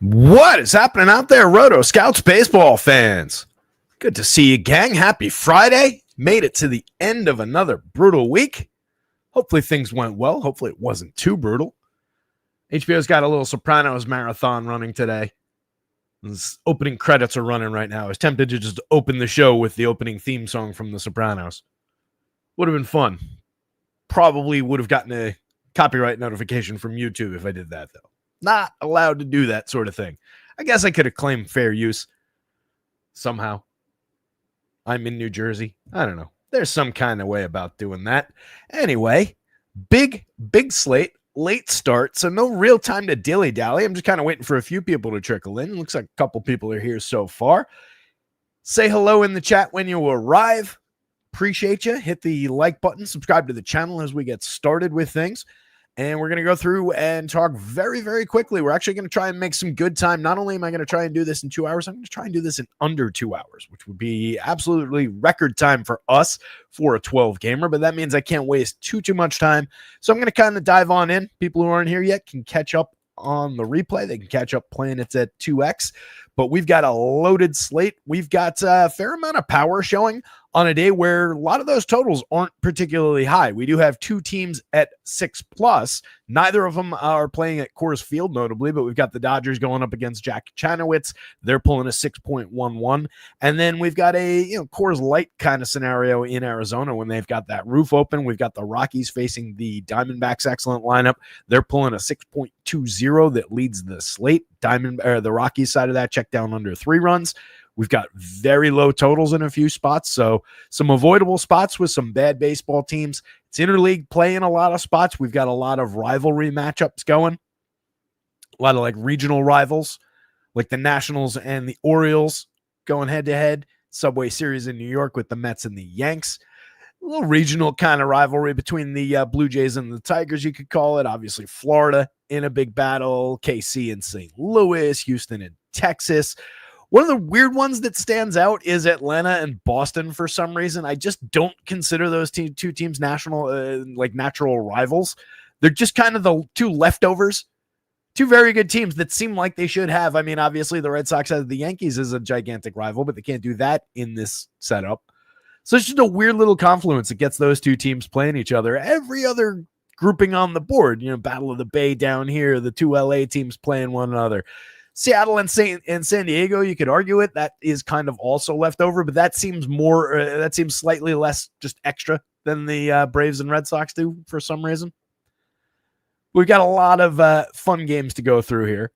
What is happening out there, rotoscouts baseball fans? Good to see you, gang. Happy Friday. Made it to the end of another brutal week. Hopefully things went well. Hopefully it wasn't too brutal. HBO's got a little Sopranos marathon running today. These opening credits are running right now. I was tempted to just open the show with the opening theme song from The Sopranos. Would have been fun. Probably would have gotten a copyright notification from YouTube if I did that, though. Not allowed to do that sort of thing. I guess I could have claimed fair use somehow. I'm in New Jersey. I don't know. There's some kind of way about doing that. Anyway, big slate, late start, so no real time to dilly-dally. I'm just kind of waiting for a few people to trickle in. Looks like a couple people are here so far. Say hello in the chat when you arrive. Appreciate you. Hit the like button. Subscribe to the channel as we get started with things. And we're going to go through and talk very, very quickly. We're actually going to try and make some good time. Not only am I going to try and do this in 2 hours, I'm going to try and do this in under 2 hours, which would be absolutely record time for us for a 12-gamer. But that means I can't waste too much time. So I'm going to kind of dive on in. People who aren't here yet can catch up on the replay. They can catch up playing it at 2x. But we've got a loaded slate. We've got a fair amount of power showing on a day where a lot of those totals aren't particularly high. We do have two teams at 6+. Neither of them are playing at Coors Field, notably, but we've got the Dodgers going up against Jack Chanowitz. They're pulling a 6.11. And then we've got a Coors Light kind of scenario in Arizona when they've got that roof open. We've got the Rockies facing the Diamondbacks' excellent lineup. They're pulling a 6.20 that leads the slate. The Rockies side of that check down under 3 runs. We've got very low totals in a few spots, so some avoidable spots with some bad baseball teams. It's interleague play in a lot of spots. We've got a lot of rivalry matchups going, a lot of like regional rivals, like the Nationals and the Orioles going head-to-head. Subway Series in New York with the Mets and the Yanks. A little regional kind of rivalry between the Blue Jays and the Tigers, you could call it. Obviously, Florida in a big battle, KC and St. Louis, Houston and Texas. One of the weird ones that stands out is Atlanta and Boston for some reason. I just don't consider those two teams natural rivals. They're just kind of the two leftovers. Two very good teams that seem like they should have. I mean, obviously the Red Sox has the Yankees as a gigantic rival, but they can't do that in this setup. So it's just a weird little confluence that gets those two teams playing each other. Every other grouping on the board, Battle of the Bay down here, the two LA teams playing one another. Seattle and San Diego, you could argue it. That is kind of also left over, but that seems slightly less just extra than the Braves and Red Sox do for some reason. We've got a lot of fun games to go through here.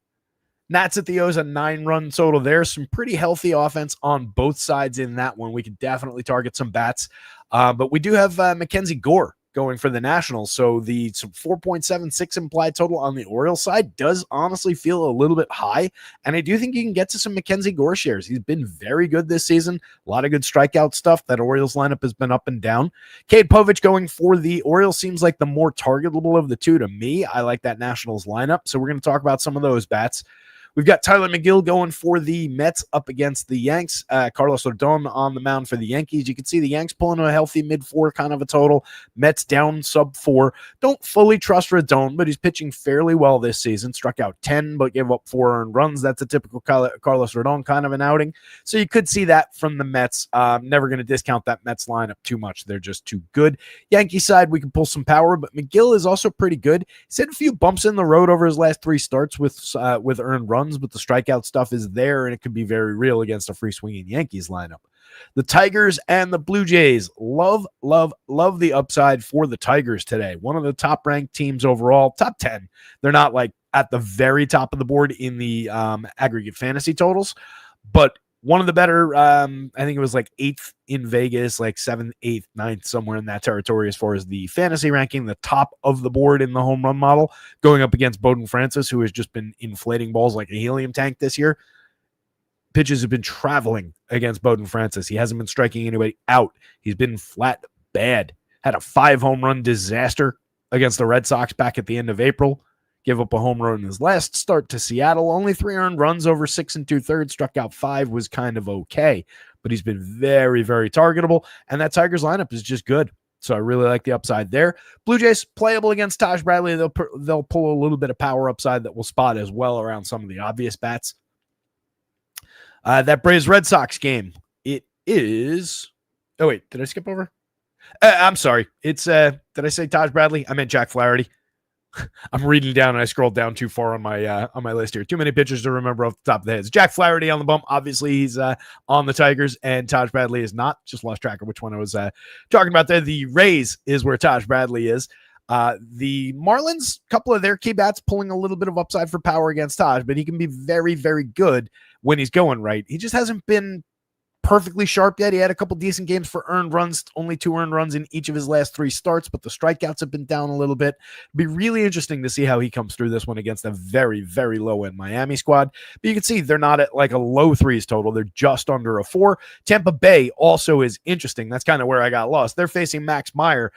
Nats at the O's, a 9-run total there. Some pretty healthy offense on both sides in that one. We could definitely target some bats. But we do have Mackenzie Gore going for the Nationals. So the 4.76 implied total on the Orioles side does honestly feel a little bit high. And I do think you can get to some Mackenzie Gore shares. He's been very good this season. A lot of good strikeout stuff. That Orioles lineup has been up and down. Cade Povich going for the Orioles seems like the more targetable of the two to me. I like that Nationals lineup. So we're going to talk about some of those bats. We've got Tyler McGill going for the Mets up against the Yanks. Carlos Rodon on the mound for the Yankees. You can see the Yanks pulling a healthy mid-4 kind of a total. Mets down sub-4. Don't fully trust Rodon, but he's pitching fairly well this season. Struck out 10, but gave up 4 earned runs. That's a typical Carlos Rodon kind of an outing. So you could see that from the Mets. Never going to discount that Mets lineup too much. They're just too good. Yankee side, we can pull some power, but McGill is also pretty good. He's had a few bumps in the road over his last 3 starts with earned runs, but the strikeout stuff is there, and it could be very real against a free-swinging Yankees lineup. The Tigers and the Blue Jays. Love the upside for the Tigers today. One of the top-ranked teams overall, top 10. They're not like at the very top of the board in the aggregate fantasy totals, but one of the better, I think it was like 8th in Vegas, like 7th, 8th, 9th, somewhere in that territory as far as the fantasy ranking, the top of the board in the home run model, going up against Bowden Francis, who has just been inflating balls like a helium tank this year. Pitches have been traveling against Bowden Francis. He hasn't been striking anybody out. He's been flat bad. Had a 5-home run disaster against the Red Sox back at the end of April. Give up a home run in his last start to Seattle. Only 3 earned runs over 6 2/3. Struck out 5, was kind of okay. But he's been very, very targetable. And that Tigers lineup is just good. So I really like the upside there. Blue Jays playable against Taj Bradley. They'll pull a little bit of power upside that we'll spot as well around some of the obvious bats. That Braves Red Sox game. It is. Oh wait, did I skip over? I'm sorry. It's did I say Taj Bradley? I meant Jack Flaherty. I'm reading down and I scrolled down too far on my list here. Too many pitchers to remember off the top of the heads. Jack Flaherty on the bump. Obviously, he's on the Tigers, and Taj Bradley is not. Just lost track of which one I was talking about there. The Rays is where Taj Bradley is. The Marlins, a couple of their key bats pulling a little bit of upside for power against Taj, but he can be very, very good when he's going right. He just hasn't been perfectly sharp yet. He had a couple decent games for earned runs, only 2 earned runs in each of his last 3 starts, but the strikeouts have been down a little bit. It'd be really interesting to see how he comes through this one against a very, very low-end Miami squad. But you can see they're not at like a low 3s total. They're just under a 4. Tampa Bay also is interesting. That's kind of where I got lost. They're facing Max Meyer.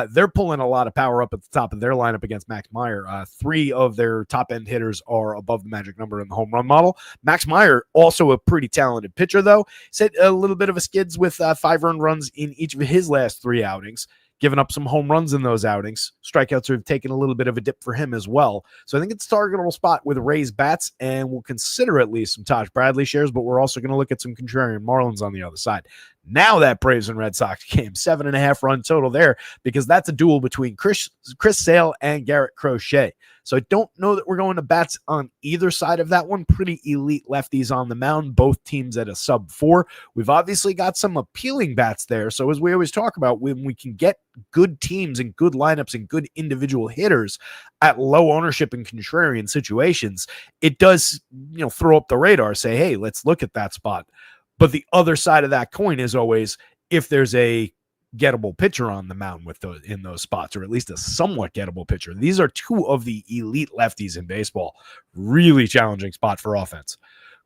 They're pulling a lot of power up at the top of their lineup against Max Meyer. 3 of their top-end hitters are above the magic number in the home run model. Max Meyer, also a pretty talented pitcher, though. Said a little bit of a skids with 5 earned runs in each of his last 3 outings, giving up some home runs in those outings. Strikeouts have taken a little bit of a dip for him as well. So I think it's a targetable spot with Rays bats, and we'll consider at least some Taj Bradley shares, but we're also going to look at some contrarian Marlins on the other side. Now that Braves and Red Sox game, 7.5 run total there, because that's a duel between Chris Sale and Garrett Crochet. So I don't know that we're going to bats on either side of that one. Pretty elite lefties on the mound, both teams at a sub 4. We've obviously got some appealing bats there. So as we always talk about, when we can get good teams and good lineups and good individual hitters at low ownership and contrarian situations, it does, throw up the radar, say, hey, let's look at that spot. But the other side of that coin is always if there's a gettable pitcher on the mound with those in those spots, or at least a somewhat gettable pitcher. These are 2 of the elite lefties in baseball. Really challenging spot for offense.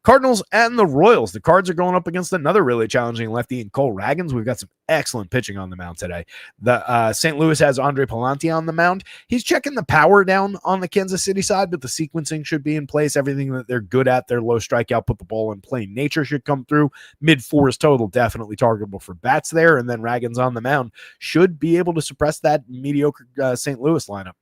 Cardinals and the Royals. The Cards are going up against another really challenging lefty in Cole Ragans. We've got some excellent pitching on the mound today. The St. Louis has Andre Palante on the mound. He's checking the power down on the Kansas City side, but the sequencing should be in place. Everything that they're good at, their low strikeout, put the ball in play nature should come through. Mid-4s total, definitely targetable for bats there. And then Ragans on the mound should be able to suppress that mediocre St. Louis lineup.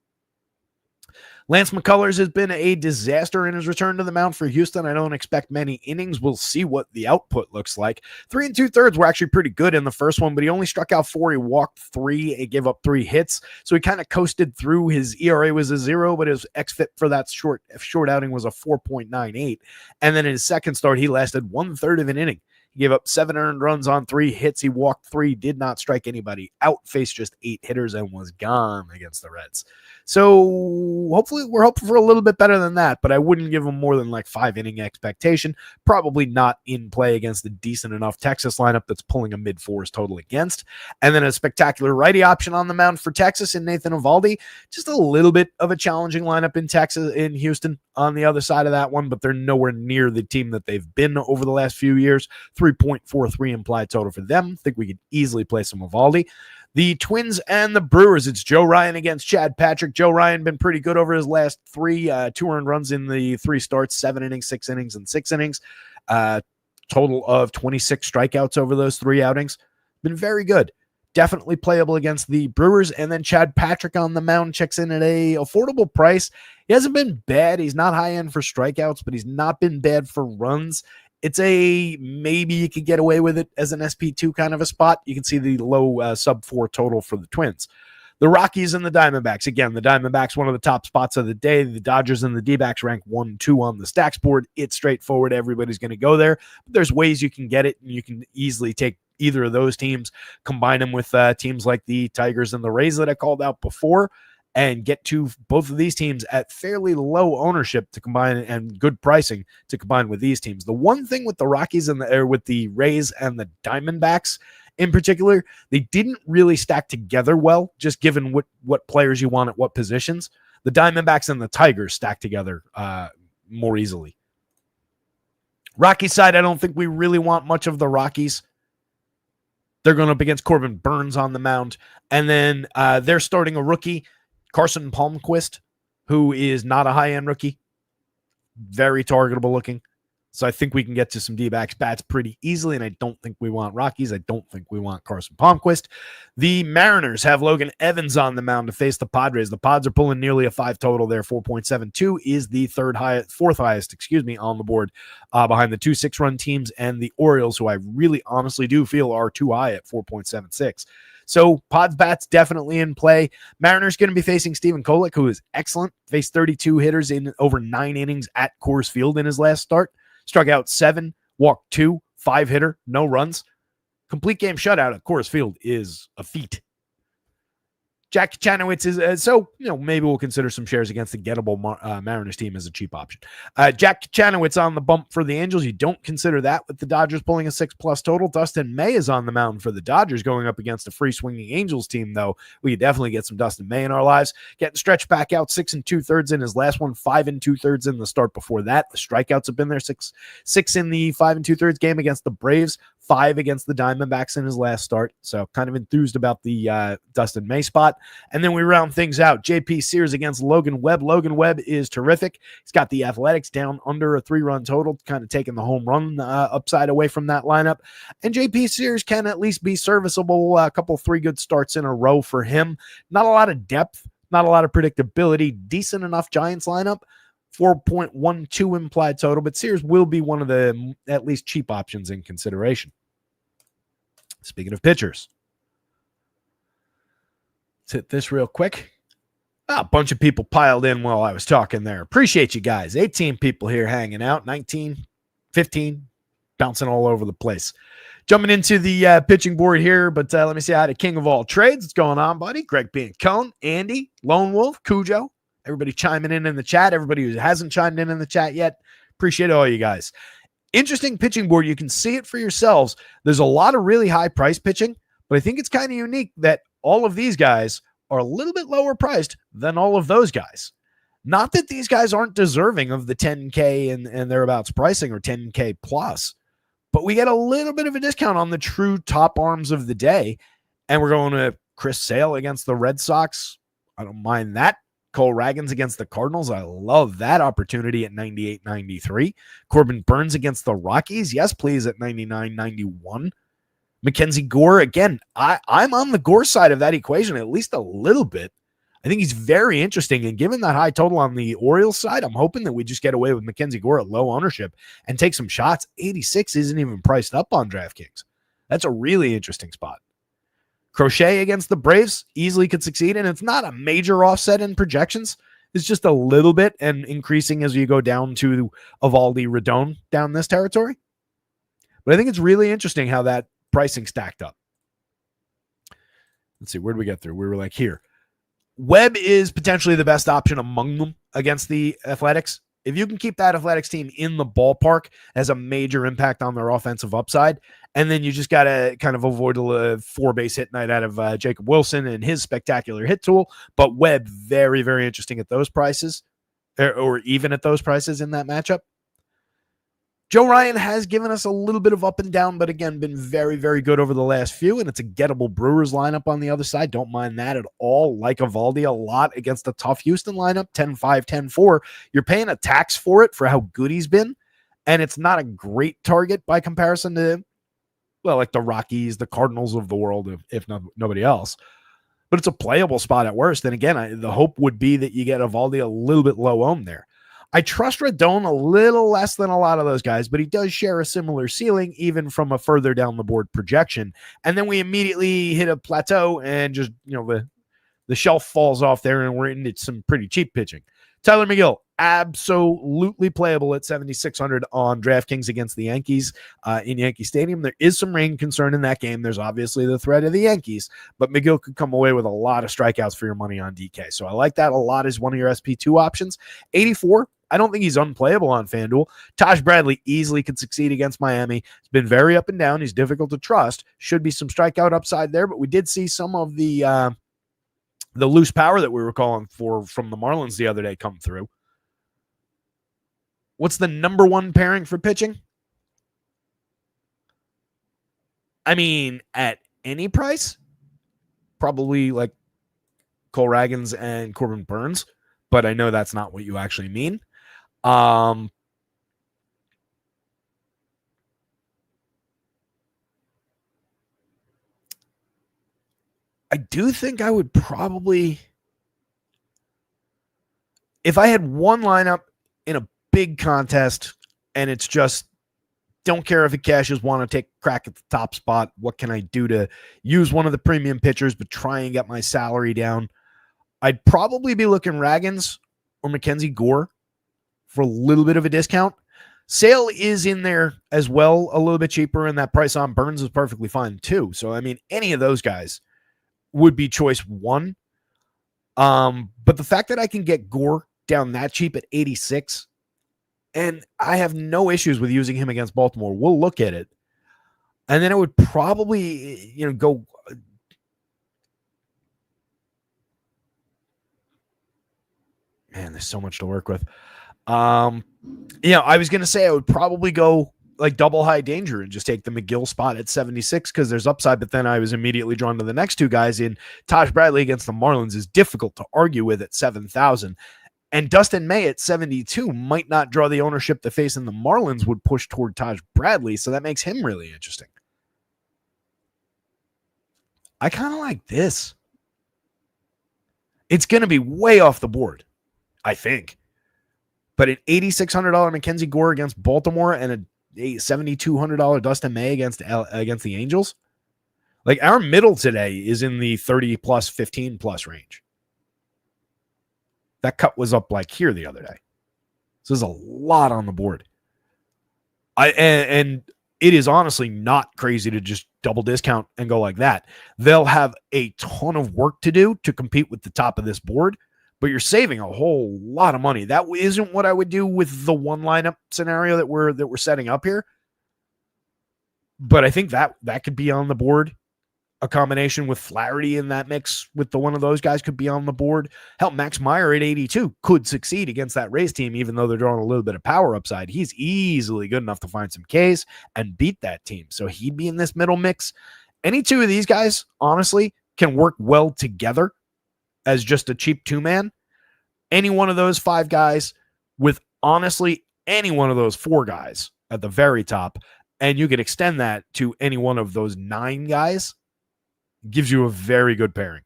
Lance McCullers has been a disaster in his return to the mound for Houston. I don't expect many innings. We'll see what the output looks like. 3 2/3 were actually pretty good in the first one, but he only struck out 4. He walked 3. He gave up 3 hits. So he kind of coasted through. His ERA was a 0, but his xFIP for that short outing was a 4.98. And then in his second start, he lasted 1/3 of an inning. He gave up 7 earned runs on 3 hits. He walked 3, did not strike anybody out, faced just 8 hitters, and was gone against the Reds. So hopefully we're hoping for a little bit better than that, but I wouldn't give him more than like 5 inning expectation. Probably not in play against a decent enough Texas lineup that's pulling a mid-4s total against. And then a spectacular righty option on the mound for Texas in Nathan Eovaldi. Just a little bit of a challenging lineup in Houston on the other side of that one, but they're nowhere near the team that they've been over the last few years. 3.43 implied total for them. I think we could easily play some Eovaldi. The Twins and the Brewers, it's Joe Ryan against Chad Patrick. Joe Ryan been pretty good over his last 3, 2 earned runs in the 3 starts, 7 innings, 6 innings, and 6 innings. Total of 26 strikeouts over those 3 outings. Been very good. Definitely playable against the Brewers. And then Chad Patrick on the mound checks in at a affordable price. He hasn't been bad. He's not high end for strikeouts, but he's not been bad for runs. It's a maybe you could get away with it as an SP2 kind of a spot. You can see the low sub 4 total for the Twins. The Rockies and the Diamondbacks. Again, the Diamondbacks, one of the top spots of the day. The Dodgers and the D-backs rank 1-2 on the stacks board. It's straightforward. Everybody's going to go there. But there's ways you can get it, and you can easily take either of those teams, combine them with teams like the Tigers and the Rays that I called out before, and get to both of these teams at fairly low ownership to combine and good pricing to combine with these teams. The one thing with the Rockies and with the Rays and the Diamondbacks in particular, they didn't really stack together well, just given what players you want at what positions. The Diamondbacks and the Tigers stack together more easily. Rocky side, I don't think we really want much of the Rockies. They're going up against Corbin Burns on the mound. And then they're starting a rookie, Carson Palmquist, who is not a high-end rookie. Very targetable looking. So I think we can get to some D-backs bats pretty easily, and I don't think we want Rockies. I don't think we want Carson Palmquist. The Mariners have Logan Evans on the mound to face the Padres. The Pods are pulling nearly a 5 total there. 4.72 is the fourth highest, on the board behind the 2 6-run teams and the Orioles, who I really honestly do feel are too high at 4.76. So Pods bats definitely in play. Mariners going to be facing Steven Kolick, who is excellent. Faced 32 hitters in over 9 innings at Coors Field in his last start. Struck out 7, walked 2, 5-hitter, no runs. Complete game shutout at Coors Field is a feat. Jack Chanowitz is, so, maybe we'll consider some shares against the gettable Mariners team as a cheap option. Jack Chanowitz on the bump for the Angels. You don't consider that with the Dodgers pulling a 6+ total. Dustin May is on the mound for the Dodgers going up against a free-swinging Angels team, though. We could definitely get some Dustin May in our lives. Getting stretched back out 6 2/3 in his last one, 5 2/3 in the start before that. The strikeouts have been there, 6 in the 5 2/3 game against the Braves, 5 against the Diamondbacks in his last start. So kind of enthused about the Dustin May spot. And then we round things out. JP Sears against Logan Webb. Logan Webb is terrific. He's got the Athletics down under a 3-run total, kind of taking the home run upside away from that lineup. And JP Sears can at least be serviceable. A couple 3 good starts in a row for him. Not a lot of depth, not a lot of predictability. Decent enough Giants lineup. 4.12 implied total, but Sears will be one of the at least cheap options in consideration. Speaking of pitchers, let's hit this real quick. A bunch of people piled in while I was talking there. Appreciate you guys. 18 people here hanging out, 19, 15, bouncing all over the place. Jumping into the pitching board here, but let me say hi to King of All Trades. What's going on, buddy? Greg P. and Cone, Andy, Lone Wolf, Cujo. Everybody chiming in the chat. Everybody who hasn't chimed in the chat yet. Appreciate all you guys. Interesting pitching board. You can see it for yourselves. There's a lot of really high price pitching, but I think it's kind of unique that all of these guys are a little bit lower priced than all of those guys. Not that these guys aren't deserving of the 10K and thereabouts pricing or 10K plus, but we get a little bit of a discount on the true top arms of the day. And we're going to Chris Sale against the Red Sox. I don't mind that. Cole Ragans against the Cardinals. I love that opportunity at 98.93. Corbin Burns against the Rockies. Yes, please, at 99.91. Mackenzie Gore, again, I'm on the Gore side of that equation at least a little bit. I think he's very interesting, and given that high total on the Orioles side, I'm hoping that we just get away with Mackenzie Gore at low ownership and take some shots. 86 isn't even priced up on DraftKings. That's a really interesting spot. Crochet against the Braves easily could succeed, and it's not a major offset in projections. It's just a little bit and increasing as you go down to Evaldi Rodon down this territory. But I think it's really interesting how that pricing stacked up. Let's see, where did we get through? We were like here. Webb is potentially the best option among them against the Athletics. If you can keep that Athletics team in the ballpark, has a major impact on their offensive upside. And then you just got to kind of avoid a 4-base hit night out of Jacob Wilson and his spectacular hit tool. But Webb, very, very interesting at those prices, or even at those prices in that matchup. Joe Ryan has given us a little bit of up and down, but again, been very, very good over the last few, and it's a gettable Brewers lineup on the other side. Don't mind that at all. Like Evaldi a lot against a tough Houston lineup, 10-5, 10-4. You're paying a tax for it for how good he's been, and it's not a great target by comparison to, well, like the Rockies, the Cardinals of the world, if not, nobody else. But it's a playable spot at worst. And again, the hope would be that you get Evaldi a little bit low owned there. I trust Rodon a little less than a lot of those guys, but he does share a similar ceiling, even from a further down the board projection. And then we immediately hit a plateau and just, the shelf falls off there and we're into some pretty cheap pitching. Tyler McGill, absolutely playable at 7,600 on DraftKings against the Yankees in Yankee Stadium. There is some rain concern in that game. There's obviously the threat of the Yankees, but McGill could come away with a lot of strikeouts for your money on DK. So I like that a lot as one of your SP2 options. 84, I don't think he's unplayable on FanDuel. Taj Bradley easily could succeed against Miami. He's been very up and down. He's difficult to trust. Should be some strikeout upside there, but we did see some of the loose power that we were calling for from the Marlins the other day come through. What's the number one pairing for pitching? I mean, at any price, probably like Cole Ragans and Corbin Burns, but I know that's not what you actually mean. I do think I would probably, if I had one lineup in a big contest and it's just don't care if it cashes, want to take a crack at the top spot, what can I do to use one of the premium pitchers but try and get my salary down? I'd probably be looking Raggins or Mackenzie Gore for a little bit of a discount. Sale is in there as well, a little bit cheaper, and that price on Burns is perfectly fine too. So, I mean, any of those guys would be choice one. But the fact that I can get Gore down that cheap at 86, and I have no issues with using him against Baltimore. We'll look at it. And then it would probably, go. Man, there's so much to work with. I was going to say I would probably go like double high danger and just take the McGill spot at 76 because there's upside. But then I was immediately drawn to the next two guys in Taj Bradley against the Marlins is difficult to argue with at 7,000. And Dustin May at 72 might not draw the ownership the face in the Marlins would push toward Taj Bradley. So that makes him really interesting. I kind of like this. It's going to be way off the board, I think. But an $8,600 Mackenzie Gore against Baltimore and a $7,200 Dustin May against the Angels. Like our middle today is in the 30 plus, 15 plus range. That cut was up like here the other day. So there's a lot on the board. And it is honestly not crazy to just double discount and go like that. They'll have a ton of work to do to compete with the top of this board, but you're saving a whole lot of money. That isn't what I would do with the one lineup scenario that we're setting up here. But I think that could be on the board. A combination with Flaherty in that mix with the one of those guys could be on the board. Hell, Max Meyer at 82 could succeed against that Rays team, even though they're drawing a little bit of power upside. He's easily good enough to find some Ks and beat that team. So he'd be in this middle mix. Any two of these guys, honestly, can work well together as just a cheap two-man. Any one of those five guys with, honestly, any one of those four guys at the very top, and you could extend that to any one of those nine guys, gives you a very good pairing.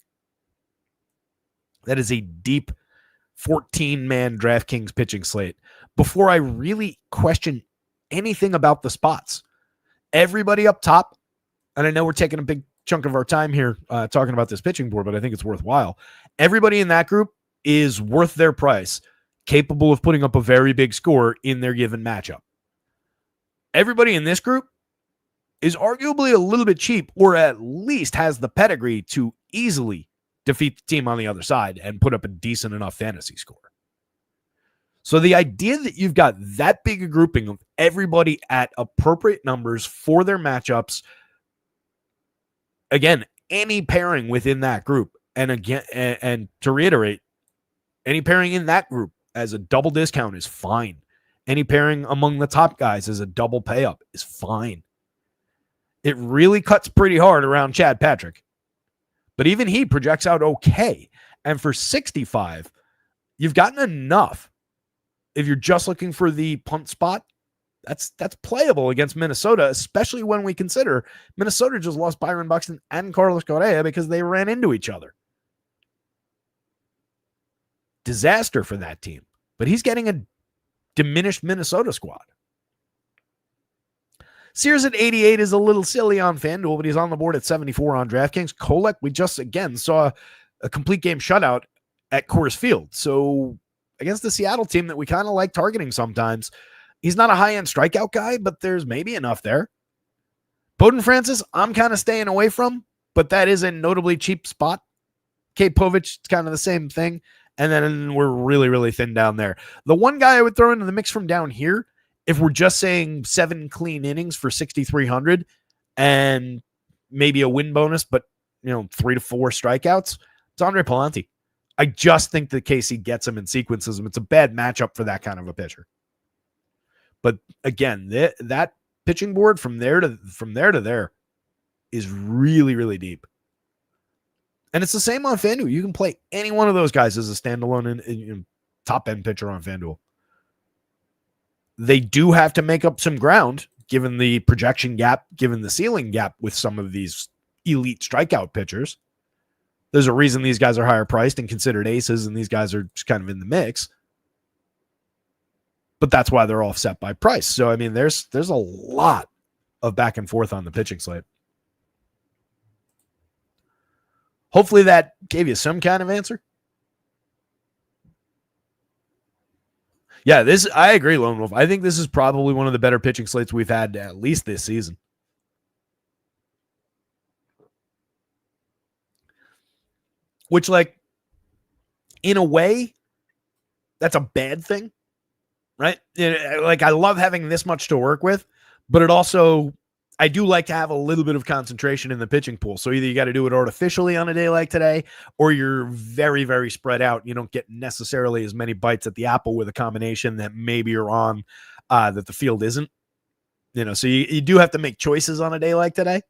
That is a deep 14-man DraftKings pitching slate. Before I really question anything about the spots, everybody up top, and I know we're taking a big chunk of our time here talking about this pitching board, but I think it's worthwhile. Everybody in that group is worth their price, capable of putting up a very big score in their given matchup. Everybody in this group is arguably a little bit cheap, or at least has the pedigree to easily defeat the team on the other side and put up a decent enough fantasy score. So the idea that you've got that big a grouping of everybody at appropriate numbers for their matchups, again, any pairing within that group, and again, and to reiterate, any pairing in that group as a double discount is fine. Any pairing among the top guys as a double pay up is fine. It really cuts pretty hard around Chad Patrick. But even he projects out okay. And for 65, you've gotten enough. If you're just looking for the punt spot, that's playable against Minnesota, especially when we consider Minnesota just lost Byron Buxton and Carlos Correa because they ran into each other. Disaster for that team. But he's getting a diminished Minnesota squad. Sears at 88 is a little silly on FanDuel, but he's on the board at 74 on DraftKings. Kolek, we just again saw a complete game shutout at Coors Field. So against the Seattle team that we kind of like targeting sometimes, he's not a high-end strikeout guy, but there's maybe enough there. Bowden Francis, I'm kind of staying away from, but that is a notably cheap spot. Kate Povich, it's kind of the same thing. And then we're really, really thin down there. The one guy I would throw into the mix from down here, if we're just saying 7 clean innings for 6,300 and maybe a win bonus, but 3 to 4 strikeouts, it's Andre Palante. I just think that Casey gets him and sequences him. It's a bad matchup for that kind of a pitcher. But again, that pitching board from there to there is really, really deep. And it's the same on FanDuel. You can play any one of those guys as a standalone and top-end pitcher on FanDuel. They do have to make up some ground, given the projection gap, given the ceiling gap with some of these elite strikeout pitchers. There's a reason these guys are higher priced and considered aces, and these guys are just kind of in the mix. But that's why they're offset by price. So, I mean, there's a lot of back and forth on the pitching slate. Hopefully that gave you some kind of answer. Yeah, I agree, Lone Wolf. I think this is probably one of the better pitching slates we've had at least this season. Which, like, in a way, that's a bad thing, right? Like, I love having this much to work with, but it also, I do like to have a little bit of concentration in the pitching pool. So either you got to do it artificially on a day like today, or you're very, very spread out. You don't get necessarily as many bites at the apple with a combination that maybe you're on that the field isn't. So you do have to make choices on a day like today,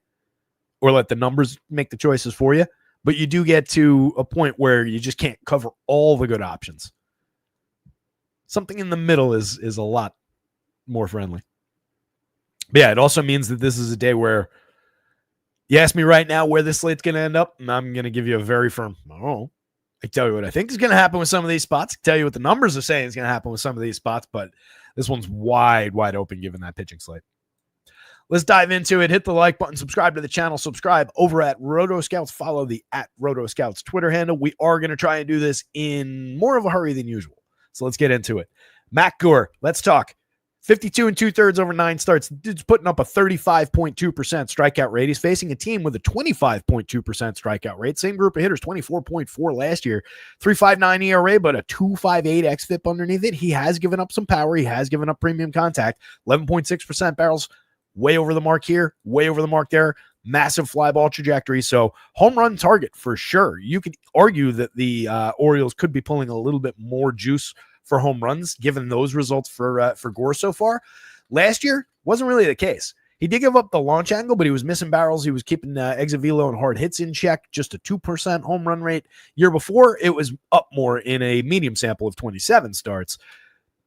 or let the numbers make the choices for you. But you do get to a point where you just can't cover all the good options. Something in the middle is a lot more friendly. But yeah, it also means that this is a day where you ask me right now where this slate's going to end up, and I'm going to give you a very firm, I can tell you what I think is going to happen with some of these spots. I can tell you what the numbers are saying is going to happen with some of these spots, but this one's wide open given that pitching slate. Let's dive into it. Hit the like button, subscribe to the channel, subscribe over at rotoscouts, follow the @rotoscouts Twitter handle. We are going to try and do this in more of a hurry than usual. So let's get into it. Matt Gore, let's talk. 52 2/3 over 9 starts. Dude's putting up a 35.2% strikeout rate. He's facing a team with a 25.2% strikeout rate. Same group of hitters, 24.4 last year. 3.59 ERA, but a 2.58 xFIP underneath it. He has given up some power. He has given up premium contact. 11.6% barrels. Way over the mark here, way over the mark there. Massive fly ball trajectory. So home run target for sure. You could argue that the Orioles could be pulling a little bit more juice for home runs given those results for Gore so far. Last year wasn't really the case. He did give up the launch angle, but he was missing barrels. He was keeping exit velo and hard hits in check. Just a 2% home run rate. Year before, it was up more in a medium sample of 27 starts.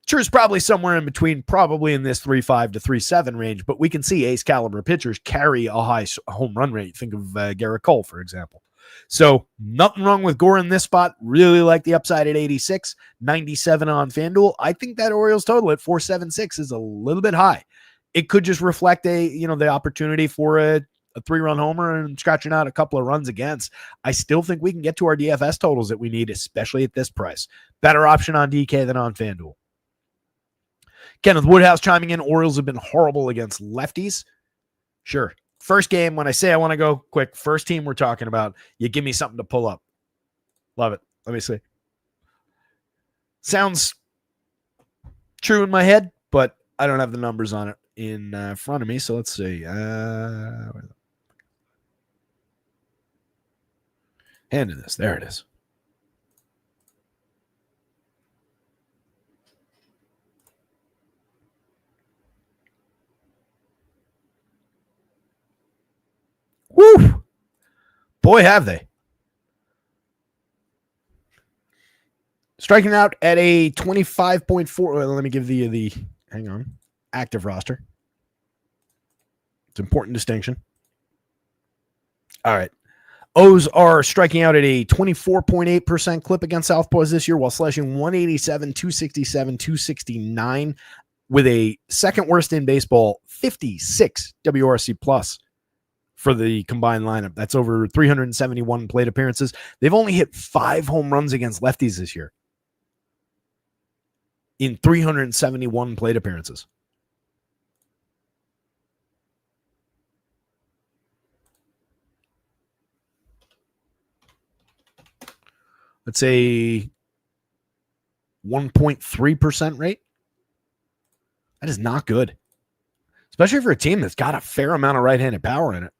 Sure, is probably somewhere in between, probably in this 3.5 to 3.7 range, but we can see ace caliber pitchers carry a high home run rate. Think of Garrett Cole, for example. So nothing wrong with Gore in this spot. Really like the upside at 86, 97 on FanDuel. I think that Orioles total at 476 is a little bit high. It could just reflect the opportunity for a 3-run homer and scratching out a couple of runs against. I still think we can get to our DFS totals that we need, especially at this price. Better option on DK than on FanDuel. Kenneth Woodhouse chiming in. Orioles have been horrible against lefties. Sure. First game, when I say I want to go quick, first team we're talking about, you give me something to pull up. Love it. Let me see. Sounds true in my head, but I don't have the numbers on it in front of me. So let's see. Hand to this. There it is. Woo! Boy, have they. Striking out at a 25.4. Let me give the hang on, active roster. It's an important distinction. All right. O's are striking out at a 24.8% clip against Southpaws this year while slashing 187, 267, 269 with a second worst in baseball, 56 WRC plus. For the combined lineup. That's over 371 plate appearances. They've only hit 5 home runs against lefties this year in 371 plate appearances. That's a 1.3% rate. That is not good, especially for a team that's got a fair amount of right-handed power in it.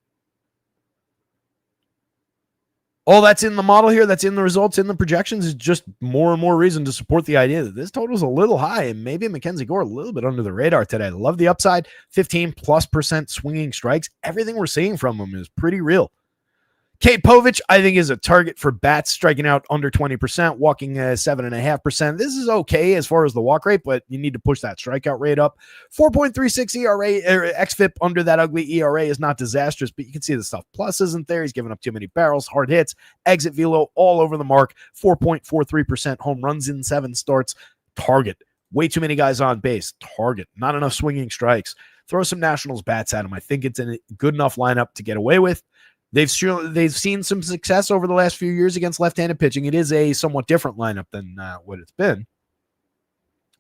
All that's in the model here, that's in the results, in the projections, is just more and more reason to support the idea that this total is a little high and maybe Mackenzie Gore a little bit under the radar today. I love the upside, 15+% swinging strikes. Everything we're seeing from him is pretty real. Kate Povich, I think, is a target for bats, striking out under 20%, walking 7.5%. This is okay as far as the walk rate, but you need to push that strikeout rate up. 4.36 ERA, xFIP under that ugly ERA is not disastrous, but you can see the stuff plus isn't there. He's giving up too many barrels, hard hits, exit velo all over the mark. 4.43% home runs in 7 starts. Target. Way too many guys on base. Target. Not enough swinging strikes. Throw some Nationals bats at him. I think it's a good enough lineup to get away with. They've seen some success over the last few years against left-handed pitching. It is a somewhat different lineup than what it's been.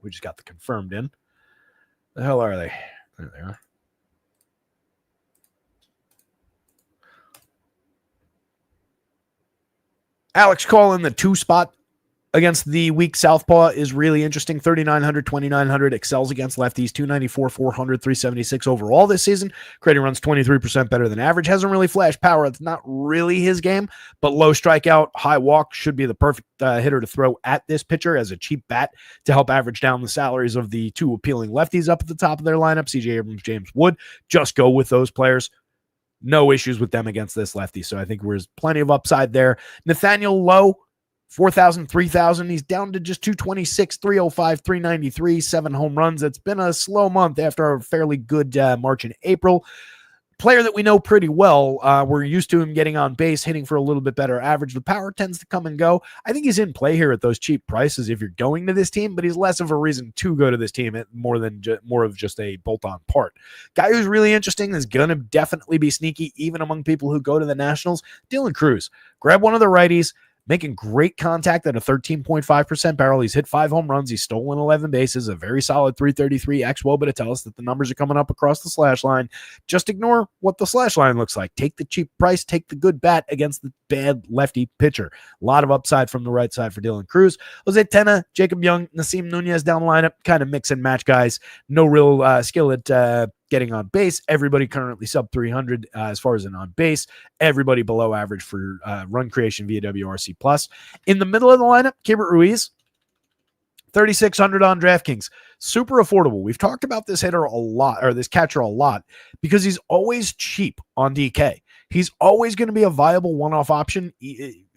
We just got the confirmed in. The hell are they? There they are. Alex Call in the 2 spot against the weak southpaw is really interesting. 3,900, 2,900, excels against lefties. 294, 400, 376 overall this season. Creating runs 23% better than average. Hasn't really flashed power. It's not really his game, but low strikeout, high walk should be the perfect hitter to throw at this pitcher as a cheap bat to help average down the salaries of the 2 appealing lefties up at the top of their lineup. CJ Abrams, James Wood. Just go with those players. No issues with them against this lefty. So I think there's plenty of upside there. Nathaniel Lowe, 4,000, 3,000. He's down to just 226, 305, 393, 7 home runs. It's been a slow month after a fairly good March and April. Player that we know pretty well. We're used to him getting on base, hitting for a little bit better average. The power tends to come and go. I think he's in play here at those cheap prices if you're going to this team, but he's less of a reason to go to this team at more of just a bolt-on part. Guy who's really interesting is going to definitely be sneaky even among people who go to the Nationals. Dylan Cruz. Grab one of the righties. Making great contact at a 13.5% barrel. He's hit 5 home runs. He's stolen 11 bases, a very solid 333 xWOBA to tell us that the numbers are coming up across the slash line. Just ignore what the slash line looks like. Take the cheap price, take the good bat against the bad lefty pitcher. A lot of upside from the right side for Dylan Cruz. Jose Tena, Jacob Young, Nasim Nunez down the lineup, kind of mix and match guys. No real skill at getting on base. Everybody currently sub 300 as far as an on base. Everybody below average for run creation via WRC plus. In the middle of the lineup, Keibert Ruiz, 3,600 on DraftKings. Super affordable. We've talked about this hitter a lot, or this catcher a lot, because he's always cheap on DK. He's always going to be a viable one-off option,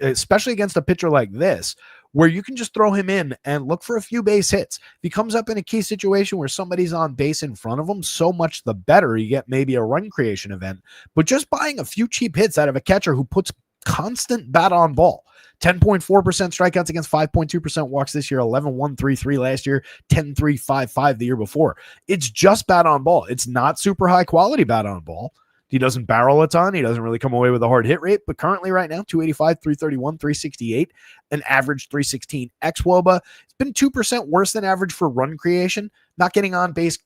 especially against a pitcher like this, where you can just throw him in and look for a few base hits. If he comes up in a key situation where somebody's on base in front of him, so much the better. You get maybe a run creation event. But just buying a few cheap hits out of a catcher who puts constant bat on ball. 10.4% strikeouts against 5.2% walks this year, 11.133 last year, 10.355 the year before. It's just bat on ball. It's not super high quality bat on ball. He doesn't barrel a ton. He doesn't really come away with a hard hit rate, but currently right now, 285, 331, 368, an average 316 xWOBA. It's been 2% worse than average for run creation, not getting on base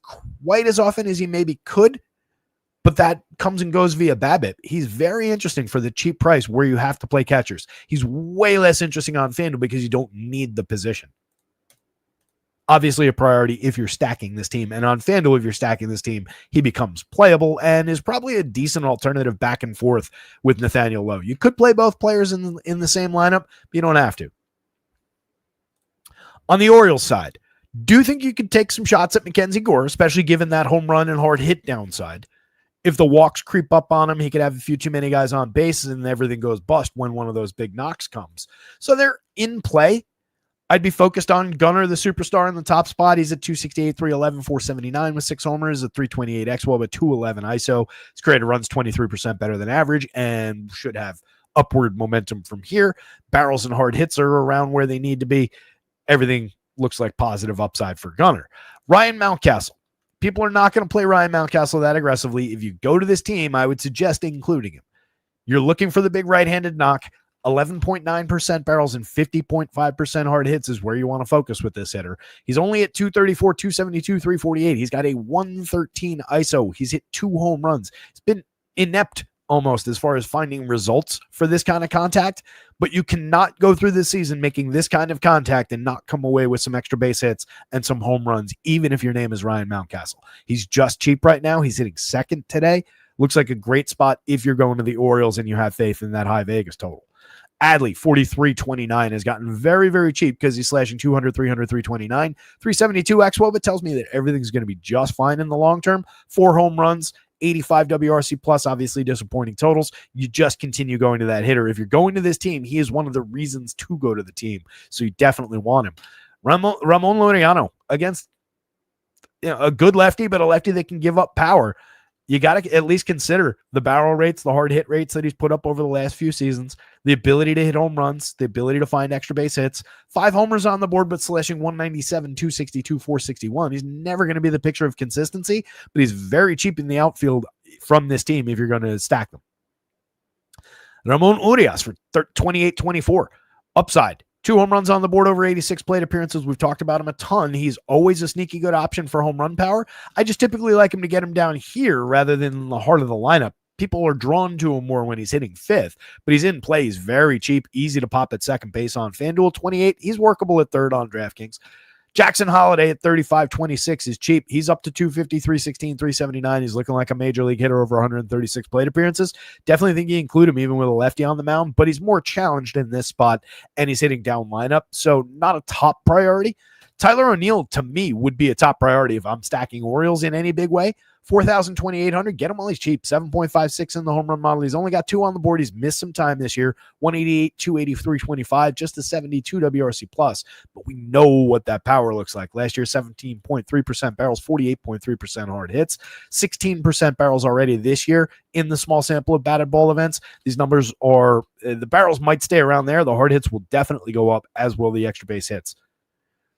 quite as often as he maybe could, but that comes and goes via BABIP. He's very interesting for the cheap price where you have to play catchers. He's way less interesting on FanDuel because you don't need the position. Obviously a priority if you're stacking this team. And on FanDuel, if you're stacking this team, he becomes playable and is probably a decent alternative back and forth with Nathaniel Lowe. You could play both players in the same lineup, but you don't have to. On the Orioles side, do think you could take some shots at Mackenzie Gore, especially given that home run and hard hit downside. If the walks creep up on him, he could have a few too many guys on base and everything goes bust when one of those big knocks comes. So they're in play. I'd be focused on Gunnar, the superstar in the top spot. He's at 268, 311, 479 with 6 homers, a 328 xWOBA, 211 ISO. His created runs 23% better than average and should have upward momentum from here. Barrels and hard hits are around where they need to be. Everything looks like positive upside for Gunnar. Ryan Mountcastle. People are not going to play Ryan Mountcastle that aggressively. If you go to this team, I would suggest including him. You're looking for the big right-handed knock. 11.9% barrels and 50.5% hard hits is where you want to focus with this hitter. He's only at 234, 272, 348. He's got a 113 ISO. He's hit 2 home runs. It's been inept almost as far as finding results for this kind of contact, but you cannot go through this season making this kind of contact and not come away with some extra base hits and some home runs, even if your name is Ryan Mountcastle. He's just cheap right now. He's hitting second today. Looks like a great spot if you're going to the Orioles and you have faith in that high Vegas total. Adley, 43.29, has gotten very, very cheap because he's slashing 200, 300, 329, 372 xWOBA. It tells me that everything's going to be just fine in the long term. 4 home runs, 85 WRC plus, obviously disappointing totals. You just continue going to that hitter. If you're going to this team, he is one of the reasons to go to the team. So you definitely want him. Ramon Laureano against a good lefty, but a lefty that can give up power. You got to at least consider the barrel rates, the hard hit rates that he's put up over the last few seasons, the ability to hit home runs, the ability to find extra base hits. 5 homers on the board, but slashing 197, 262, 461. He's never going to be the picture of consistency, but he's very cheap in the outfield from this team if you're going to stack them. Ramon Urias for 28-24. Upside. 2 home runs on the board over 86 plate appearances. We've talked about him a ton. He's always a sneaky good option for home run power. I just typically like him to get him down here rather than the heart of the lineup. People are drawn to him more when he's hitting 5th, but he's in play. He's very cheap, easy to pop at second base on FanDuel. 28, he's workable at 3rd on DraftKings. Jackson Holiday at 35-26 is cheap. He's up to 250, 316, 379. He's looking like a major league hitter over 136 plate appearances. Definitely think you include him even with a lefty on the mound, but he's more challenged in this spot, and he's hitting down lineup, so not a top priority. Tyler O'Neill, to me, would be a top priority if I'm stacking Orioles in any big way. 4,000, 2,800. Get him while he's cheap. 7.56 in the home run model. He's only got 2 on the board. He's missed some time this year. 188, 283, 25. Just a 72 WRC plus. But we know what that power looks like. Last year, 17.3% barrels, 48.3% hard hits, 16% barrels already this year in the small sample of batted ball events. These numbers are, the barrels might stay around there. The hard hits will definitely go up, as will the extra base hits.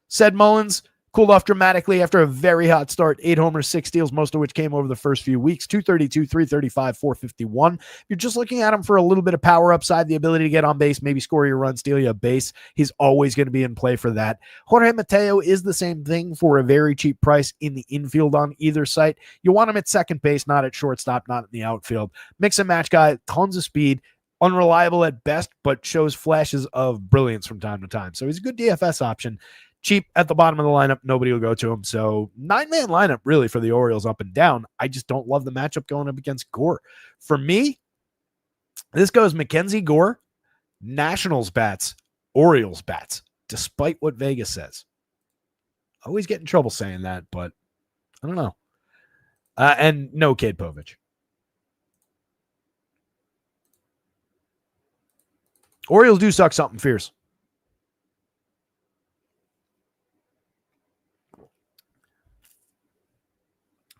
Ced Mullins cooled off dramatically after a very hot start. 8 homers, 6 steals, most of which came over the first few weeks. 232, 335, 451. You're just looking at him for a little bit of power upside, the ability to get on base, maybe score you a run, steal you a base. He's always going to be in play for that. Jorge Mateo is the same thing for a very cheap price in the infield on either site. You want him at second base, not at shortstop, not in the outfield. Mix and match guy, tons of speed. Unreliable at best, but shows flashes of brilliance from time to time. So he's a good DFS option. Cheap at the bottom of the lineup. Nobody will go to him. So 9-man lineup really for the Orioles up and down. I just don't love the matchup going up against Gore. For me, this goes Mackenzie Gore, Nationals bats, Orioles bats, despite what Vegas says. I always get in trouble saying that, but I don't know. And no Cade Povich. Orioles do suck something fierce.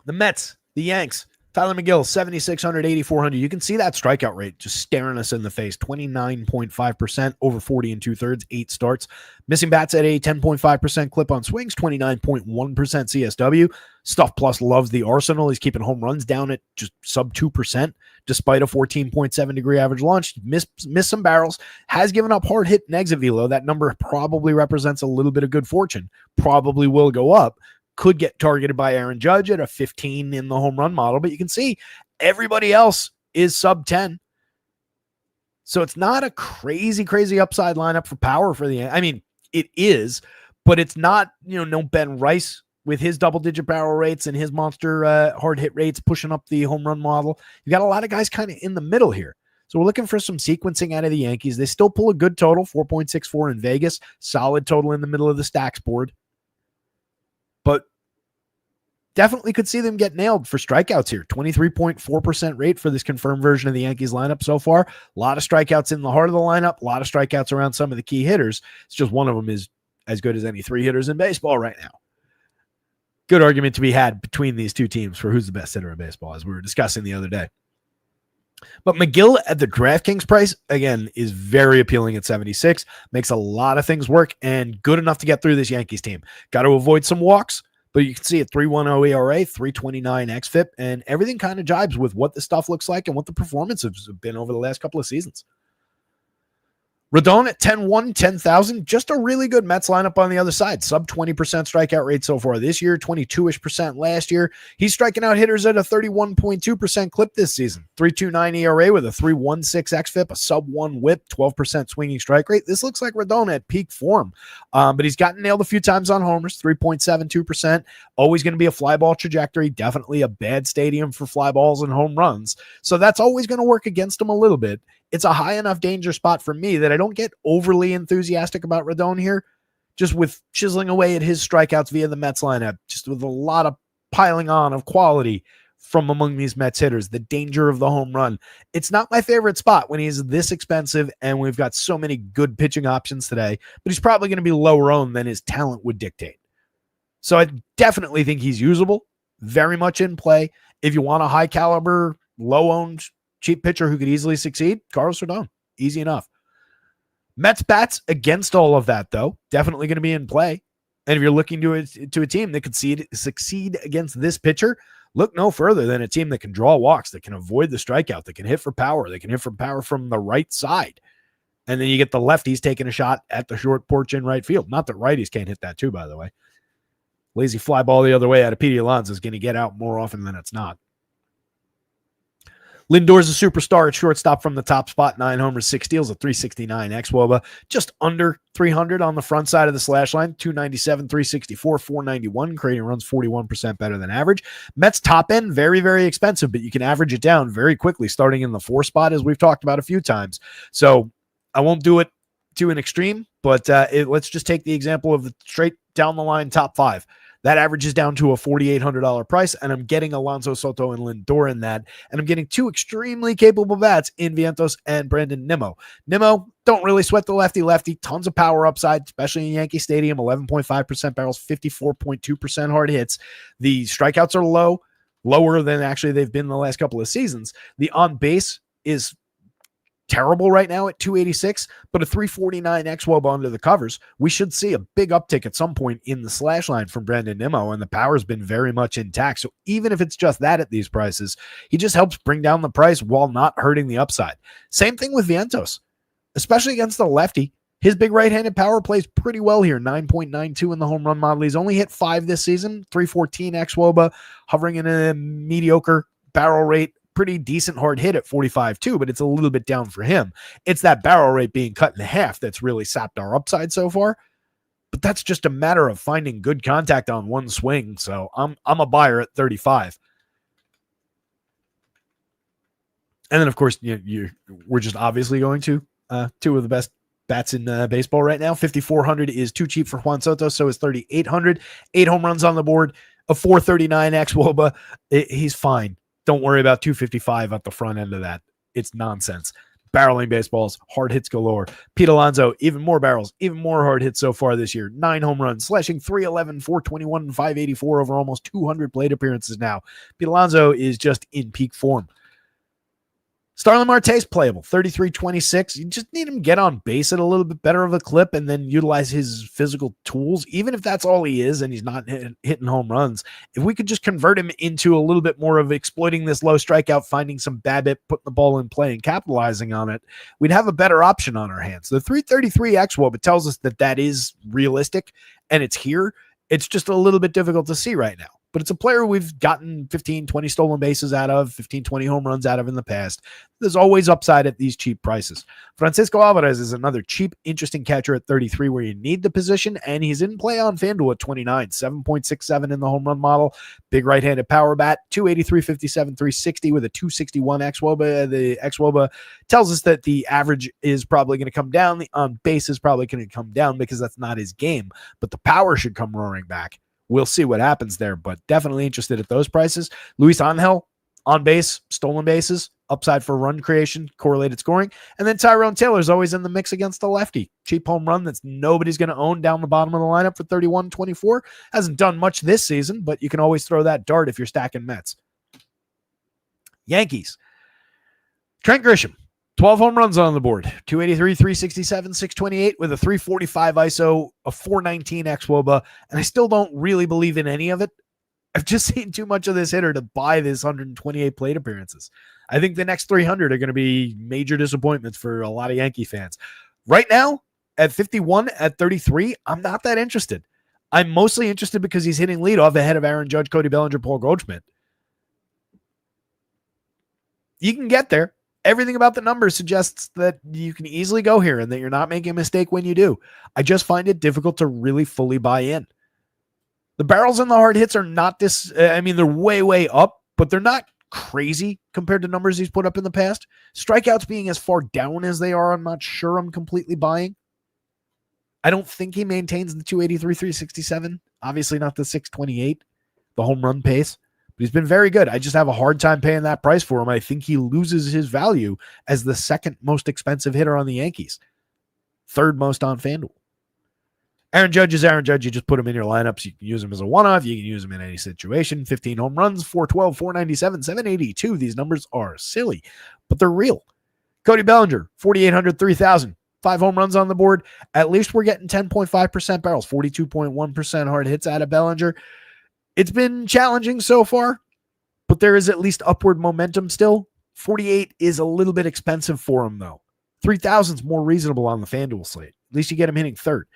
The Mets, the Yanks, Tyler McGill, 7,600, 8,400. You can see that strikeout rate just staring us in the face. 29.5%, over 40 and 2/3, 8 starts. Missing bats at a 10.5% clip on swings, 29.1% CSW. Stuff Plus loves the arsenal. He's keeping home runs down at just sub 2%, despite a 14.7 degree average launch. Missed some barrels, has given up hard hit and exit velo. That number probably represents a little bit of good fortune. Probably will go up. Could get targeted by Aaron Judge at a 15 in the home run model, but you can see everybody else is sub 10. So it's not a crazy upside lineup for power for the, I mean, it is, but it's not, no Ben Rice with his double-digit barrel rates and his monster hard hit rates pushing up the home run model. You got a lot of guys kind of in the middle here. So we're looking for some sequencing out of the Yankees. They still pull a good total, 4.64 in Vegas, solid total in the middle of the stacks board. But definitely could see them get nailed for strikeouts here. 23.4% rate for this confirmed version of the Yankees lineup so far. A lot of strikeouts in the heart of the lineup, a lot of strikeouts around some of the key hitters. It's just one of them is as good as any 3 hitters in baseball right now. Good argument to be had between these two teams for who's the best hitter in baseball, as we were discussing the other day. But McGill at the DraftKings price, again, is very appealing at 76. Makes a lot of things work and good enough to get through this Yankees team. Got to avoid some walks, but you can see at 3.10 ERA, 3.29 xFIP, and everything kind of jibes with what the stuff looks like and what the performances have been over the last couple of seasons. Rodon at 10-1, 10,000. Just a really good Mets lineup on the other side. Sub 20% strikeout rate so far this year, 22-ish% last year. He's striking out hitters at a 31.2% clip this season. 3.29 ERA with a 3.16 xFIP, a sub 1 whip, 12% swinging strike rate. This looks like Rodon at peak form. But he's gotten nailed a few times on homers, 3.72%. Always going to be a fly ball trajectory. Definitely a bad stadium for fly balls and home runs. So that's always going to work against him a little bit. It's a high enough danger spot for me that I don't get overly enthusiastic about Rodon here, just with chiseling away at his strikeouts via the Mets lineup, just with a lot of piling on of quality from among these Mets hitters, the danger of the home run. It's not my favorite spot when he's this expensive and we've got so many good pitching options today, but he's probably going to be lower owned than his talent would dictate. So I definitely think he's usable, very much in play. If you want a high caliber, low owned, cheap pitcher who could easily succeed, Carlos Rodon, easy enough. Mets bats against all of that, though, definitely going to be in play. And if you're looking to a team that could succeed against this pitcher, look no further than a team that can draw walks, that can avoid the strikeout, that can hit for power, that can hit for power from the right side. And then you get the lefties taking a shot at the short porch in right field. Not that righties can't hit that too, by the way. Lazy fly ball the other way out of Pete Alonso is going to get out more often than it's not. Lindor's a superstar at shortstop from the top spot, 9 homers, 6 steals, a 369 xWOBA, just under 300 on the front side of the slash line, 297, 364, 491, creating runs 41% better than average. Mets top end, very, very expensive, but you can average it down very quickly, starting in the 4 spot, as we've talked about a few times. So I won't do it to an extreme, but let's just take the example of the straight down the line top 5. That averages down to a $4,800 price, and I'm getting Alonso, Soto, and Lindor in that, and I'm getting 2 extremely capable bats in Vientos and Brandon Nimmo. Nimmo, don't really sweat the lefty, tons of power upside, especially in Yankee Stadium, 11.5% barrels, 54.2% hard hits. The strikeouts are lower than actually they've been the last couple of seasons. The on-base is terrible right now at 286, but a 349 xWOBA under the covers. We should see a big uptick at some point in the slash line from Brandon Nimmo, and the power's been very much intact. So even if it's just that at these prices, he just helps bring down the price while not hurting the upside. Same thing with Vientos, especially against the lefty. His big right-handed power plays pretty well here, 9.92 in the home run model. He's only hit 5 this season, 314 xWOBA, hovering in a mediocre barrel rate. Pretty decent hard hit at 45 too, but it's a little bit down for him. It's that barrel rate being cut in half that's really sapped our upside so far. But that's just a matter of finding good contact on one swing. So I'm a buyer at 35. And then of course we're just obviously going to 2 of the best bats in baseball right now. 5,400 is too cheap for Juan Soto. So is 3,800. 8 home runs on the board, a 439 xWOBA. He's fine. Don't worry about 255 at the front end of that. It's nonsense. Barreling baseballs, hard hits galore. Pete Alonso, even more barrels, even more hard hits so far this year. 9 home runs, slashing 311, 421, and 584 over almost 200 plate appearances now. Pete Alonso is just in peak form. Starling Marte's playable, 33-26. You just need him to get on base at a little bit better of a clip and then utilize his physical tools, even if that's all he is and he's not hitting home runs. If we could just convert him into a little bit more of exploiting this low strikeout, finding some BABIP, putting the ball in play and capitalizing on it, we'd have a better option on our hands. The 333 xWOBA tells us that is realistic and it's here. It's just a little bit difficult to see right now. But it's a player we've gotten 15, 20 stolen bases out of, 15, 20 home runs out of in the past. There's always upside at these cheap prices. Francisco Alvarez is another cheap, interesting catcher at 33 where you need the position, and he's in play on FanDuel at 29, 7.67 in the home run model. Big right-handed power bat, 283, 57, 360 with a 261 xWOBA. The xWOBA tells us that the average is probably going to come down. The on base is probably going to come down because that's not his game, but the power should come roaring back. We'll see what happens there, but definitely interested at those prices. Luis Angel, on base, stolen bases, upside for run creation, correlated scoring. And then Tyrone Taylor's always in the mix against the lefty. Cheap home run that's nobody's going to own down the bottom of the lineup for 31-24. Hasn't done much this season, but you can always throw that dart if you're stacking Mets. Yankees. Trent Grisham. 12 home runs on the board, 283, 367, 628 with a 345 ISO, a 419 xWOBA, and I still don't really believe in any of it. I've just seen too much of this hitter to buy this 128 plate appearances. I think the next 300 are going to be major disappointments for a lot of Yankee fans. Right now, at 51, at 33, I'm not that interested. I'm mostly interested because he's hitting leadoff ahead of Aaron Judge, Cody Bellinger, Paul Goldschmidt. You can get there. Everything about the numbers suggests that you can easily go here and that you're not making a mistake when you do. I just find it difficult to really fully buy in. The barrels and the hard hits are not they're way, way up, but they're not crazy compared to numbers he's put up in the past. Strikeouts being as far down as they are, I'm not sure I'm completely buying. I don't think he maintains the 283, 367. Obviously not the 628, the home run pace. But But he's been very good. I just have a hard time paying that price for him. I think he loses his value as the second most expensive hitter on the Yankees, third most on FanDuel. Aaron Judge is Aaron Judge. You just put him in your lineups. You can use him as a one-off. You can use him in any situation. 15 home runs, 412, 497, 782. These numbers are silly, but they're real. Cody Bellinger, 4,800, 3,000. 5 home runs on the board. At least we're getting 10.5% barrels, 42.1% hard hits out of Bellinger. It's been challenging so far, but there is at least upward momentum still. 48 is a little bit expensive for him, though. 3,000 is more reasonable on the FanDuel slate. At least you get him hitting third.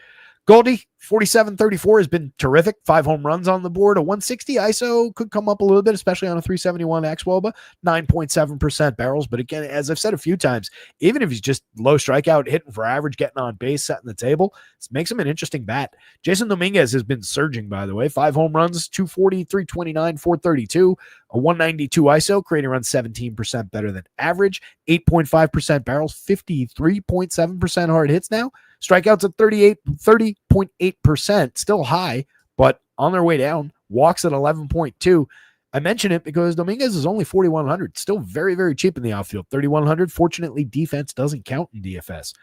Goldie, 47-34 has been terrific. 5 home runs on the board. A 160 ISO could come up a little bit, especially on a 371 xwOBA. 9.7% barrels. But again, as I've said a few times, even if he's just low strikeout, hitting for average, getting on base, setting the table, it makes him an interesting bat. Jason Dominguez has been surging, by the way. 5 home runs, 240, 329, 432. A 192 ISO, creating around 17% better than average. 8.5% barrels, 53.7% hard hits now. Strikeouts at 30.8%, still high, but on their way down. Walks at 11.2. I mention it because Dominguez is only 4,100. Still very, very cheap in the outfield. 3,100. Fortunately, defense doesn't count in DFS.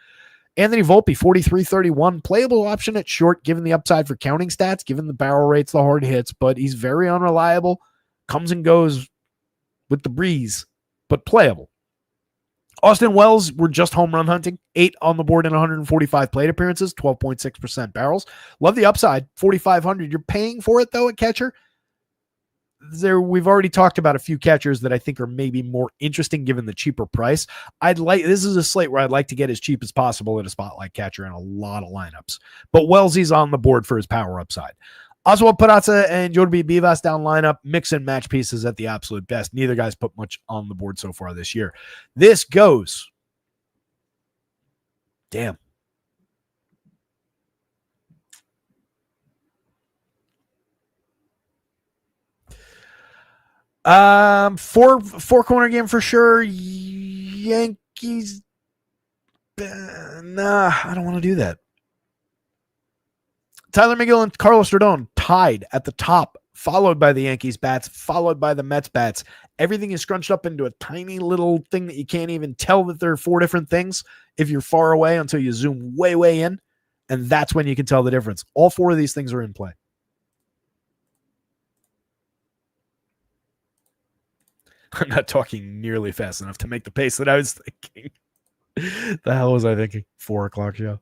Anthony Volpe, 43-31. Playable option at short, given the upside for counting stats, given the barrel rates, the hard hits, but he's very unreliable. Comes and goes with the breeze, but playable. Austin Wells, we're just home run hunting. 8 on the board in 145 plate appearances, 12.6% barrels. Love the upside, 4,500. You're paying for it, though, at catcher. We've already talked about a few catchers that I think are maybe more interesting given the cheaper price. This is a slate where I'd like to get as cheap as possible at a spotlight catcher in a lot of lineups. But Wellesley's on the board for his power upside. Oswald Peraza and Jordi Vivas down lineup, mix and match pieces at the absolute best. Neither guy's put much on the board so far this year. This goes. Damn. Four corner game for sure. Yankees. Nah, I don't want to do that. Tyler McGill and Carlos Rodon tied at the top, followed by the Yankees bats, followed by the Mets bats. Everything is scrunched up into a tiny little thing that you can't even tell that there are 4 different things if you're far away until you zoom way, way in. And that's when you can tell the difference. All 4 of these things are in play. I'm not talking nearly fast enough to make the pace that I was thinking. The hell was I thinking? 4 o'clock show.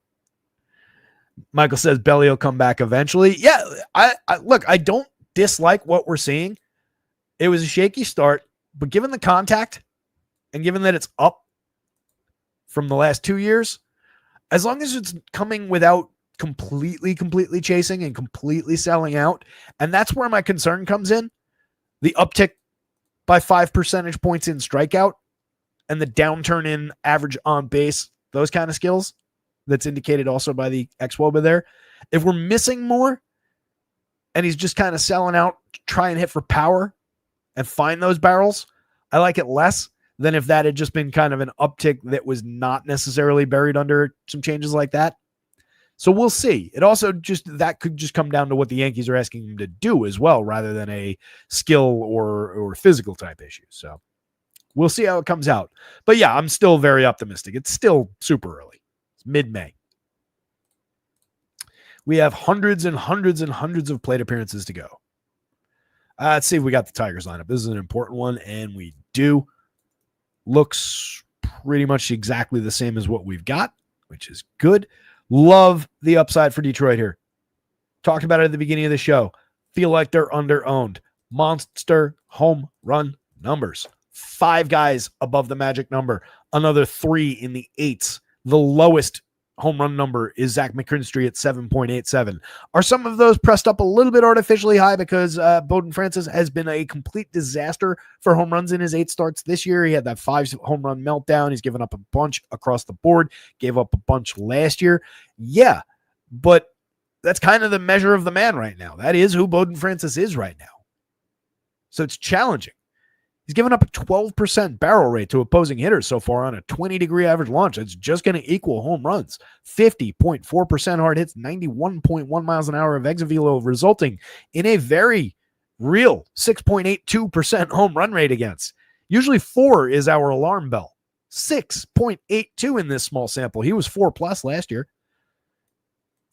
Michael says Belly will come back eventually. Yeah, I look, I don't dislike what we're seeing. It was a shaky start, but given the contact and given that it's up from the last 2 years, as long as it's coming without completely chasing and completely selling out, and that's where my concern comes in, the uptick by 5 percentage points in strikeout and the downturn in average on base, those kind of skills. That's indicated also by the xwOBA there. If we're missing more and he's just kind of selling out, try and hit for power and find those barrels, I like it less than if that had just been kind of an uptick that was not necessarily buried under some changes like that. So we'll see. It also that could just come down to what the Yankees are asking him to do as well, rather than a skill or physical type issue. So we'll see how it comes out. But yeah, I'm still very optimistic. It's still super early. Mid-May. We have hundreds and hundreds and hundreds of plate appearances to go. Let's see if we got the Tigers lineup. This is an important one, and we do. Looks pretty much exactly the same as what we've got, which is good. Love the upside for Detroit here. Talked about it at the beginning of the show. Feel like they're under-owned. Monster home run numbers. 5 guys above the magic number. Another 3 in the 8s. The lowest home run number is Zach McKinstry at 7.87. Are some of those pressed up a little bit artificially high because Bowden Francis has been a complete disaster for home runs in his 8 starts this year? He had that 5 home run meltdown. He's given up a bunch across the board, gave up a bunch last year. Yeah, but that's kind of the measure of the man right now. That is who Bowden Francis is right now. So it's challenging. He's given up a 12% barrel rate to opposing hitters so far on a 20-degree average launch. It's just going to equal home runs. 50.4% hard hits, 91.1 miles an hour of exit velo, resulting in a very Real 6.82% home run rate against. Usually 4 is our alarm bell. 6.82 in this small sample. He was 4+ last year.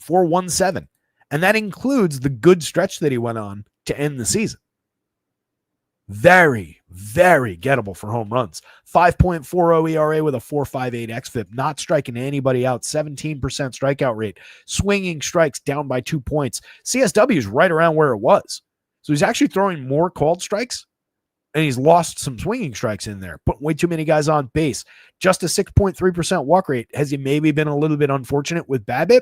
4.17. And that includes the good stretch that he went on to end the season. Very, very gettable for home runs. 5.40 ERA with a 4.58 xFIP. Not striking anybody out. 17% strikeout rate. Swinging strikes down by 2 points. CSW is right around where it was. So he's actually throwing more called strikes, and he's lost some swinging strikes in there. Putting way too many guys on base. Just a 6.3% walk rate. Has he maybe been a little bit unfortunate with BABIP?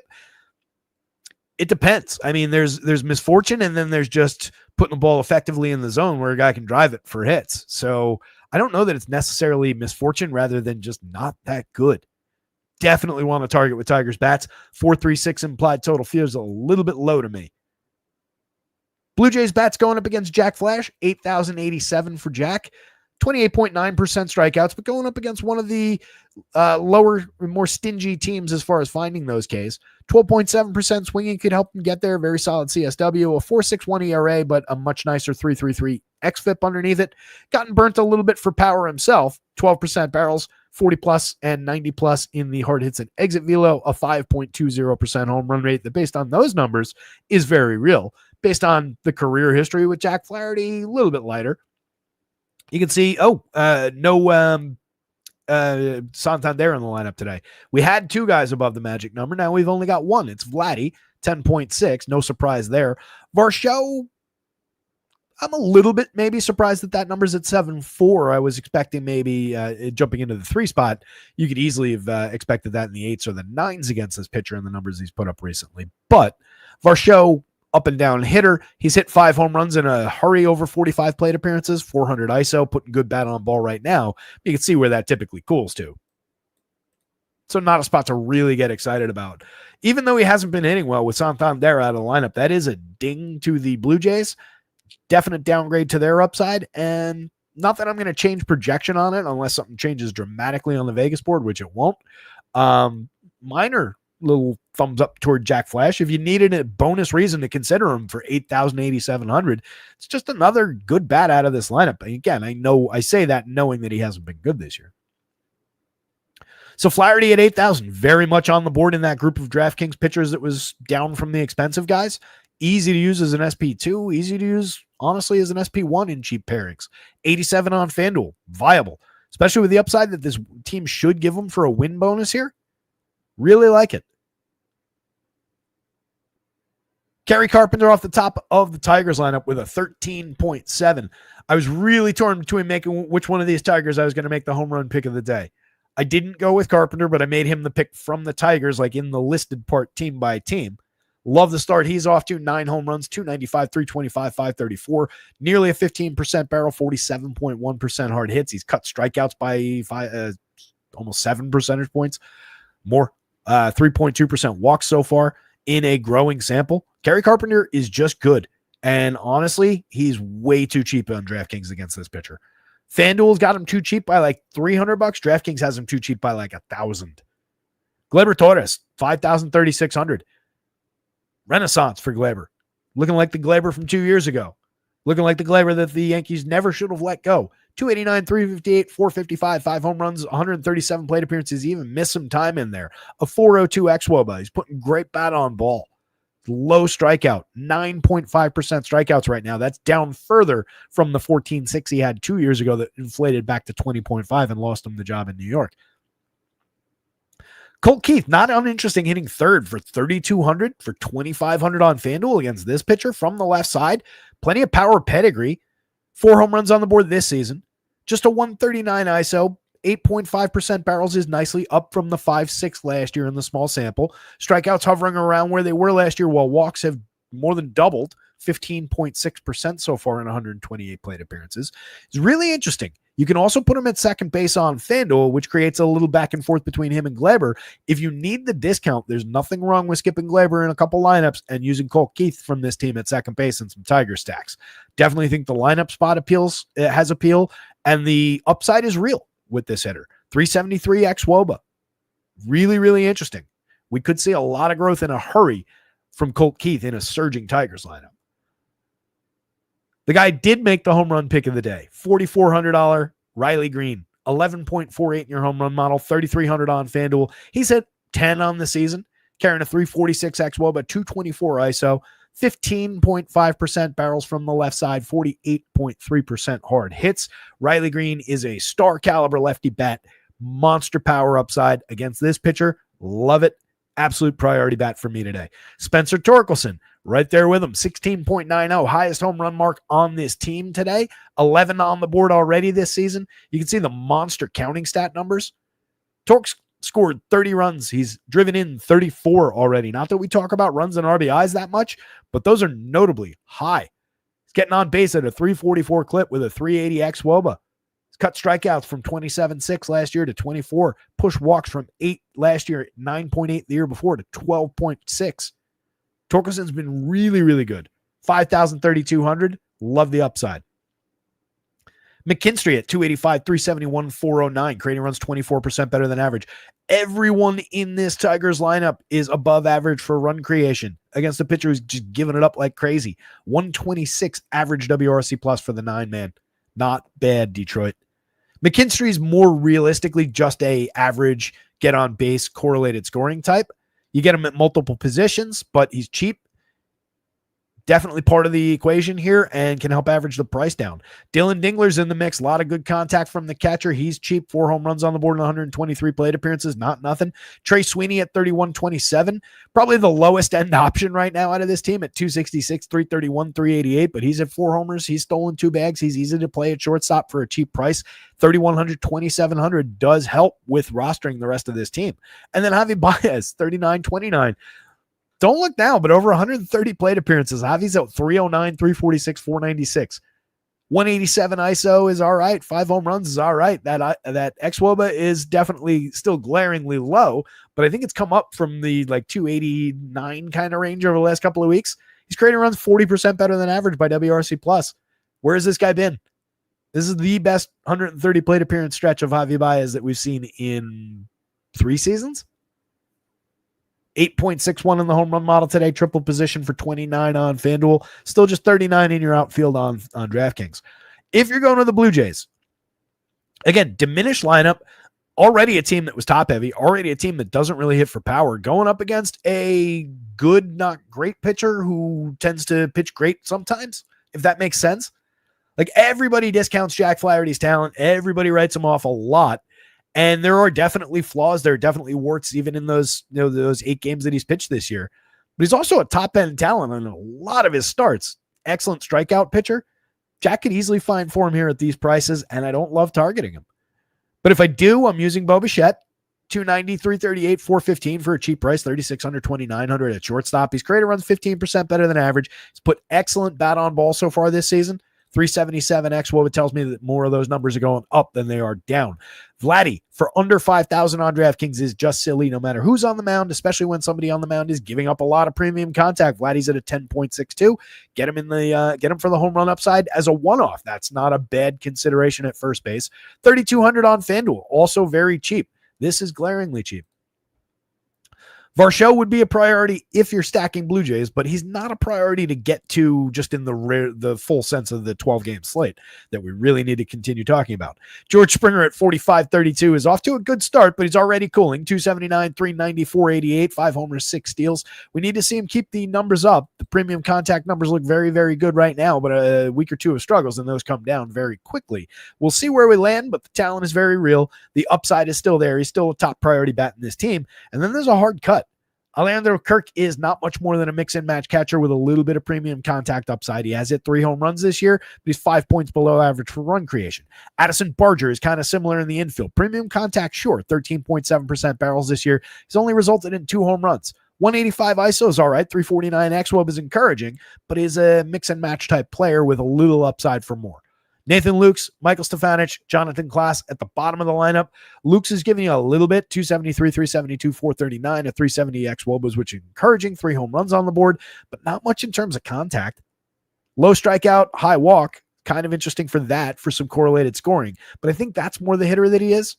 It depends. I mean, there's misfortune, and then there's just putting the ball effectively in the zone where a guy can drive it for hits. So I don't know that it's necessarily misfortune rather than just not that good. Definitely want to target with Tigers bats. 4.36 implied total feels a little bit low to me. Blue Jays bats going up against Jack Flash. 8,087 for Jack. 28.9% strikeouts, but going up against one of the lower, more stingy teams as far as finding those Ks. 12.7% swinging could help him get there. Very solid CSW. A 4.61 ERA, but a much nicer 3.33 xFIP underneath it. Gotten burnt a little bit for power himself. 12% barrels, 40+ and 90+ in the hard hits and exit velo. A 5.20% home run rate that, based on those numbers, is very real. Based on the career history with Jack Flaherty, a little bit lighter. You can see, no Santander in the lineup today. We had 2 guys above the magic number. Now we've only got 1. It's Vladdy, 10.6. No surprise there. Varsho, I'm a little bit maybe surprised that number's at 7.4. I was expecting maybe jumping into the 3 spot. You could easily have expected that in the 8s or the 9s against this pitcher and the numbers he's put up recently. But Varsho, up and down hitter. He's hit 5 home runs in a hurry over 45 plate appearances, 400 ISO, putting good bat on ball right now. You can see where that typically cools to. So not a spot to really get excited about. Even though he hasn't been hitting well with Santander out of the lineup, that is a ding to the Blue Jays. Definite downgrade to their upside. And not that I'm going to change projection on it unless something changes dramatically on the Vegas board, which it won't. Minor little thumbs up toward Jack Flash. If you needed a bonus reason to consider him for 8,700, it's just another good bat out of this lineup. And again, I say that knowing that he hasn't been good this year. So Flaherty at 8,000, very much on the board in that group of DraftKings pitchers that was down from the expensive guys. Easy to use as an SP2, easy to use, honestly, as an SP1 in cheap pairings. 87 on FanDuel, viable, especially with the upside that this team should give him for a win bonus here. Really like it. Kerry Carpenter off the top of the Tigers lineup with a 13.7. I was really torn between making which one of these Tigers I was going to make the home run pick of the day. I didn't go with Carpenter, but I made him the pick from the Tigers, like in the listed part team by team. Love the start he's off to. 9 home runs, 295, 325, 534. Nearly a 15% barrel, 47.1% hard hits. He's cut strikeouts by almost 7 percentage points. More. 3.2% walks so far in a growing sample. Kerry Carpenter is just good. And honestly, he's way too cheap on DraftKings against this pitcher. FanDuel's got him too cheap by like $300. DraftKings has him too cheap by like 1,000. Gleyber Torres, 5,600. Renaissance for Gleyber. Looking like the Gleyber from 2 years ago. Looking like the Gleyber that the Yankees never should have let go. 289, 358, 455, 5 home runs, 137 plate appearances. He even missed some time in there. A 402 xWOBA. He's putting great bat on ball. Low strikeout. 9.5% strikeouts right now. That's down further from the 14.6 he had 2 years ago that inflated back to 20.5 and lost him the job in New York. Colt Keith, not uninteresting, hitting third for 3,200 for 2,500 on FanDuel against this pitcher from the left side. Plenty of power pedigree. 4 home runs on the board this season. Just a 139 ISO. 8.5% barrels is nicely up from the 5.6 last year in the small sample. Strikeouts hovering around where they were last year, while walks have more than doubled. 15.6% so far in 128 plate appearances. It's really interesting. You can also put him at second base on FanDuel, which creates a little back and forth between him and Gleyber. If you need the discount, there's nothing wrong with skipping Gleyber in a couple lineups and using Colt Keith from this team at second base and some Tiger stacks. Definitely think the lineup spot has appeal, and the upside is real with this hitter. 373 xWOBA. Really, really interesting. We could see a lot of growth in a hurry from Colt Keith in a surging Tigers lineup. The guy did make the home run pick of the day. $4,400 Riley Green, 11.48 in your home run model, 3,300 on FanDuel. He's hit 10 on the season, carrying a 346 xWOBA, 224 ISO, 15.5% barrels from the left side, 48.3% hard hits. Riley Green is a star caliber lefty bat, monster power upside against this pitcher. Love it. Absolute priority bat for me today. Spencer Torkelson, right there with him, 16.90, highest home run mark on this team today, 11 on the board already this season. You can see the monster counting stat numbers. Torks scored 30 runs. He's driven in 34 already. Not that we talk about runs and RBIs that much, but those are notably high. He's getting on base at a 344 clip with a 380 xWOBA. Cut strikeouts from 27.6 last year to 24. Push walks from 8 last year, 9.8 the year before to 12.6. Torkelson's been really, really good. 5,000, 3,200. Love the upside. McKinstry at 285, 371, 409. Creating runs 24% better than average. Everyone in this Tigers lineup is above average for run creation against a pitcher who's just giving it up like crazy. 126 average WRC plus for the 9-man. Not bad, Detroit. McKinstry's more realistically just a average get on base correlated scoring type. You get him at multiple positions, but he's cheap. Definitely part of the equation here and can help average the price down. Dylan Dingler's in the mix. A lot of good contact from the catcher. He's cheap. 4 home runs on the board and 123 plate appearances. Not nothing. Trey Sweeney at 31.27. Probably the lowest end option right now out of this team at 266, 331, 388. But he's at 4 homers. He's stolen 2 bags. He's easy to play at shortstop for a cheap price. 3,100, 2,700 does help with rostering the rest of this team. And then Javi Baez, 39.29. Don't look now, but over 130 plate appearances. Javi's at 309, 346, 496. 187 ISO is all right. 5 home runs is all right. That xWOBA is definitely still glaringly low, but I think it's come up from the like 289 kind of range over the last couple of weeks. He's creating runs 40% better than average by WRC plus. Where has this guy been? This is the best 130 plate appearance stretch of Javi Baez that we've seen in 3 seasons. 8.61 in the home run model today, triple position for 29 on FanDuel. Still just 39 in your outfield on DraftKings. If you're going to the Blue Jays, again, diminished lineup, already a team that was top heavy, already a team that doesn't really hit for power, going up against a good, not great pitcher who tends to pitch great sometimes, if that makes sense. Like everybody discounts Jack Flaherty's talent. Everybody writes him off a lot. And there are definitely flaws. There are definitely warts even in those 8 games that he's pitched this year. But he's also a top-end talent on a lot of his starts. Excellent strikeout pitcher. Jack could easily find form here at these prices, and I don't love targeting him. But if I do, I'm using Bo Bichette. 290, 338, 415 for a cheap price, 3,600, 2,900 at shortstop. He's created runs 15% better than average. He's put excellent bat on ball so far this season. 377 xWOBA tells me that more of those numbers are going up than they are down. Vladdy for under 5,000 on DraftKings is just silly no matter who's on the mound, especially when somebody on the mound is giving up a lot of premium contact. Vladdy's at a 10.62. Get him for the home run upside as a one-off. That's not a bad consideration at first base. 3,200 on FanDuel, also very cheap. This is glaringly cheap. Varsho would be a priority if you're stacking Blue Jays, but he's not a priority to get to just in the full sense of the 12-game slate that we really need to continue talking about. George Springer at 45.32 is off to a good start, but he's already cooling. 279, 390, 488, 5 homers, 6 steals. We need to see him keep the numbers up. The premium contact numbers look very, very good right now, but a week or two of struggles, and those come down very quickly. We'll see where we land, but the talent is very real. The upside is still there. He's still a top priority bat in this team. And then there's a hard cut. Alejandro Kirk is not much more than a mix-and-match catcher with a little bit of premium contact upside. He has hit 3 home runs this year, but he's 5 points below average for run creation. Addison Barger is kind of similar in the infield. Premium contact, sure, 13.7% barrels this year. He's only resulted in 2 home runs. 185 ISO is all right. 349 xWOB is encouraging, but is a mix-and-match type player with a little upside for more. Nathan Lukes, Michael Stefanich, Jonathan Klaas at the bottom of the lineup. Lukes is giving you a little bit, 273, 372, 439, a 370 xWOBA, which is encouraging, 3 home runs on the board, but not much in terms of contact. Low strikeout, high walk, kind of interesting for that, for some correlated scoring, but I think that's more the hitter that he is.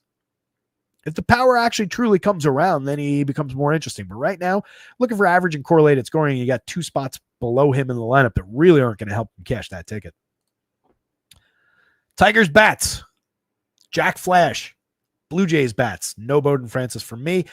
If the power actually truly comes around, then he becomes more interesting. But right now, looking for average and correlated scoring, you got 2 spots below him in the lineup that really aren't going to help him cash that ticket. Tigers bats. Jack Flash. Blue Jays bats. No Bowden Francis for me.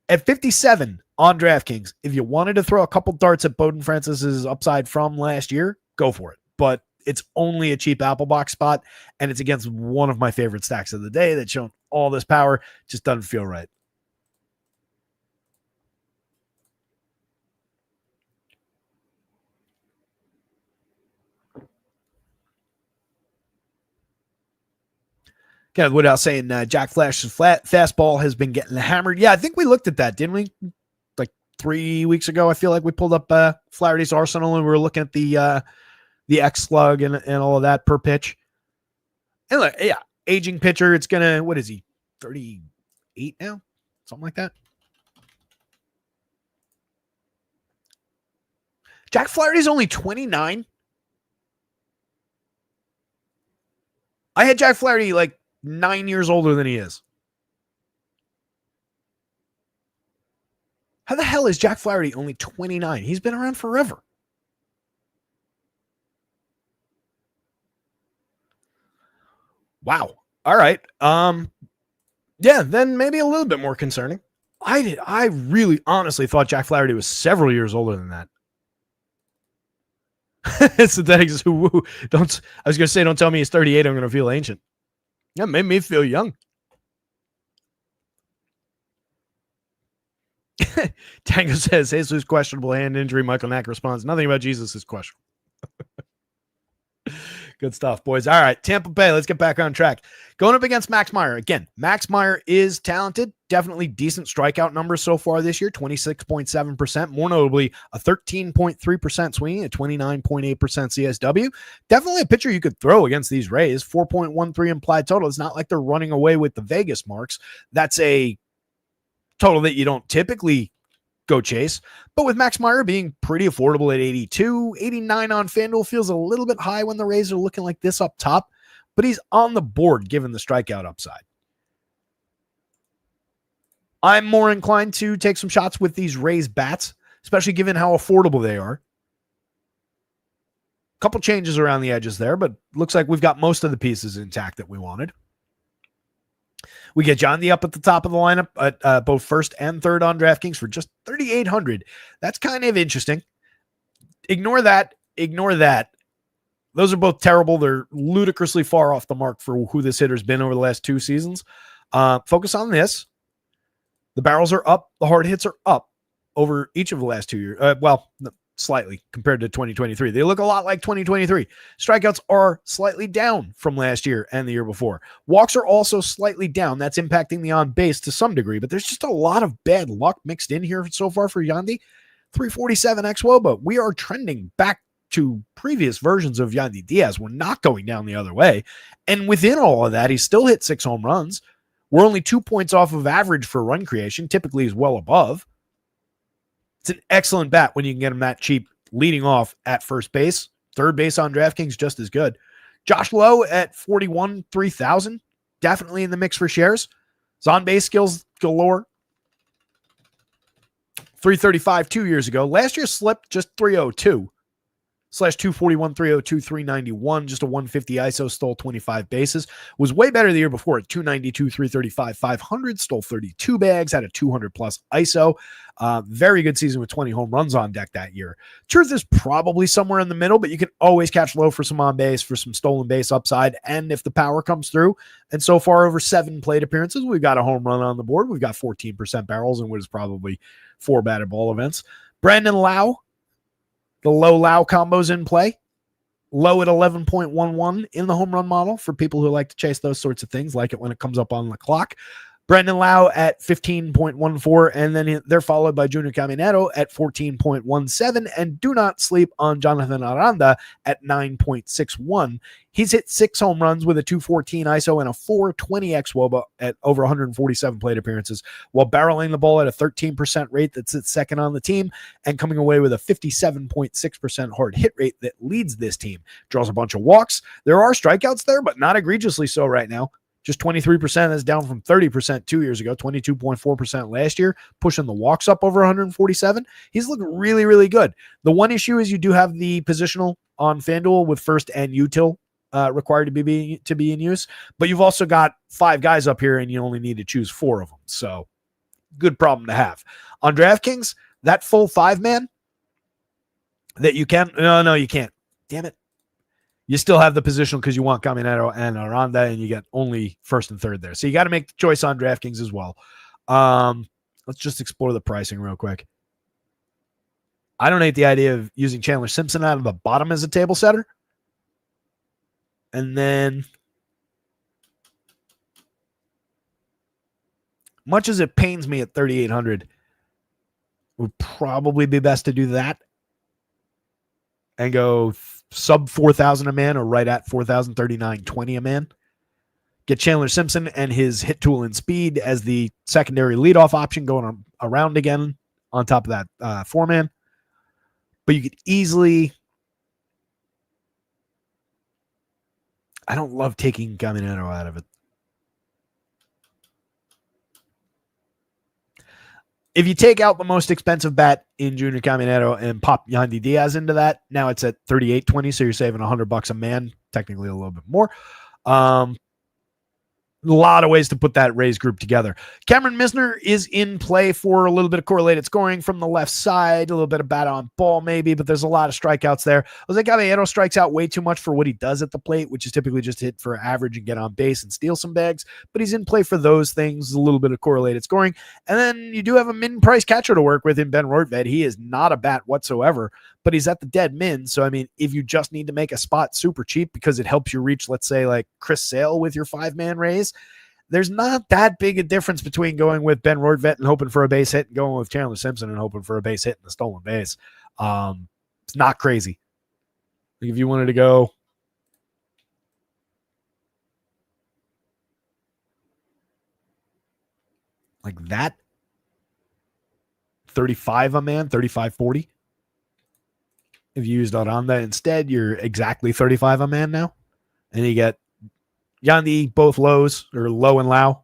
At 57 on DraftKings, if you wanted to throw a couple darts at Bowden Francis's upside from last year, go for it. But it's only a cheap Apple box spot, and it's against one of my favorite stacks of the day that's shown all this power. Just doesn't feel right. Kind of without saying Jack Flash's fastball has been getting hammered. Yeah, I think we looked at that, didn't we? Like 3 weeks ago, I feel like we pulled up Flaherty's arsenal and we were looking at the X slug and all of that per pitch. And look, yeah, aging pitcher. It's gonna, what is he, 38 now, something like that. Jack Flaherty's only 29. I had Jack Flaherty like 9 years older than he is. How the hell is Jack Flaherty only 29? He's been around forever. Wow. All right. Yeah, then maybe a little bit more concerning. I really honestly thought Jack Flaherty was several years older than that. Synthetics. I was gonna say, don't tell me he's 38. I'm gonna feel ancient. That made me feel young. Tango says Jesus questionable hand injury. Michael Knack responds, nothing about Jesus is questionable. Good stuff, boys. All right, Tampa Bay, let's get back on track. Going up against Max Meyer. Again, Max Meyer is talented. Definitely decent strikeout numbers so far this year, 26.7%. More notably, a 13.3% swing, a 29.8% CSW. Definitely a pitcher you could throw against these Rays. 4.13 implied total. It's not like they're running away with the Vegas marks. That's a total that you don't typically go chase. But with Max Meyer being pretty affordable at 82, 89 on FanDuel feels a little bit high when the Rays are looking like this up top, but he's on the board given the strikeout upside. I'm more inclined to take some shots with these Rays bats, especially given how affordable they are. Couple changes around the edges there, but looks like we've got most of the pieces intact that we wanted. We get John D up at the top of the lineup at both first and third on DraftKings for just $3,800. That's kind of interesting. Ignore that. Those are both terrible. They're ludicrously far off the mark for who this hitter's been over the last 2 seasons. Focus on this. The barrels are up. The hard hits are up over each of the last 2 years. Slightly compared to 2023. They look a lot like 2023. Strikeouts are slightly down from last year and the year before. Walks are also slightly down. That's impacting the on base to some degree, but there's just a lot of bad luck mixed in here so far for Yandy. 347 xWOBA. We are trending back to previous versions of Yandy Diaz. We're not going down the other way. And within all of that, he still hit 6 home runs. We're only 2 points off of average for run creation. Typically is well above. It's an excellent bat when you can get him that cheap leading off at first base. Third base on DraftKings, just as good. Josh Lowe at 41, 3,000. Definitely in the mix for shares. His on-base skills galore. 335 2 years ago. Last year slipped just 302. /241, 302, 391, just a 150 ISO, stole 25 bases. Was way better the year before at 292, 335, 500, stole 32 bags, had a 200 plus ISO. Very good season with 20 home runs on deck that year. Truth is probably somewhere in the middle, but you can always catch low for some on base, for some stolen base upside, and if the power comes through. And so far, over 7 plate appearances, we've got a home run on the board. We've got 14% barrels in what is probably 4 batted ball events. Brandon Lau. The low-Lau combos in play. Low at 11.11 in the home run model for people who like to chase those sorts of things, like it when it comes up on the clock. Brandon Lau at 15.14, and then they're followed by Junior Caminero at 14.17, and do not sleep on Jonathan Aranda at 9.61. He's hit 6 home runs with a 214 ISO and a 420 xWOBA at over 147 plate appearances, while barreling the ball at a 13% rate that's at second on the team, and coming away with a 57.6% hard hit rate that leads this team. Draws a bunch of walks. There are strikeouts there, but not egregiously so right now. Just 23%. That's down from 30% 2 years ago, 22.4% last year, pushing the walks up over 147. He's looking really, really good. The one issue is you do have the positional on FanDuel with first and util required to be in use, but you've also got 5 guys up here and you only need to choose 4 of them. So good problem to have. On DraftKings, that full 5-man that you can, no, you can't. Damn it. You still have the positional because you want Caminero and Aranda, and you get only first and third there. So you got to make the choice on DraftKings as well. Let's just explore the pricing real quick. I don't hate the idea of using Chandler Simpson out of the bottom as a table setter. And then, much as it pains me at 3,800, would probably be best to do that and go sub 4,000 a man or right at 4,039.20 a man. Get Chandler Simpson and his hit tool and speed as the secondary leadoff option going around again on top of that 4-man. But you could easily, I don't love taking Caminero out of it. If you take out the most expensive bat in Junior Caminero and pop Yandy Diaz into that, now it's at 38.20, so you're saving $100 a man, technically a little bit more. A lot of ways to put that Rays group together. Cameron Misner is in play for a little bit of correlated scoring from the left side, a little bit of bat on ball maybe, but there's a lot of strikeouts there. Jose Caballero strikes out way too much for what he does at the plate, which is typically just hit for average and get on base and steal some bags, but he's in play for those things, a little bit of correlated scoring. And then you do have a min-price catcher to work with in Ben Rortvedt. He is not a bat whatsoever, but he's at the dead min. So, I mean, if you just need to make a spot super cheap because it helps you reach, let's say, like Chris Sale with your 5-man Rays, there's not that big a difference between going with Ben Rortvedt and hoping for a base hit and going with Chandler Simpson and hoping for a base hit and a stolen base. It's not crazy. If you wanted to go like that, 35 a man, 35.40. If you used Aranda instead, you're exactly 35 a man now. And you get Yandy, both lows, or low and low,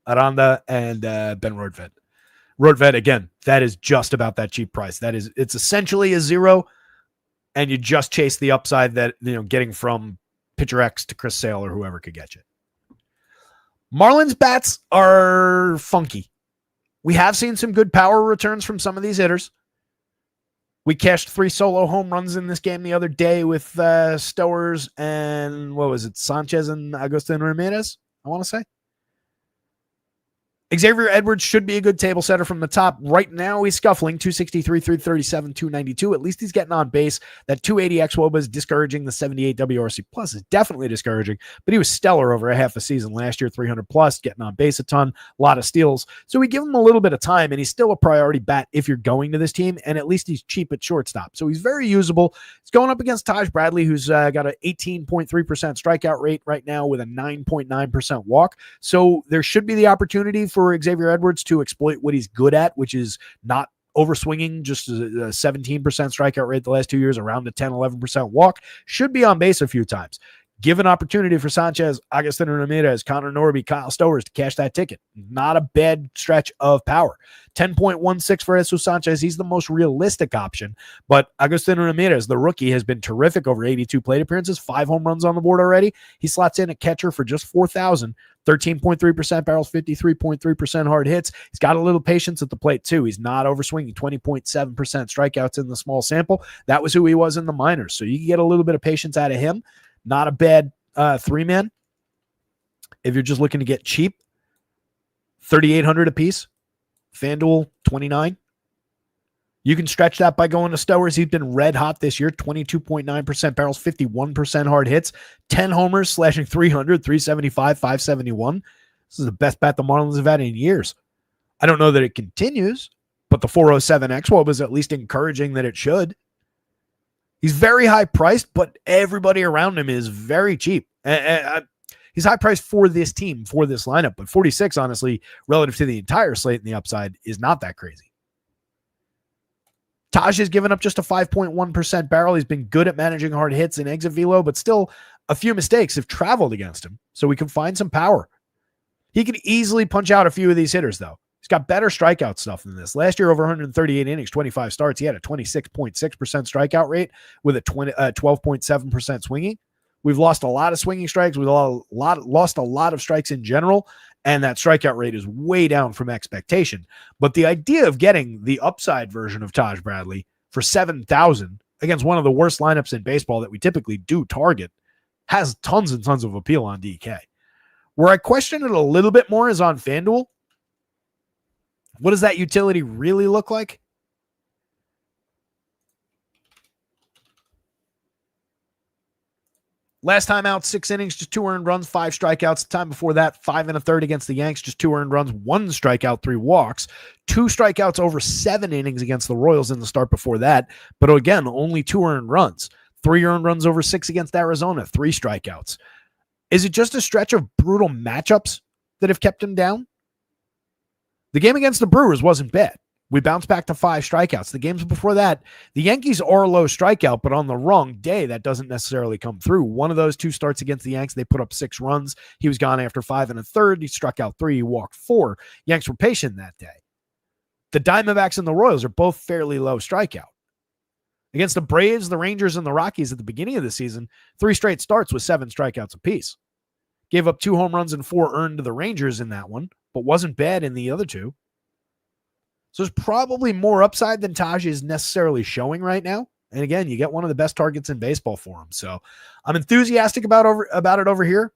Aranda and Ben Rortvedt. Rortvedt, again, that is just about that cheap price. It's essentially a zero, and you just chase the upside that, getting from pitcher X to Chris Sale or whoever could get you. Marlins bats are funky. We have seen some good power returns from some of these hitters. We cashed 3 solo home runs in this game the other day with Stowers and, Sanchez and Agustin Ramirez, I want to say. Xavier Edwards should be a good table setter from the top. Right now, he's scuffling 263, 337, 292. At least he's getting on base. That 280 xWOBA is discouraging. The 78 WRC plus is definitely discouraging, but he was stellar over a half a season last year, 300 plus, getting on base a ton, a lot of steals. So we give him a little bit of time, and he's still a priority bat if you're going to this team, and at least he's cheap at shortstop. So he's very usable. He's going up against Taj Bradley, who's got an 18.3% strikeout rate right now with a 9.9% walk. So there should be the opportunity for Xavier Edwards to exploit what he's good at, which is not overswinging, just a 17% strikeout rate the last 2 years, around a 10, 11% walk. Should be on base a few times. Give an opportunity for Sanchez, Agustin Ramirez, Connor Norby, Kyle Stowers to cash that ticket. Not a bad stretch of power. 10.16 for Jesus Sanchez. He's the most realistic option. But Agustin Ramirez, the rookie, has been terrific over 82 plate appearances, 5 home runs on the board already. He slots in a catcher for just 4,000, 13.3% barrels, 53.3% hard hits. He's got a little patience at the plate, too. He's not overswinging, 20.7% strikeouts in the small sample. That was who he was in the minors. So you can get a little bit of patience out of him. Not a bad 3-man. If you're just looking to get cheap, 3,800 a piece. FanDuel, 29. You can stretch that by going to Stowers. He's been red hot this year, 22.9% barrels, 51% hard hits, 10 homers, slashing 300, 375, 571. This is the best bat the Marlins have had in years. I don't know that it continues, but the 407 xWOB is at least encouraging that it should. He's very high priced, but everybody around him is very cheap. He's high priced for this team, for this lineup, but 46, honestly, relative to the entire slate and the upside, is not that crazy. Taj has given up just a 5.1% barrel. He's been good at managing hard hits and exit velo, but still a few mistakes have traveled against him, so we can find some power. He can easily punch out a few of these hitters, though. He's got better strikeout stuff than this. Last year, over 138 innings, 25 starts, he had a 26.6% strikeout rate with a 12.7% swinging. We've lost a lot of swinging strikes. We've lost a lot of strikes in general, and that strikeout rate is way down from expectation. But the idea of getting the upside version of Taj Bradley for 7,000 against one of the worst lineups in baseball that we typically do target has tons and tons of appeal on DK. Where I question it a little bit more is on FanDuel. What does that utility really look like? Last time out, 6 innings, just 2 earned runs, 5 strikeouts. The time before that, 5 1/3 against the Yanks, just 2 earned runs, 1 strikeout, 3 walks. 2 strikeouts over 7 innings against the Royals in the start before that. But again, only 2 earned runs. 3 earned runs over 6 against Arizona, 3 strikeouts. Is it just a stretch of brutal matchups that have kept him down? The game against the Brewers wasn't bad. We bounced back to 5 strikeouts. The games before that, the Yankees are low strikeout, but on the wrong day, that doesn't necessarily come through. One of those 2 starts against the Yanks, they put up 6 runs. He was gone after 5 1/3. He struck out 3. He walked 4. Yanks were patient that day. The Diamondbacks and the Royals are both fairly low strikeout. Against the Braves, the Rangers, and the Rockies at the beginning of the season, 3 straight starts with 7 strikeouts apiece. Gave up 2 home runs and 4 earned to the Rangers in that one, but wasn't bad in the other 2. So there's probably more upside than Taj is necessarily showing right now. And again, you get one of the best targets in baseball for him. So I'm enthusiastic about it over here.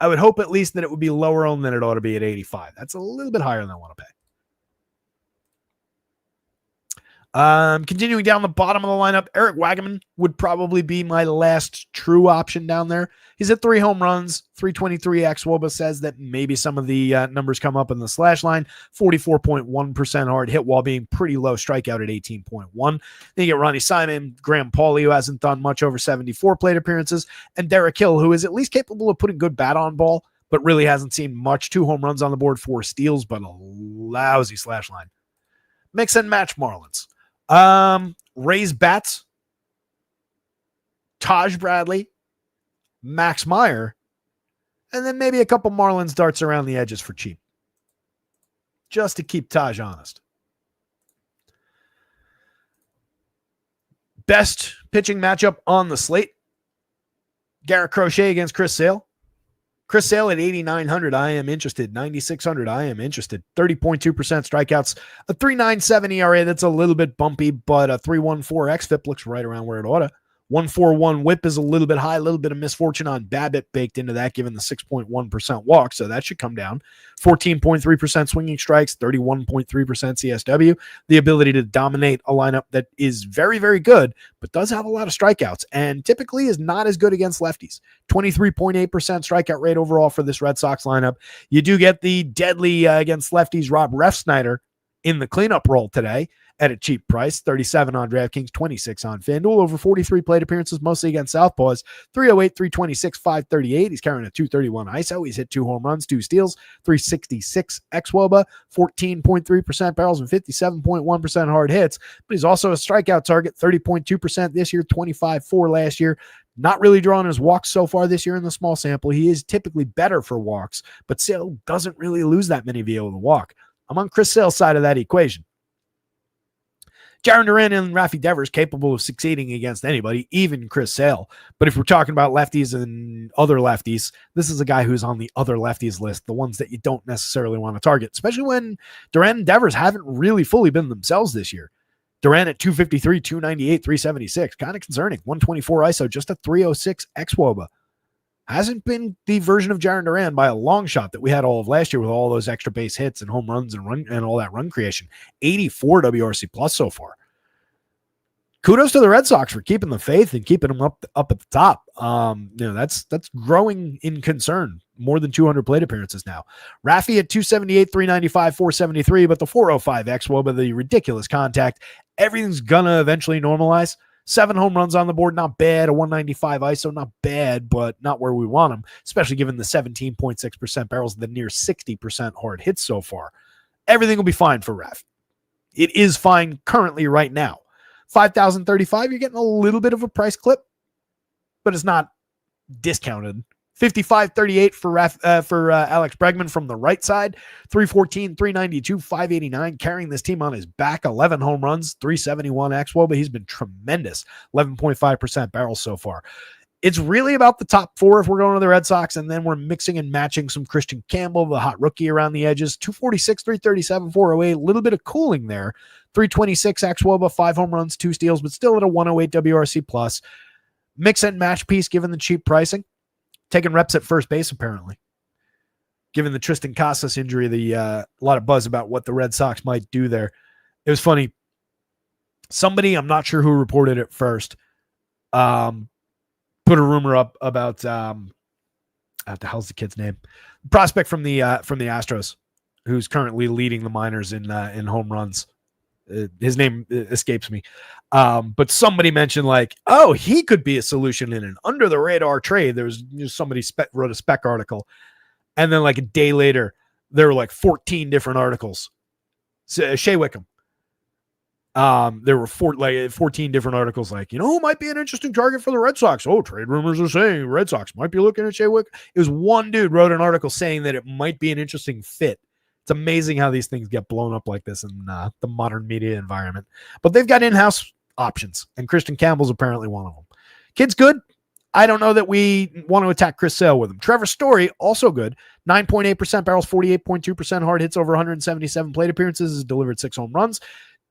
I would hope at least that it would be lower owned than it ought to be at 85. That's a little bit higher than I want to pay. Continuing down the bottom of the lineup, Eric Wagman would probably be my last true option down there. He's at 3 home runs, 323 xWOBA says that maybe some of the numbers come up in the slash line. 44.1% hard hit while being pretty low strikeout at 18.1. Then you get Ronnie Simon, Graham Pauley, who hasn't done much over 74 plate appearances, and Derek Hill, who is at least capable of putting good bat on ball, but really hasn't seen much. 2 home runs on the board, 4 steals, but a lousy slash line. Mix and match Marlins. Rays bats, Taj Bradley, Max Meyer, and then maybe a couple Marlins darts around the edges for cheap. Just to keep Taj honest. Best pitching matchup on the slate. Garrett Crochet against Chris Sale. Chris Sale at 8,900, I am interested. 9,600, I am interested. 30.2% strikeouts. A 3.97 ERA, that's a little bit bumpy, but a 3.14 xFIP looks right around where it ought to. 1.41 whip is a little bit high, a little bit of misfortune on BABIP baked into that, given the 6.1% walk, so that should come down. 14.3% swinging strikes, 31.3% CSW. The ability to dominate a lineup that is very, very good, but does have a lot of strikeouts, and typically is not as good against lefties. 23.8% strikeout rate overall for this Red Sox lineup. You do get the deadly against lefties Rob Refsnyder in the cleanup role today at a cheap price, 37 on DraftKings, 26 on FanDuel, over 43 plate appearances, mostly against Southpaws, 308, 326, 538. He's carrying a 231 ISO. He's hit 2 home runs, 2 steals, 366 xWOBA, 14.3% barrels, and 57.1% hard hits. But he's also a strikeout target, 30.2% this year, 25.4 last year. Not really drawing his walks so far this year in the small sample. He is typically better for walks, but Sale doesn't really lose that many via the walk. I'm on Chris Sale's side of that equation. Jarren Duran and Rafi Devers capable of succeeding against anybody, even Chris Sale. But if we're talking about lefties and other lefties, this is a guy who's on the other lefties list, the ones that you don't necessarily want to target, especially when Duran and Devers haven't really fully been themselves this year. Duran at 253, 298, 376, kind of concerning. 124 ISO, just a 306 xWOBA. Hasn't been the version of Jarren Duran by a long shot that we had all of last year with all those extra base hits and home runs and all that run creation. 84 WRC plus so far. Kudos to the Red Sox for keeping the faith and keeping them up at the top. That's growing in concern. More than 200 plate appearances now. Rafi at 278, 395, 473, but the 405 xWOBA, the ridiculous contact. Everything's gonna eventually normalize. 7 home runs on the board, not bad. A 195 ISO, not bad, but not where we want them, especially given the 17.6% barrels, the near 60% hard hits so far. Everything will be fine for Rafi. It is fine currently right now. 5,035, you're getting a little bit of a price clip, but it's not discounted. 55.38 for Alex Bregman from the right side. 314, 392, 589, carrying this team on his back. 11 home runs, 371 xWOBA. He's been tremendous. 11.5% barrels so far. It's really about the top four if we're going to the Red Sox, and then we're mixing and matching some Christian Campbell, the hot rookie around the edges. 246, 337, 408, a little bit of cooling there. 326 xWOBA, 5 home runs, 2 steals, but still at a 108 WRC plus. Mix and match piece given the cheap pricing. Taking reps at first base, apparently. Given the Tristan Casas injury, a lot of buzz about what the Red Sox might do there. It was funny. Somebody, I'm not sure who reported it first, put a rumor up about what the hell's the kid's name? Prospect from the Astros, who's currently leading the minors in home runs. His name escapes me. But somebody mentioned like, oh, he could be a solution in an under the radar trade. There was somebody wrote a spec article, and then like a day later, there were like 14 different articles. So, Shea Wickham. There were 14 different articles like, who might be an interesting target for the Red Sox? Oh, trade rumors are saying Red Sox might be looking at Shea Wickham. It was one dude wrote an article saying that it might be an interesting fit. It's amazing how these things get blown up like this in the modern media environment. But they've got in-house options, and Christian Campbell's apparently one of them. Kid's good. I don't know that we want to attack Chris Sale with him. Trevor Story, also good. 9.8% barrels, 48.2% hard hits over 177 plate appearances, has delivered 6 home runs.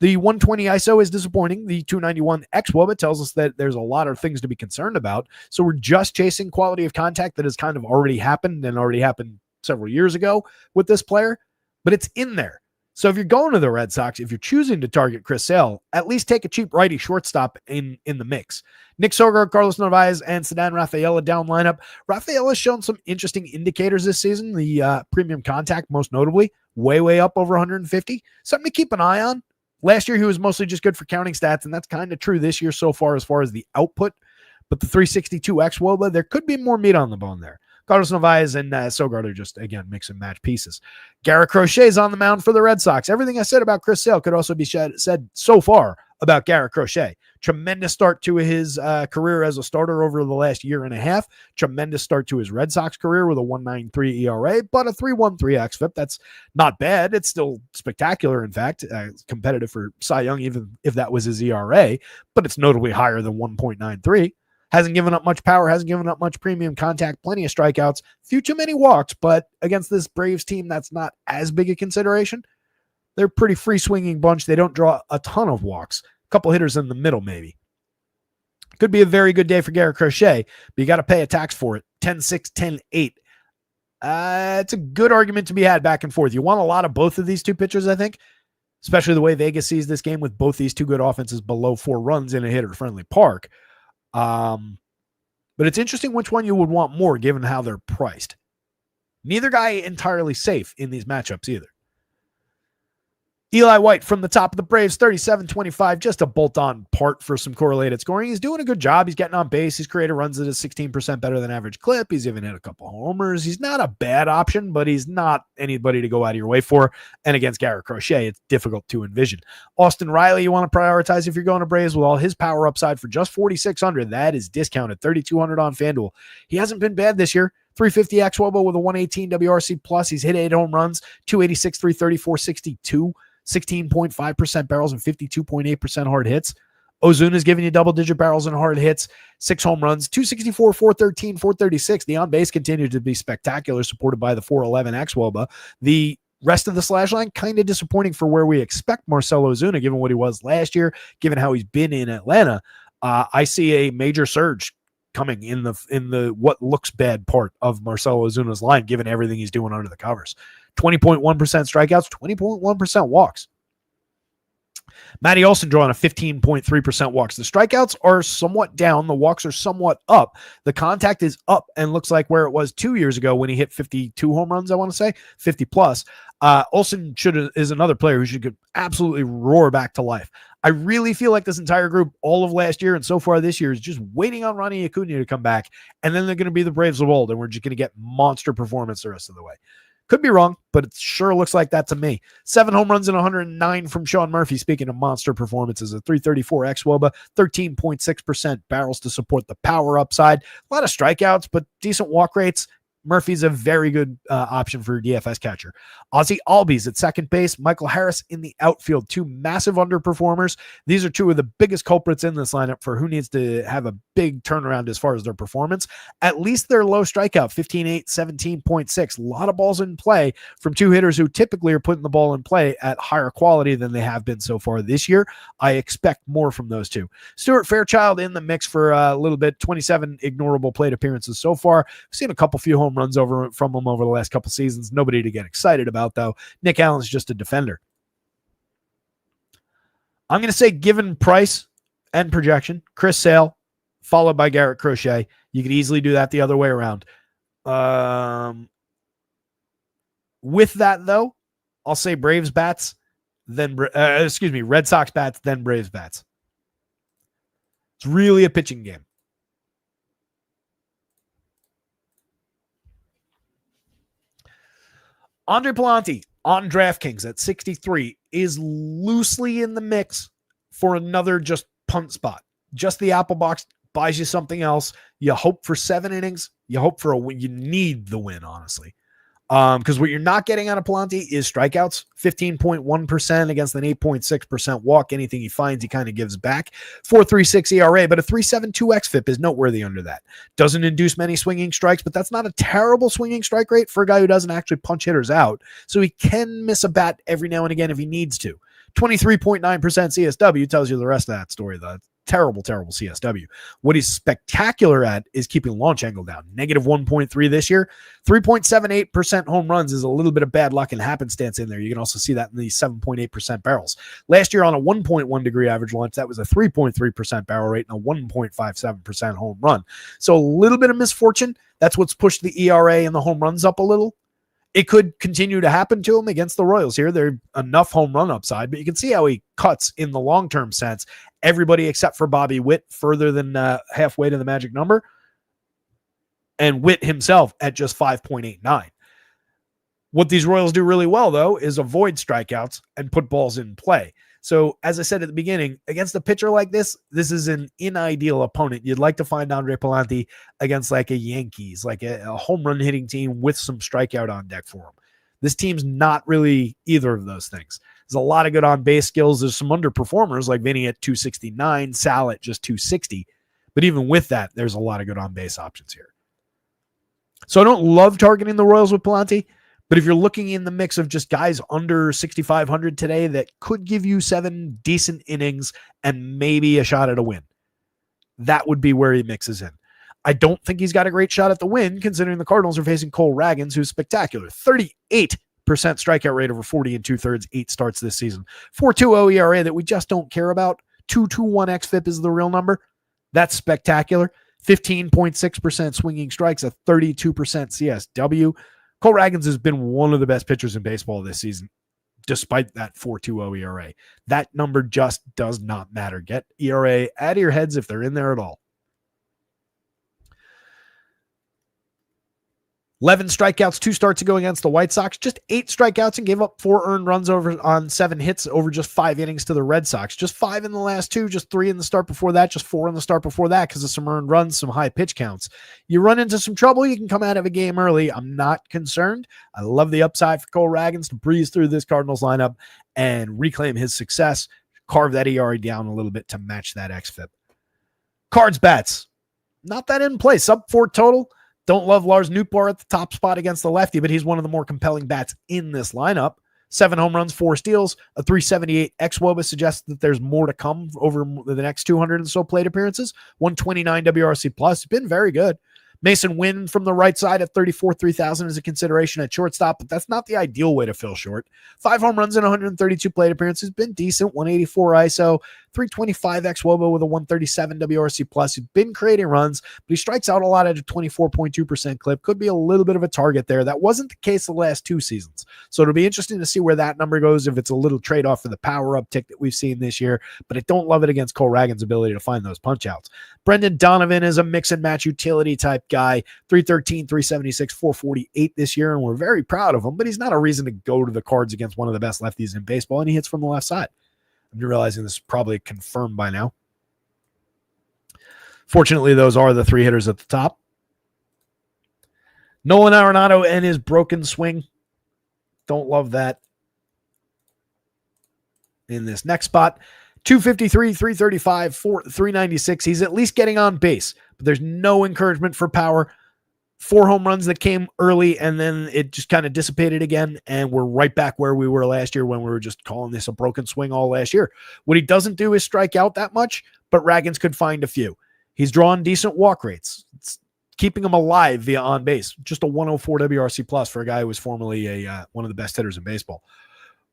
The 120 ISO is disappointing. The 291 xWOBA tells us that there's a lot of things to be concerned about. So we're just chasing quality of contact that has kind of already happened and already happened several years ago with this player, but it's in there. So if you're going to the Red Sox, if you're choosing to target Chris Sale, at least take a cheap righty shortstop in the mix. Nick Sogard, Carlos Narvaez, and Ceddanne Rafaela down lineup. Rafaela's shown some interesting indicators this season. The premium contact, most notably, way up over 150. Something to keep an eye on. Last year, he was mostly just good for counting stats, and that's kind of true this year so far as the output. But the 362 xWOBA, there could be more meat on the bone there. Carlos Narvaez and Sogard are just, again, mix and match pieces. Garrett Crochet's on the mound for the Red Sox. Everything I said about Chris Sale could also be said so far about Garrett Crochet. Tremendous start to his career as a starter over the last year and a half. Tremendous start to his Red Sox career with a 1.93 ERA, but a 3.13 xFIP. That's not bad. It's still spectacular, in fact. Competitive for Cy Young, even if that was his ERA, but it's notably higher than 1.93. Hasn't given up much power, hasn't given up much premium contact, plenty of strikeouts, few too many walks, but against this Braves team, that's not as big a consideration. They're a pretty free-swinging bunch. They don't draw a ton of walks. A couple hitters in the middle, maybe. Could be a very good day for Garrett Crochet, but you got to pay a tax for it. 10-6, 10-8. It's a good argument to be had back and forth. You want a lot of both of these two pitchers, I think, especially the way Vegas sees this game with both these two good offenses below 4 runs in a hitter-friendly park. But it's interesting which one you would want more given how they're priced. Neither guy entirely safe in these matchups either. Eli White from the top of the Braves, 37-25, just a bolt-on part for some correlated scoring. He's doing a good job. He's getting on base. He's created runs at a 16% better than average clip. He's even hit a couple homers. He's not a bad option, but he's not anybody to go out of your way for. And against Garrett Crochet, it's difficult to envision. Austin Riley, you want to prioritize if you're going to Braves with all his power upside for just $4,600. That is discounted, $3,200 on FanDuel. He hasn't been bad this year. 350 xWOBA with a 118 WRC plus. He's hit 8 home runs, 286, 334, 62. 16.5% barrels and 52.8% hard hits. Ozuna's giving you double-digit barrels and hard hits, 6 home runs, 264, 413, 436. The on-base continued to be spectacular, supported by the 411 xWOBA. The rest of the slash line, kind of disappointing for where we expect Marcell Ozuna, given what he was last year, given how he's been in Atlanta. I see a major surge coming in the what looks bad part of Marcell Ozuna's line, given everything he's doing under the covers. 20.1% strikeouts, 20.1% walks. Matty Olson drawing a 15.3% walks. The strikeouts are somewhat down. The walks are somewhat up. The contact is up and looks like where it was 2 years ago when he hit 52 home runs, I want to say, 50 plus. Olson is another player who should absolutely roar back to life. I really feel like this entire group, all of last year and so far this year, is just waiting on Ronnie Acuna to come back, and then they're going to be the Braves of old, and we're just going to get monster performance the rest of the way. Could be wrong, but it sure looks like that to me. 7 home runs and 109 from Sean Murphy. Speaking of monster performances, a 334 xWOBA, 13.6% barrels to support the power upside. A lot of strikeouts, but decent walk rates. Murphy's a very good option for your DFS catcher. Ozzie Albies at second base. Michael Harris in the outfield. Two massive underperformers. These are two of the biggest culprits in this lineup for who needs to have a big turnaround as far as their performance. At least they're low strikeout, 15.8, 17.6. A lot of balls in play from two hitters who typically are putting the ball in play at higher quality than they have been so far this year. I expect more from those two. Stuart Fairchild in the mix for a little bit, 27 ignorable plate appearances so far. We've seen a few home runs from him over the last couple seasons. Nobody to get excited about, though. Nick Allen's just a defender. I'm going to say, given price and projection, Chris Sale, followed by Garrett Crochet. You could easily do that the other way around. With that, though, I'll say Braves bats, then Red Sox bats, then Braves bats. It's really a pitching game. Andre Palante on DraftKings at 63 is loosely in the mix for another just punt spot. Just the Apple box buys you something else. You hope for 7 innings. You hope for a win. You need the win, honestly. Because what you're not getting out of Palante is strikeouts, 15.1% against an 8.6% walk. Anything he finds, he kind of gives back. 4.36 ERA, but a 3.72 xFIP is noteworthy under that. Doesn't induce many swinging strikes, but that's not a terrible swinging strike rate for a guy who doesn't actually punch hitters out. So he can miss a bat every now and again if he needs to. 23.9% CSW tells you the rest of that story, though. Terrible CSW. What he's spectacular at is keeping launch angle down. Negative 1.3 this year. 3.78% home runs is a little bit of bad luck and happenstance in there. You can also see that in the 7.8% barrels. Last year on a 1.1 degree average launch, that was a 3.3% barrel rate and a 1.57% home run. So a little bit of misfortune. That's what's pushed the ERA and the home runs up a little. It could continue to happen to him against the Royals here. There's enough home run upside, but you can see how he cuts in the long-term sense. Everybody except for Bobby Witt further than halfway to the magic number. And Witt himself at just 5.89. What these Royals do really well, though, is avoid strikeouts and put balls in play. So, as I said at the beginning, against a pitcher like this is an unideal opponent. You'd like to find Andre Palante against like a Yankees, like a home run hitting team with some strikeout on deck for him. This team's not really either of those things. There's a lot of good on-base skills. There's some underperformers like Vinny at 269, Sal at just 260. But even with that, there's a lot of good on-base options here. So I don't love targeting the Royals with Palante, but if you're looking in the mix of just guys under 6,500 today that could give you 7 decent innings and maybe a shot at a win, that would be where he mixes in. I don't think he's got a great shot at the win, considering the Cardinals are facing Cole Ragans, who's spectacular. 38% strikeout rate over 40 2/3, 8 starts this season. 4.20 ERA that we just don't care about. 2.21 xFIP is the real number. That's spectacular. 15.6% swinging strikes, a 32% CSW. Cole Ragans has been one of the best pitchers in baseball this season, despite that 4.20 ERA. That number just does not matter. Get ERA out of your heads if they're in there at all. 11 strikeouts, 2 starts ago against the White Sox. Just 8 strikeouts and gave up 4 earned runs on 7 hits over just 5 innings to the Red Sox. Just 5 in the last 2, just 3 in the start before that, just 4 in the start before that because of some earned runs, some high pitch counts. You run into some trouble, you can come out of a game early. I'm not concerned. I love the upside for Cole Ragans to breeze through this Cardinals lineup and reclaim his success, carve that ERA down a little bit to match that xFIP. Cards bats. Not that in play. Sub 4 total. Don't love Lars Nootbaar at the top spot against the lefty, but he's one of the more compelling bats in this lineup. 7 home runs, 4 steals, a 3.78 xWOBA suggests that there's more to come over the next 200 and so plate appearances. 129 WRC plus, been very good. Mason Wynn from the right side at 34, 3,000 is a consideration at shortstop, but that's not the ideal way to fill short. 5 home runs in 132 plate appearances, been decent. 184 ISO, 325 xWOBA with a 137 WRC plus. He's been creating runs, but he strikes out a lot at a 24.2% clip. Could be a little bit of a target there. That wasn't the case the last 2 seasons. So it'll be interesting to see where that number goes, if it's a little trade-off for the power uptick that we've seen this year, but I don't love it against Cole Ragans' ability to find those punch-outs. Brendan Donovan is a mix-and-match utility type guy. 313, 376, 448 this year, and we're very proud of him, but he's not a reason to go to the Cards against one of the best lefties in baseball, and he hits from the left side. I'm realizing this is probably confirmed by now. Fortunately, those are the 3 hitters at the top. Nolan Arenado and his broken swing. Don't love that. In this next spot, 253, 335, 396. He's at least getting on base, but there's no encouragement for power. 4 home runs that came early, and then it just kind of dissipated again, and we're right back where we were last year when we were just calling this a broken swing all last year. What he doesn't do is strike out that much, but Raggins could find a few. He's drawn decent walk rates. It's keeping him alive via on base. Just a 104 WRC plus for a guy who was formerly one of the best hitters in baseball.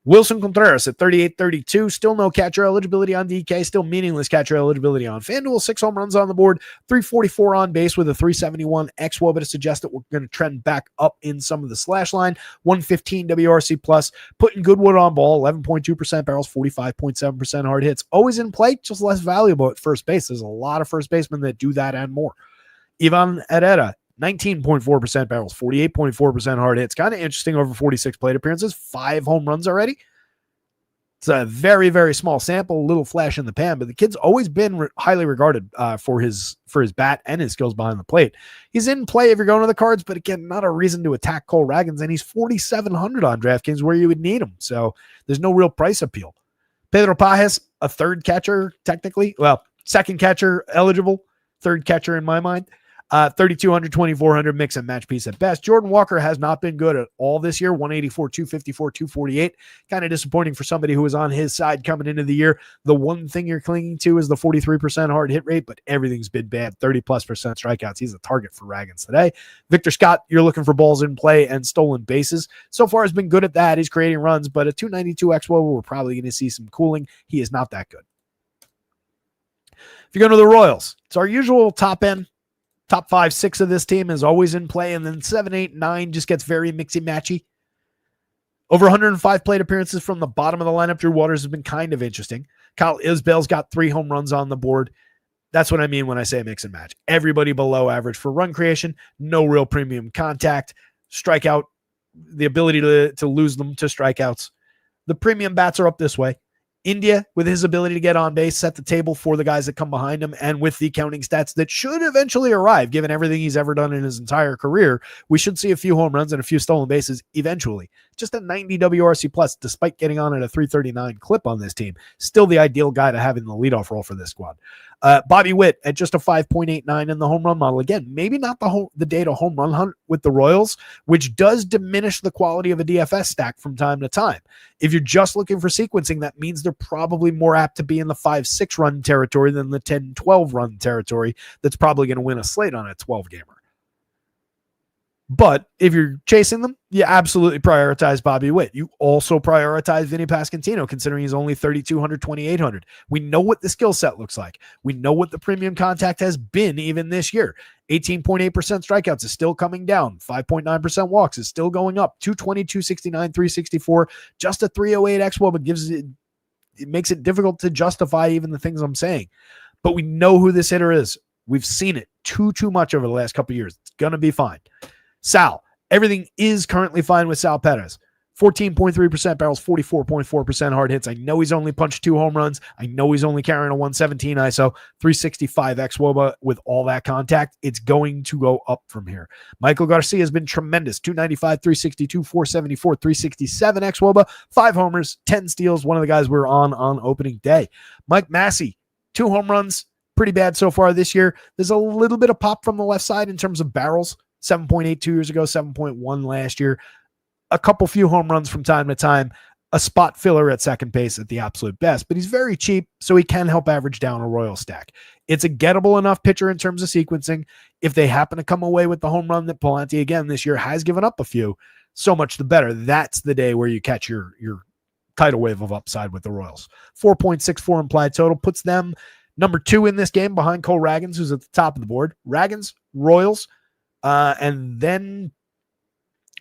Wilson Contreras at 38-32, still no catcher eligibility on DK, still meaningless catcher eligibility on FanDuel. 6 home runs on the board, 344 on base with a 371 xWOBA to suggest that we're going to trend back up in some of the slash line. 115 WRC plus, putting Goodwood on ball, 11.2% barrels, 45.7% hard hits. Always in play, just less valuable at first base. There's a lot of first basemen that do that and more. Ivan Herrera, 19.4% barrels, 48.4% hard hits. Kind of interesting over 46 plate appearances, 5 home runs already. It's a very, very small sample, a little flash in the pan, but the kid's always been highly regarded for his bat and his skills behind the plate. He's in play if you're going to the Cards, but again, not a reason to attack Cole Raggins, and he's 4,700 on DraftKings where you would need him. So there's no real price appeal. Pedro Pajes, a third catcher, technically. Well, second catcher eligible, third catcher in my mind. 3,200, 2,400 mix and match piece at best. Jordan Walker has not been good at all this year. 184, 254, 248. Kind of disappointing for somebody who was on his side coming into the year. The one thing you're clinging to is the 43% hard hit rate, but everything's been bad. 30+% strikeouts. He's a target for Raggins today. Victor Scott, you're looking for balls in play and stolen bases. So far has been good at that. He's creating runs, but a 292 xWOBA, we're probably going to see some cooling. He is not that good. If you go to the Royals, it's our usual top end. Top 5, 6 of this team is always in play, and then 7, 8, 9 just gets very mixy-matchy. Over 105 plate appearances from the bottom of the lineup. Drew Waters has been kind of interesting. Kyle Isbell's got 3 home runs on the board. That's what I mean when I say mix and match. Everybody below average for run creation, no real premium contact, strikeout, the ability to lose them to strikeouts. The premium bats are up this way. India, with his ability to get on base, set the table for the guys that come behind him, and with the counting stats that should eventually arrive, given everything he's ever done in his entire career, we should see a few home runs and a few stolen bases eventually. Just a 90 WRC plus, despite getting on at a 339 clip on this team. Still the ideal guy to have in the leadoff role for this squad. Bobby Witt at just a 5.89 in the home run model. Again, maybe not the day to home run hunt with the Royals, which does diminish the quality of a DFS stack from time to time. If you're just looking for sequencing, that means they're probably more apt to be in the 5-6 run territory than the 10-12 run territory that's probably going to win a slate on a 12-gamer. But if you're chasing them, you absolutely prioritize Bobby Witt. You also prioritize Vinny Pasquantino, considering he's only 3,200, 2,800. We know what the skill set looks like. We know what the premium contact has been even this year. 18.8% strikeouts is still coming down. 5.9% walks is still going up. 220, 269, 364. Just a 308 xWOBA it makes it difficult to justify even the things I'm saying. But we know who this hitter is. We've seen it too much over the last couple of years. It's going to be fine. Sal, everything is currently fine with Sal Perez. 14.3% barrels, 44.4% hard hits. I know he's only punched 2 home runs. I know he's only carrying a 117 ISO, 365 xWOBA with all that contact. It's going to go up from here. Michael Garcia has been tremendous. 295, 362, 474, 367 xWOBA, 5 homers, 10 steals. One of the guys we were on opening day. Mike Massey, 2 home runs. Pretty bad so far this year. There's a little bit of pop from the left side in terms of barrels. 7.8 2 years ago, 7.1 last year. A couple few home runs from time to time. A spot filler at second base at the absolute best, but he's very cheap, so he can help average down a Royal stack. It's a gettable enough pitcher in terms of sequencing. If they happen to come away with the home run that Palante again this year has given up a few, so much the better. That's the day where you catch your tidal wave of upside with the Royals. 4.64 implied total puts them number 2 in this game behind Cole Raggins, who's at the top of the board. Raggins, Royals, and then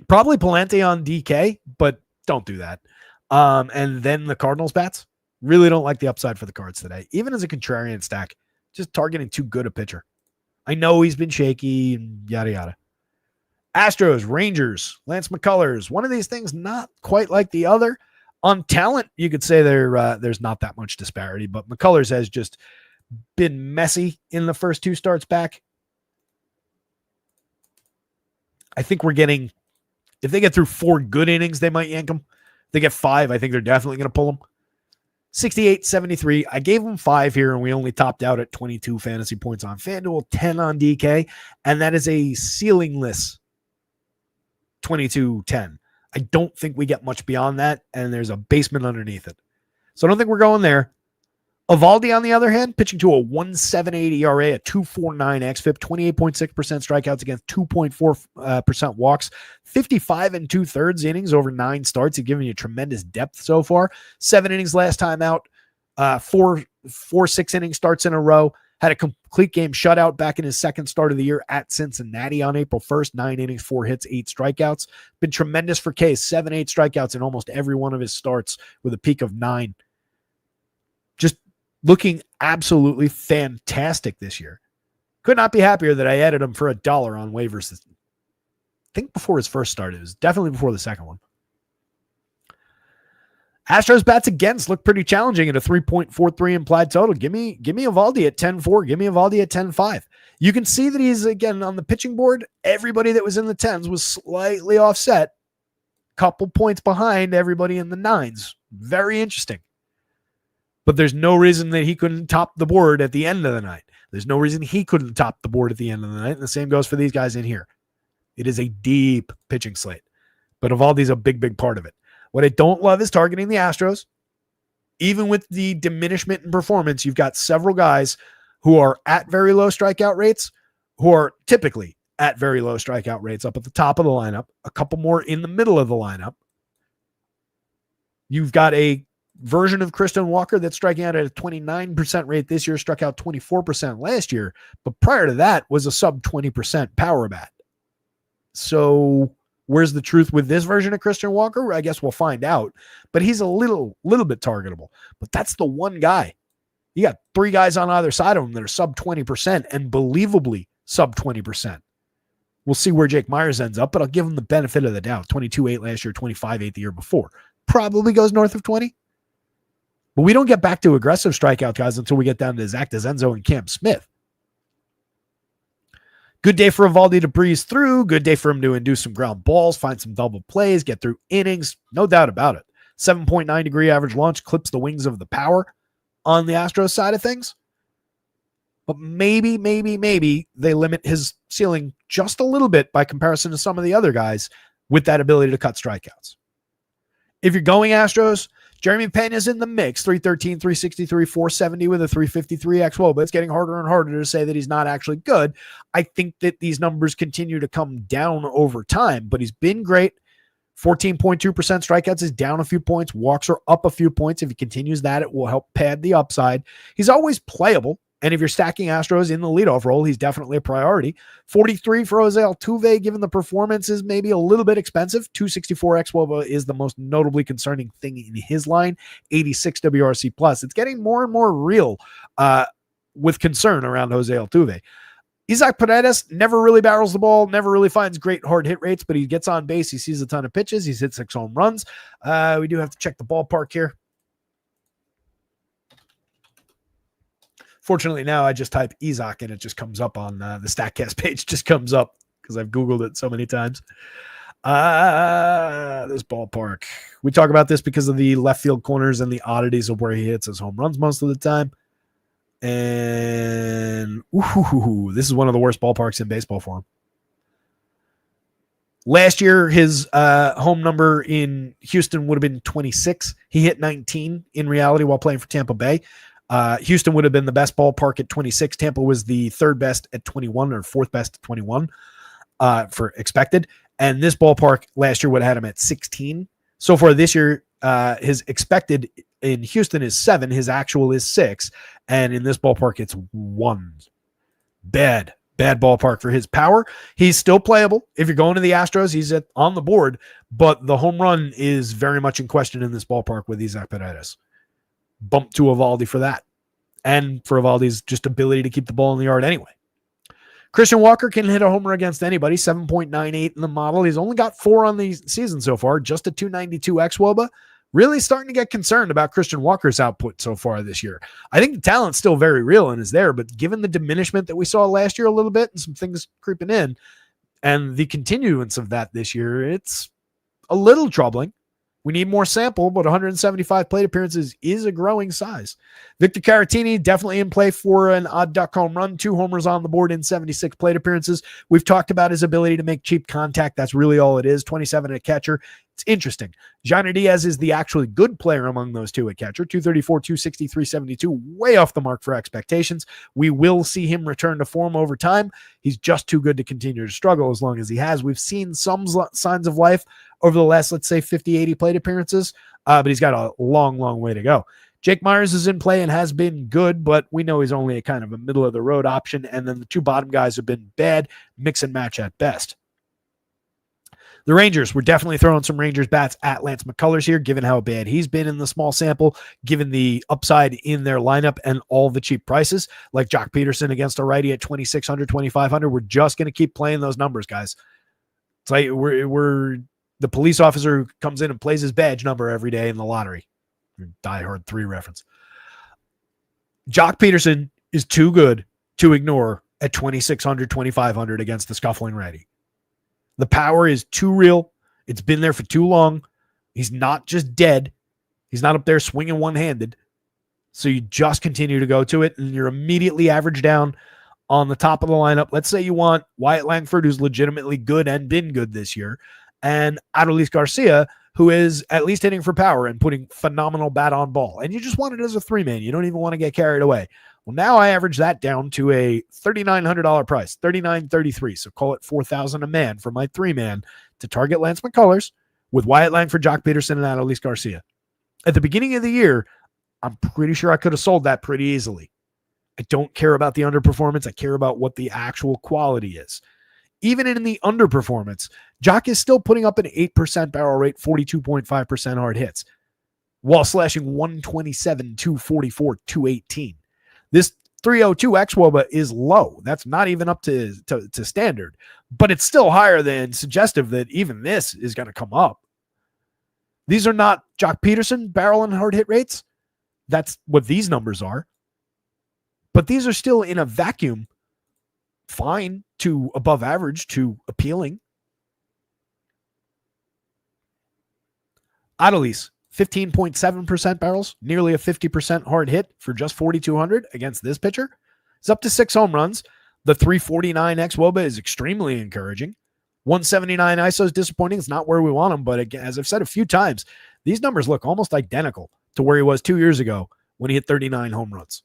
probably Palante on DK, but don't do that. And then the Cardinals bats. Really don't like the upside for the Cards today. Even as a contrarian stack, just targeting too good a pitcher. I know he's been shaky and yada, yada. Astros, Rangers, Lance McCullers. One of these things not quite like the other. On talent, you could say there's not that much disparity, but McCullers has just been messy in the first 2 starts back. I think we're getting, if they get through 4 good innings, they might yank them. If they get 5, I think they're definitely going to pull them. 68-73. I gave them 5 here, and we only topped out at 22 fantasy points on FanDuel, 10 on DK, and that is a ceilingless 22-10. I don't think we get much beyond that, and there's a basement underneath it. So I don't think we're going there. Evaldi, on the other hand, pitching to a 1.78 ERA, a 2.49 xFIP, 28.6% strikeouts against 2.4% walks, 55 2/3 innings over 9 starts. He's given you tremendous depth so far. 7 innings last time out, 4 6-inning starts in a row. Had a complete game shutout back in his second start of the year at Cincinnati on April 1st. 9 innings, 4 hits, 8 strikeouts. Been tremendous for Case. 7, 8 strikeouts in almost every one of his starts with a peak of 9. Just looking absolutely fantastic this year. Could not be happier that I added him for $1 on waivers. I think before his first start. It was definitely before the second one. Astros bats against look pretty challenging at a 3.43 implied total. Give me Evaldi at 10.4. Give me Evaldi at 10.5. You can see that he's, again, on the pitching board. Everybody that was in the 10s was slightly offset. Couple points behind everybody in the 9s. Very interesting. But there's no reason that he couldn't top the board at the end of the night. There's no reason he couldn't top the board at the end of the night. And the same goes for these guys in here. It is a deep pitching slate. But Evaldi's a big, big part of it. What I don't love is targeting the Astros. Even with the diminishment in performance, you've got several guys who are at very low strikeout rates, who are typically at very low strikeout rates up at the top of the lineup, a couple more in the middle of the lineup. You've got a version of Christian Walker that's striking out at a 29% rate this year, struck out 24% last year, but prior to that was a sub 20% power bat. So where's the truth with this version of Christian Walker? I guess we'll find out, but he's a little bit targetable, but that's the one guy. You got 3 guys on either side of him that are sub 20% and believably sub 20%. We'll see where Jake Myers ends up, but I'll give him the benefit of the doubt. 22-8 last year, 25-8 the year before. Probably goes north of 20. But we don't get back to aggressive strikeout guys until we get down to Zach DeZenzo and Cam Smith. Good day for Evaldi to breeze through. Good day for him to induce some ground balls, find some double plays, get through innings. No doubt about it. 7.9 degree average launch clips the wings of the power on the Astros side of things. But maybe they limit his ceiling just a little bit by comparison to some of the other guys with that ability to cut strikeouts. If you're going Astros, Jeremy Pena's in the mix, 313, 363, 470 with a 353 xWOBA. It's getting harder and harder to say that he's not actually good. I think that these numbers continue to come down over time, but he's been great. 14.2% strikeouts is down a few points. Walks are up a few points. If he continues that, it will help pad the upside. He's always playable. And if you're stacking Astros in the leadoff role, he's definitely a priority. 43 for Jose Altuve, given the performance, is maybe a little bit expensive. 264 xWOBA is the most notably concerning thing in his line. 86 WRC plus. It's getting more and more real with concern around Jose Altuve. Isaac Paredes never really barrels the ball, never really finds great hard hit rates, but he gets on base. He sees a ton of pitches. He's hit 6 home runs. We do have to check the ballpark here. Fortunately, now I just type Isaac and it just comes up on the StatCast page, just comes up because I've Googled it so many times. This ballpark. We talk about this because of the left field corners and the oddities of where he hits his home runs most of the time. And this is one of the worst ballparks in baseball for him. Last year, his home number in Houston would have been 26. He hit 19 in reality while playing for Tampa Bay. Houston would have been the best ballpark at 26. Tampa was the 3rd best at 21 or 4th best at 21 for expected. And this ballpark last year would have had him at 16. So far this year, his expected in Houston is 7. His actual is 6. And in this ballpark, it's 1. Bad ballpark for his power. He's still playable. If you're going to the Astros, he's on the board. But the home run is very much in question in this ballpark with Isaac Paredes. Bump to Evaldi for that. And for Evaldi's just ability to keep the ball in the yard anyway. Christian Walker can hit a homer against anybody, 7.98 in the model. He's only got 4 on the season so far, just a 292 xWOBA. Really starting to get concerned about Christian Walker's output so far this year. I think the talent's still very real and is there, but given the diminishment that we saw last year a little bit and some things creeping in, And the continuance of that this year, it's a little troubling. We need more sample, but 175 plate appearances is a growing size. Victor Caratini definitely in play for an odd duck home run, 2 homers on the board in 76 plate appearances. We've talked about his ability to make cheap contact. That's really all it is. 27 at catcher. It's interesting. Jainer Diaz is the actually good player among those two at catcher. 234, 260, 372, way off the mark for expectations. We will see him return to form over time. He's just too good to continue to struggle as long as he has. We've seen some signs of life over the last, let's say, 50, 80 plate appearances, but he's got a long, long way to go. Jake Myers is in play and has been good, but we know he's only a kind of a middle-of-the-road option, and then the 2 bottom guys have been bad, mix and match at best. The Rangers, we're definitely throwing some Rangers bats at Lance McCullers here, given how bad he's been in the small sample, given the upside in their lineup and all the cheap prices, like Jock Peterson against a righty at 2,600, 2,500. We're just going to keep playing those numbers, guys. It's like we're the police officer who comes in and plays his badge number every day in the lottery. Die Hard 3 reference. Jock Peterson is too good to ignore at 2,600, 2,500 against the scuffling righty. The power is too real. It's been there for too long. He's not just dead. He's not up there swinging one-handed. So you just continue to go to it, and you're immediately average down on the top of the lineup. Let's say you want Wyatt Langford, who's legitimately good and been good this year, and Adolis Garcia, who is at least hitting for power and putting phenomenal bat on ball. And you just want it as a 3-man. You don't even want to get carried away. Well, now I average that down to a $3,900 price, $3,933. So call it $4,000 a man for my 3-man to target Lance McCullers with Wyatt Langford, Jock Peterson, and Adolis Garcia. At the beginning of the year, I'm pretty sure I could have sold that pretty easily. I don't care about the underperformance. I care about what the actual quality is. Even in the underperformance, Jock is still putting up an 8% barrel rate, 42.5% hard hits, while slashing 127, 244, 218. This 302 xWOBA is low. That's not even up to standard, but it's still higher than suggestive that even this is going to come up. These are not Jock Peterson barrel and hard hit rates. That's what these numbers are. But these are still in a vacuum fine to above average to appealing. Adolis, 15.7% barrels, nearly a 50% hard hit for just 4,200 against this pitcher. It's up to 6 home runs. The 349 xWOBA is extremely encouraging. 179 ISO is disappointing. It's not where we want him, but again, as I've said a few times, these numbers look almost identical to where he was 2 years ago when he hit 39 home runs.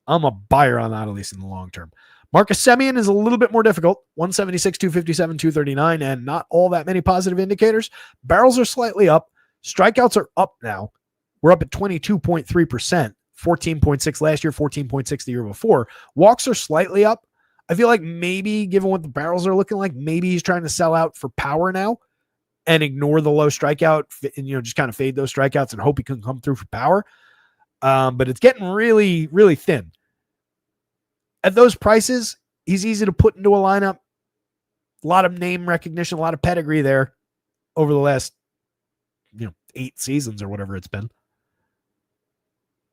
I'm a buyer on Adolis in the long term. Marcus Semien is a little bit more difficult. 176, 257, 239, and not all that many positive indicators. Barrels are slightly up. Strikeouts are up now. We're up at 22.3%, 14.6 last year, 14.6 the year before. Walks are slightly up. I feel like maybe, given what the barrels are looking like, maybe he's trying to sell out for power now and ignore the low strikeout and, just kind of fade those strikeouts and hope he can come through for power. But it's getting really, really thin. At those prices, he's easy to put into a lineup. A lot of name recognition, a lot of pedigree there over the last 8 seasons or whatever it's been.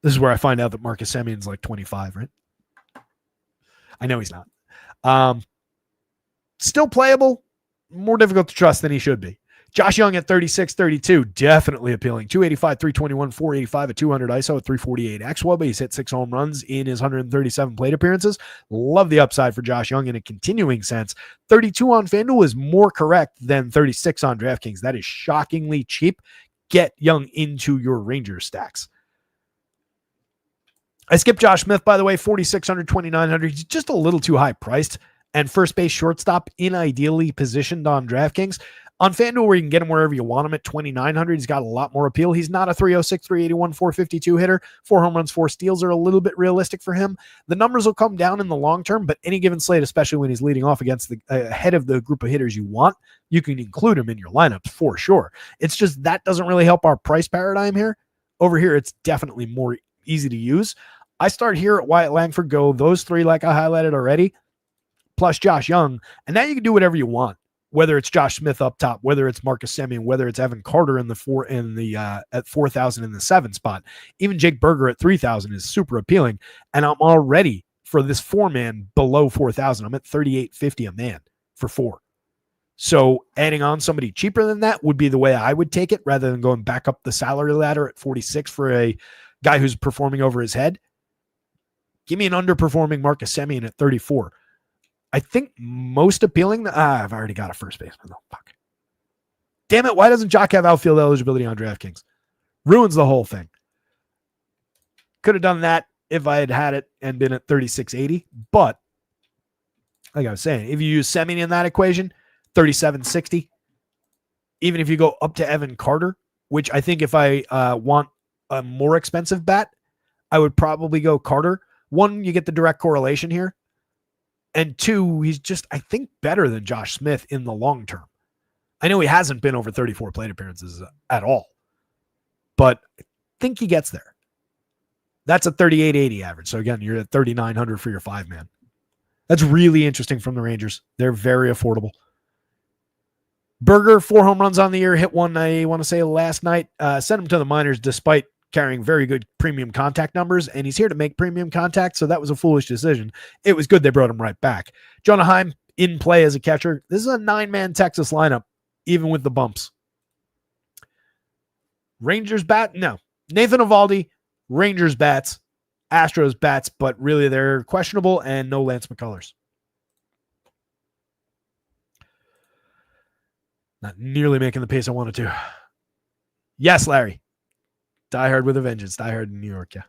This is where I find out that Marcus Semien's like 25, right? I know he's not. Still playable, more difficult to trust than he should be. Josh Young at 36, 32, definitely appealing. 285, 321, 485 at 200 ISO at 348 xWOBA. He's hit 6 home runs in his 137 plate appearances. Love the upside for Josh Young in a continuing sense. 32 on FanDuel is more correct than 36 on DraftKings. That is shockingly cheap. Get Young into your Rangers stacks. I skipped Josh Smith, by the way, 4,600, 2,900. He's just a little too high priced. And first base shortstop, unideally positioned on DraftKings. On FanDuel, where you can get him wherever you want him at 2,900, he's got a lot more appeal. He's not a 306, 381, 452 hitter. 4 home runs, 4 steals are a little bit realistic for him. The numbers will come down in the long term, but any given slate, especially when he's leading off against the head of the group of hitters you want, you can include him in your lineups for sure. It's just that doesn't really help our price paradigm here. Over here, it's definitely more easy to use. I start here at Wyatt Langford, go those 3 like I highlighted already, plus Josh Young, and now you can do whatever you want. Whether it's Josh Smith up top, whether it's Marcus Semien, whether it's Evan Carter at 4,000 in the 7 spot, even Jake Berger at 3,000 is super appealing. And I'm already for this 4-man below 4,000. I'm at 3,850 a man for 4. So adding on somebody cheaper than that would be the way I would take it rather than going back up the salary ladder at 46 for a guy who's performing over his head. Give me an underperforming Marcus Semien at 34. I think most appealing. I've already got a first baseman. Oh, fuck. Damn it. Why doesn't Jock have outfield eligibility on DraftKings? Ruins the whole thing. Could have done that if I had it and been at 36.80. But like I was saying, if you use Semien in that equation, 37.60. Even if you go up to Evan Carter, which I think if I want a more expensive bat, I would probably go Carter. One, you get the direct correlation here. And two, he's just, I think, better than Josh Smith in the long term. I know he hasn't been over 34 plate appearances at all, but I think he gets there. That's a 38.80 average. So again, you're at 3,900 for your 5-man. That's really interesting from the Rangers. They're very affordable. Berger, 4 home runs on the year, hit one, I want to say, last night. Sent him to the minors despite carrying very good premium contact numbers, and he's here to make premium contact, so that was a foolish decision. It was good they brought him right back. Jonah Heim in play as a catcher. This is a 9-man Texas lineup, even with the bumps. Rangers bat? No. Nathan Eovaldi, Rangers bats, Astros bats, but really they're questionable, and no Lance McCullers. Not nearly making the pace I wanted to. Yes, Larry. Die Hard with a Vengeance. Die Hard in New York, yeah.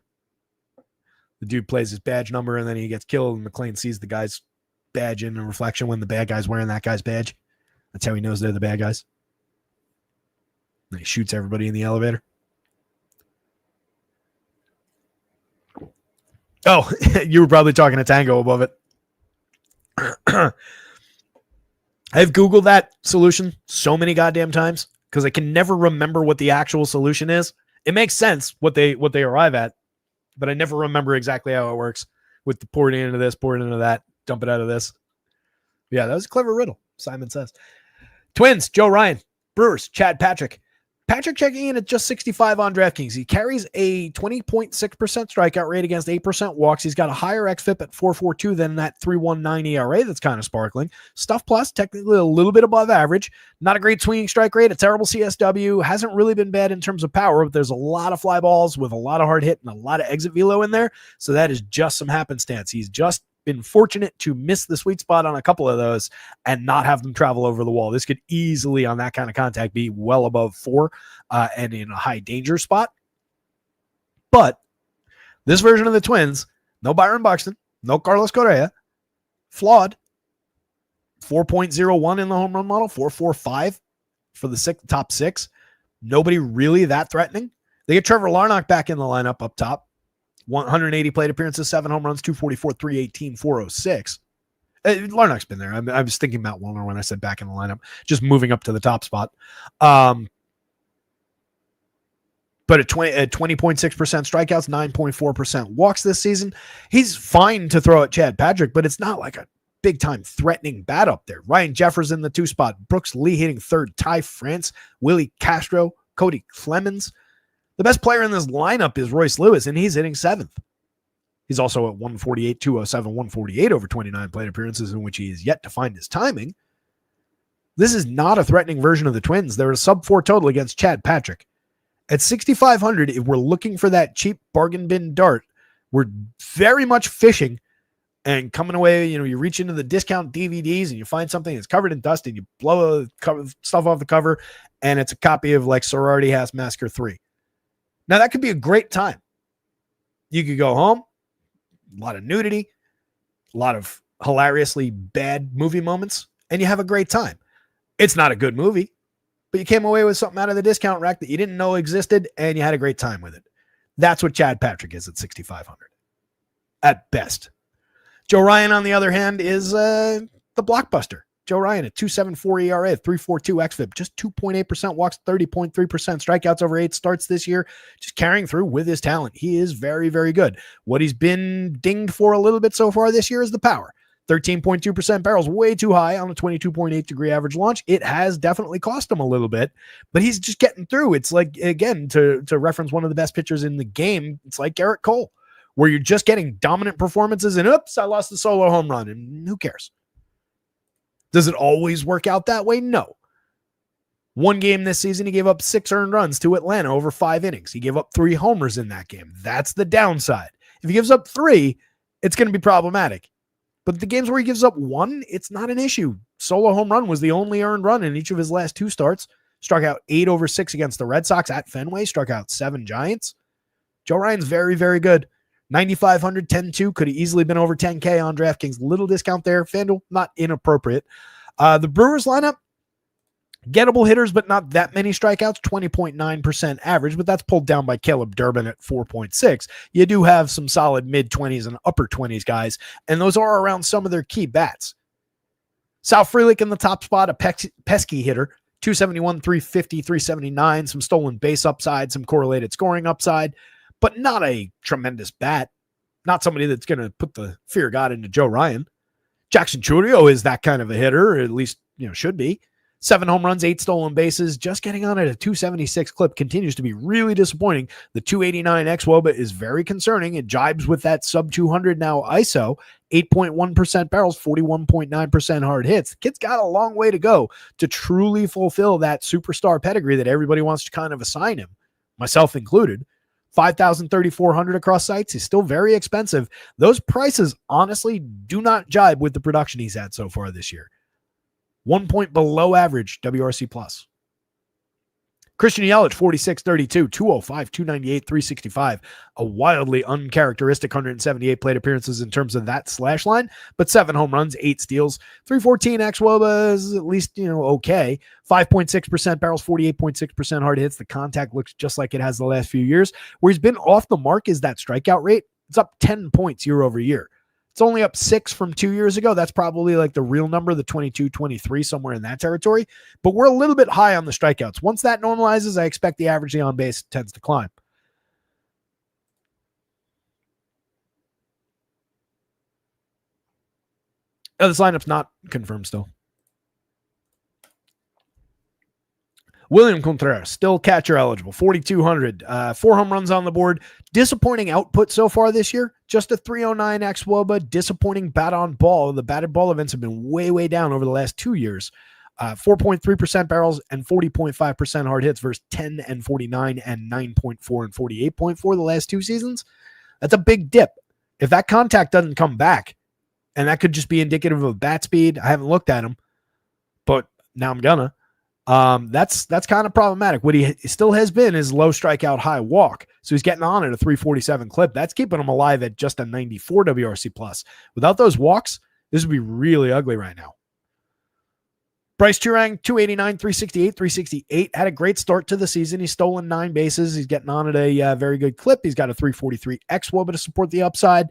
The dude plays his badge number, and then he gets killed, and McClane sees the guy's badge in a reflection when the bad guy's wearing that guy's badge. That's how he knows they're the bad guys. And he shoots everybody in the elevator. Oh, you were probably talking to Tango above it. I've Googled that solution so many goddamn times because I can never remember what the actual solution is. It makes sense what they arrive at, but I never remember exactly how it works with the pour it into this, pour it into that, dump it out of this. Yeah, that was a clever riddle, Simon says. Twins, Joe Ryan. Brewers, Chad Patrick. Patrick checking in at just 65 on DraftKings. He carries a 20.6% strikeout rate against 8% walks. He's got a higher xFIP at 4.42 than that 3.19 ERA that's kind of sparkling. Stuff plus, technically a little bit above average. Not a great swinging strike rate, a terrible CSW. Hasn't really been bad in terms of power, but there's a lot of fly balls with a lot of hard hit and a lot of exit velo in there. So that is just some happenstance. He's just been fortunate to miss the sweet spot on a couple of those and not have them travel over the wall. This could easily, on that kind of contact, be well above 4 and in a high danger spot. But this version of the Twins, no Byron Buxton, no Carlos Correa, flawed. 4.01 in the home run model, 4.45 for the top 6. Nobody really that threatening. They get Trevor Larnach back in the lineup up top. 180 plate appearances, 7 home runs, 244, 318, 406. Larnach's been there. I was thinking Matt Wallner when I said back in the lineup, just moving up to the top spot. But at 20.6% strikeouts, 9.4% walks this season. He's fine to throw at Chad Patrick, but it's not like a big-time threatening bat up there. Ryan Jeffers in the 2 spot. Brooks Lee hitting 3rd. Ty France, Willie Castro, Cody Clemens. The best player in this lineup is Royce Lewis, and he's hitting 7th. He's also at 148, 207, 148 over 29 plate appearances in which he is yet to find his timing. This is not a threatening version of the Twins. They're a sub-4 total against Chad Patrick. At 6,500, if we're looking for that cheap bargain bin dart, we're very much fishing and coming away. You reach into the discount DVDs and you find something that's covered in dust and you blow the stuff off the cover, and it's a copy of like Sorority House Massacre 3. Now, that could be a great time. You could go home, a lot of nudity, a lot of hilariously bad movie moments, and you have a great time. It's not a good movie, but you came away with something out of the discount rack that you didn't know existed, and you had a great time with it. That's what Chad Patrick is at 6,500 at best. Joe Ryan, on the other hand, is the blockbuster. Joe Ryan at 2.74 ERA, 3.42 xFIP, just 2.8% walks, 30.3% strikeouts over 8 starts this year, just carrying through with his talent. He is very, very good. What he's been dinged for a little bit so far this year is the power. 13.2% barrels, way too high on a 22.8 degree average launch. It has definitely cost him a little bit, but he's just getting through. It's like, again, to reference one of the best pitchers in the game, it's like Garrett Cole, where you're just getting dominant performances and oops, I lost the solo home run, and who cares? Does it always work out that way? No. One game this season, he gave up 6 earned runs to Atlanta over 5 innings. He gave up 3 homers in that game. That's the downside. If he gives up 3, it's going to be problematic. But the games where he gives up 1, it's not an issue. Solo home run was the only earned run in each of his last 2 starts. Struck out 8 over 6 against the Red Sox at Fenway. Struck out 7 Giants. Joe Ryan's very, very good. 9,500, 10-2. Could have easily been over 10K on DraftKings. Little discount there. FanDuel, not inappropriate. The Brewers lineup, gettable hitters, but not that many strikeouts, 20.9% average, but that's pulled down by Caleb Durbin at 4.6. You do have some solid mid-20s and upper 20s guys, and those are around some of their key bats. Sal Frelick in the top spot, a pesky hitter, 271, 350, 379, some stolen base upside, some correlated scoring upside, but not a tremendous bat. Not somebody that's going to put the fear of God into Joe Ryan. Jackson Chourio is that kind of a hitter, or at least, should be. 7 home runs, 8 stolen bases, just getting on at a 276 clip continues to be really disappointing. The 289 xWOBA is very concerning. It jibes with that sub 200 now ISO, 8.1% barrels, 41.9% hard hits. The kid's got a long way to go to truly fulfill that superstar pedigree that everybody wants to kind of assign him, myself included. 5,000, 3,400 across sites is still very expensive. Those prices honestly do not jibe with the production he's had so far this year. 1 point below average WRC plus. Christian Yelich, 46, 32, 205, 298, 365. A wildly uncharacteristic 178 plate appearances in terms of that slash line, but 7 home runs, 8 steals, 314 xWOBA is at least, okay. 5.6% barrels, 48.6% hard hits. The contact looks just like it has the last few years. Where he's been off the mark is that strikeout rate. It's up 10 points year over year. It's only up 6 from 2 years ago. That's probably like the real number, the 22, 23, somewhere in that territory. But we're a little bit high on the strikeouts. Once that normalizes, I expect the average on base tends to climb. Oh, this lineup's not confirmed still. William Contreras, still catcher eligible, 4,200, 4 home runs on the board. Disappointing output so far this year. Just a 309 xWOBA. Disappointing bat on ball. The batted ball events have been way, way down over the last 2 years. 4.3% barrels and 40.5% hard hits versus 10 and 49 and 9.4 and 48.4 the last 2 seasons. That's a big dip. If that contact doesn't come back, and that could just be indicative of bat speed. I haven't looked at him, but now I'm gonna. That's kind of problematic. What he still has been is low strikeout, high walk. So he's getting on at a 347 clip. That's keeping him alive at just a 94 WRC plus. Without those walks, this would be really ugly right now. Bryce Turang, 289, 368, 368. Had a great start to the season. He's stolen 9 bases. He's getting on at a very good clip. He's got a 343 xWOBA to support the upside.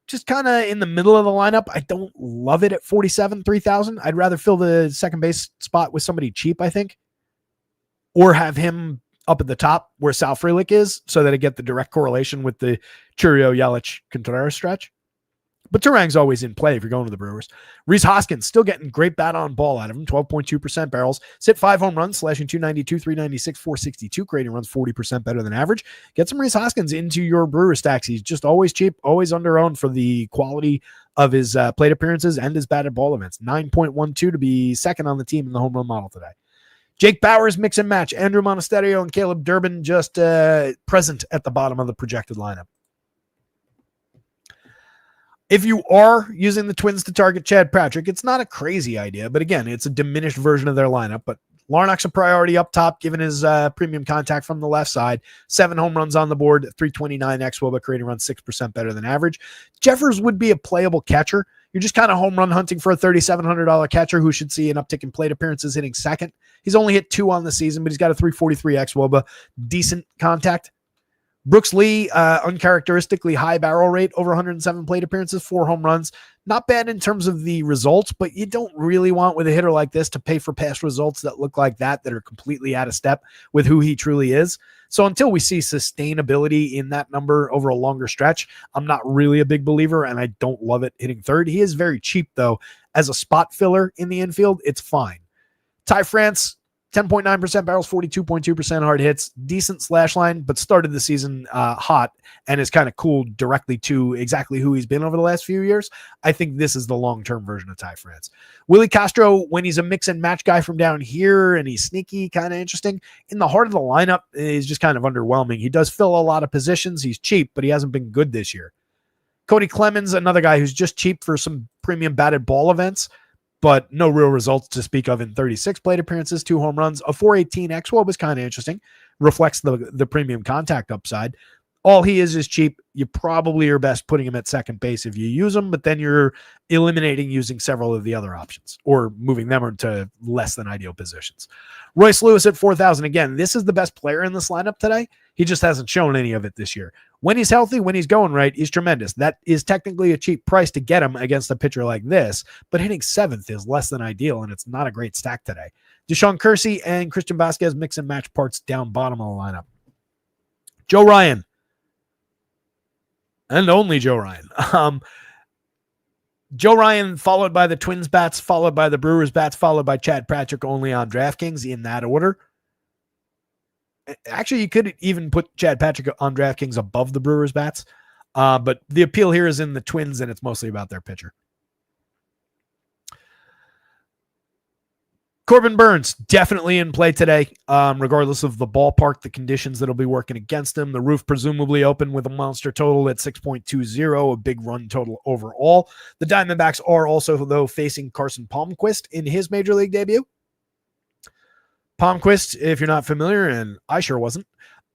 Just kind of in the middle of the lineup. I don't love it at 47, 3,000. I'd rather fill the second base spot with somebody cheap, I think. Or have him up at the top where Sal Frelick is so that I get the direct correlation with the Chourio, Yelich, Contreras stretch. But Turang's always in play if you're going to the Brewers. Rhys Hoskins still getting great bat on ball out of him, 12.2% barrels. Sit 5 home runs, slashing 292, 396, 462, creating runs 40% better than average. Get some Rhys Hoskins into your Brewer stacks. He's just always cheap, always under-owned for the quality of his plate appearances and his batted ball events. 9.12 to be second on the team in the home run model today. Jake Bauers, mix and match. Andrew Monasterio and Caleb Durbin just present at the bottom of the projected lineup. If you are using the Twins to target Chad Patrick, it's not a crazy idea, but again, it's a diminished version of their lineup. But Larnach's a priority up top, given his premium contact from the left side. 7 home runs on the board, 329 xWOBA, creating runs 6% better than average. Jeffers would be a playable catcher. You're just kind of home run hunting for a $3,700 catcher who should see an uptick in plate appearances hitting second. He's only hit 2 on the season, but he's got a 343 xWOBA, decent contact. Brooks Lee, uncharacteristically high barrel rate, over 107 plate appearances, 4 home runs. Not bad in terms of the results, but you don't really want with a hitter like this to pay for past results that look like that are completely out of step with who he truly is. So until we see sustainability in that number over a longer stretch, I'm not really a big believer, and I don't love it hitting third. He is very cheap, though. As a spot filler in the infield, it's fine. Ty France, 10.9% barrels, 42.2% hard hits, decent slash line, but started the season hot and is kind of cooled directly to exactly who he's been over the last few years. I think this is the long-term version of Ty France. Willie Castro, when he's a mix and match guy from down here and he's sneaky, kind of interesting. In the heart of the lineup, he's just kind of underwhelming. He does fill a lot of positions. He's cheap, but he hasn't been good this year. Cody Clemens, another guy who's just cheap for some premium batted ball events, but no real results to speak of in 36 plate appearances, 2 home runs. A 418 xWOB was kind of interesting. Reflects the premium contact upside. All he is cheap. You probably are best putting him at second base if you use him, but then you're eliminating using several of the other options or moving them into less than ideal positions. Royce Lewis at 4,000. Again, this is the best player in this lineup today. He just hasn't shown any of it this year. When he's healthy, when he's going right, he's tremendous. That is technically a cheap price to get him against a pitcher like this, but hitting 7th is less than ideal, and it's not a great stack today. Deshaun Kersey and Christian Vasquez mix and match parts down bottom of the lineup. Joe Ryan. And only Joe Ryan. Joe Ryan, followed by the Twins bats, followed by the Brewers bats, followed by Chad Patrick only on DraftKings in that order. Actually, you could even put Chad Patrick on DraftKings above the Brewers bats. But the appeal here is in the Twins, and it's mostly about their pitcher. Corbin Burns, definitely in play today, regardless of the ballpark, the conditions that'll be working against him. The roof presumably open with a monster total at 6.20, a big run total overall. The Diamondbacks are also, though, facing Carson Palmquist in his major league debut. Palmquist, if you're not familiar, and I sure wasn't,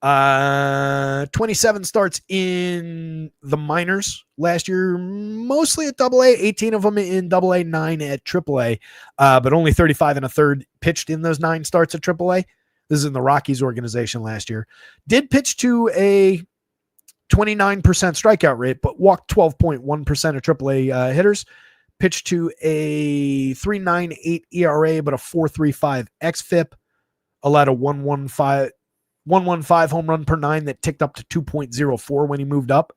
27 starts in the minors last year, mostly at AA, 18 of them in AA, 9 at AAA, but only 35 and a third pitched in those 9 starts at AAA. This is in the Rockies organization last year. Did pitch to a 29% strikeout rate, but walked 12.1% of AAA hitters. Pitched to a 3.98 ERA, but a 4.35 xFIP. Allowed a 115 home run per 9 that ticked up to 2.04 when he moved up.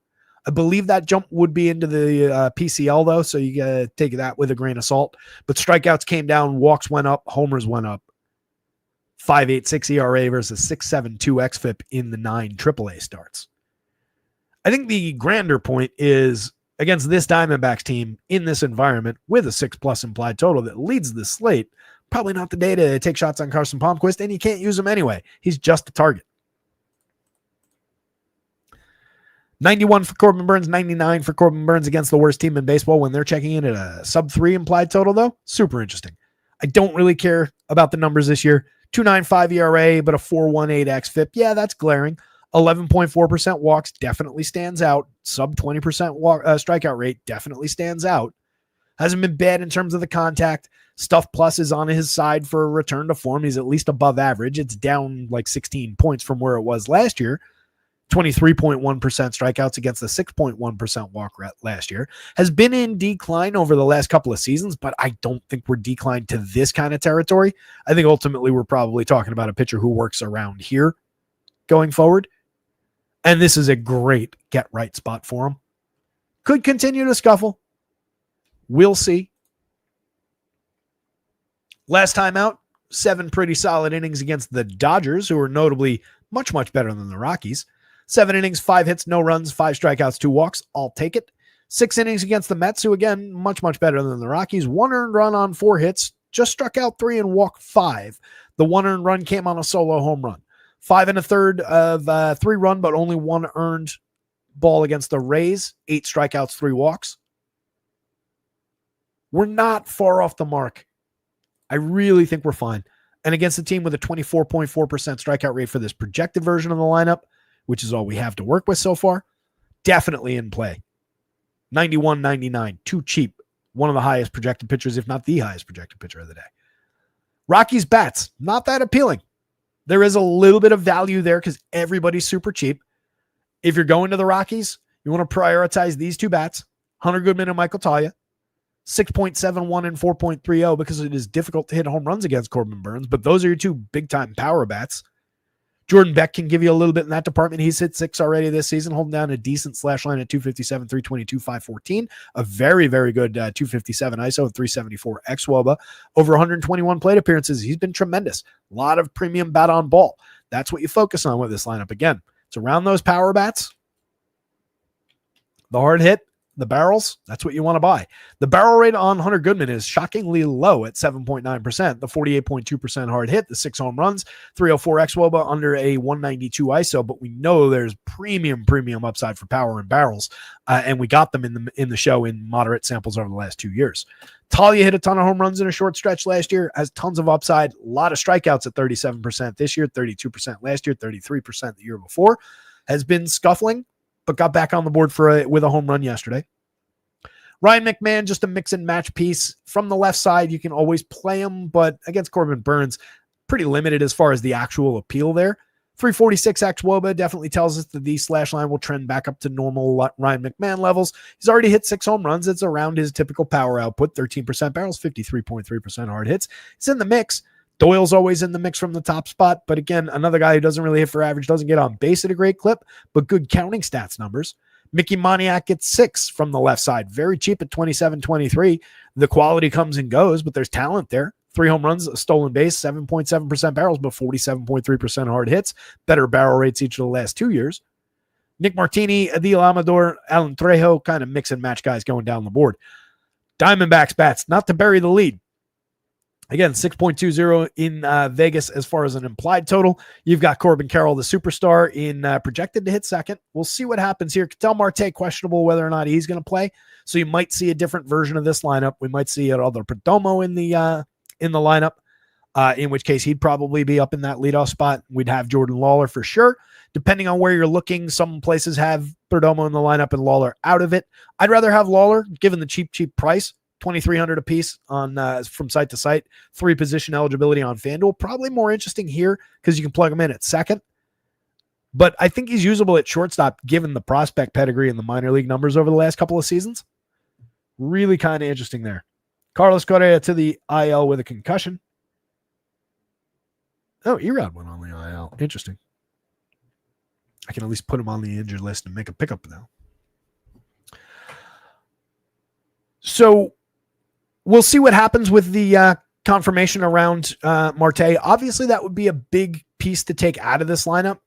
I believe that jump would be into the PCL, though, so you got to take that with a grain of salt. But strikeouts came down, walks went up, homers went up. 5.86 ERA versus 6.72 xFIP in the 9 AAA starts. I think the grander point is against this Diamondbacks team in this environment with a 6+ implied total that leads the slate, probably not the day to take shots on Carson Palmquist, and you can't use him anyway. He's just a target. 91 for Corbin Burns, 99 for Corbin Burns against the worst team in baseball when they're checking in at a sub-3 implied total, though. Super interesting. I don't really care about the numbers this year. 2.95 ERA, but a 4.18 xFIP. Yeah, that's glaring. 11.4% walks definitely stands out. Sub 20% strikeout rate definitely stands out. Hasn't been bad in terms of the contact. Stuff Plus is on his side for a return to form. He's at least above average. It's down like 16 points from where it was last year. 23.1% strikeouts against the 6.1% walk rate last year. Has been in decline over the last couple of seasons, but I don't think we're declined to this kind of territory. I think ultimately we're probably talking about a pitcher who works around here going forward. And this is a great get right spot for him. Could continue to scuffle. We'll see. Last time out, 7 pretty solid innings against the Dodgers, who are notably much, much better than the Rockies. 7 innings, 5 hits, no runs, 5 strikeouts, 2 walks. I'll take it. 6 innings against the Mets, who again, much, much better than the Rockies. 1 earned run on 4 hits, just struck out 3 and walked 5. The 1 earned run came on a solo home run. 5 1/3 of 3 run, but only 1 earned ball against the Rays. 8 strikeouts, 3 walks. We're not far off the mark. I really think we're fine. And against a team with a 24.4% strikeout rate for this projected version of the lineup, which is all we have to work with so far, definitely in play. 91, 99, too cheap. One of the highest projected pitchers, if not the highest projected pitcher of the day. Rockies bats, not that appealing. There is a little bit of value there because everybody's super cheap. If you're going to the Rockies, you want to prioritize these 2 bats, Hunter Goodman and Michael Talia. 6.71 and 4.30 because it is difficult to hit home runs against Corbin Burns, but those are your 2 big-time power bats. Jordan Beck can give you a little bit in that department. He's hit 6 already this season, holding down a decent slash line at 257, 322, 514. A very, very good 257 ISO and 374 xWOBA. Over 121 plate appearances. He's been tremendous. A lot of premium bat on ball. That's what you focus on with this lineup. Again, it's around those power bats. The hard hit, the barrels, that's what you want to buy. The barrel rate on Hunter Goodman is shockingly low at 7.9%. The 48.2% hard hit, the 6 home runs, 304 xWOBA under a 192 ISO, but we know there's premium upside for power and barrels, and we got them in the show in moderate samples over the last 2 years. Talia hit a ton of home runs in a short stretch last year, has tons of upside, a lot of strikeouts at 37% this year, 32% last year, 33% the year before, has been scuffling, but got back on the board with a home run yesterday. Ryan McMahon, just a mix and match piece. From the left side, you can always play him, but against Corbin Burns, pretty limited as far as the actual appeal there. 346 xWOBA definitely tells us that the slash line will trend back up to normal Ryan McMahon levels. He's already hit 6 home runs. It's around his typical power output, 13% barrels, 53.3% hard hits. It's in the mix. Doyle's always in the mix from the top spot, but again, another guy who doesn't really hit for average, doesn't get on base at a great clip, but good counting stats numbers. Mickey Moniak gets 6 from the left side, very cheap at 27-23. The quality comes and goes, but there's talent there. 3 home runs, a stolen base, 7.7% barrels, but 47.3% hard hits. Better barrel rates each of the last 2 years. Nick Martini, Adil Amador, Alan Trejo, kind of mix and match guys going down the board. Diamondbacks bats, not to bury the lead. Again, 6.20 in Vegas as far as an implied total. You've got Corbin Carroll, the superstar, in projected to hit second. We'll see what happens here. Ketel Marte questionable whether or not he's going to play. So you might see a different version of this lineup. We might see another Perdomo in the lineup, in which case he'd probably be up in that leadoff spot. We'd have Jordan Lawler for sure. Depending on where you're looking, some places have Perdomo in the lineup and Lawler out of it. I'd rather have Lawler, given the cheap price. $2,300 a piece on from site to site, 3 position eligibility on FanDuel. Probably more interesting here because you can plug him in at second. But I think he's usable at shortstop given the prospect pedigree and the minor league numbers over the last couple of seasons. Really kind of interesting there. Carlos Correa to the IL with a concussion. Oh, Erod went on the IL. Interesting. I can at least put him on the injured list and make a pickup now. So we'll see what happens with the confirmation around Marte. Obviously, that would be a big piece to take out of this lineup.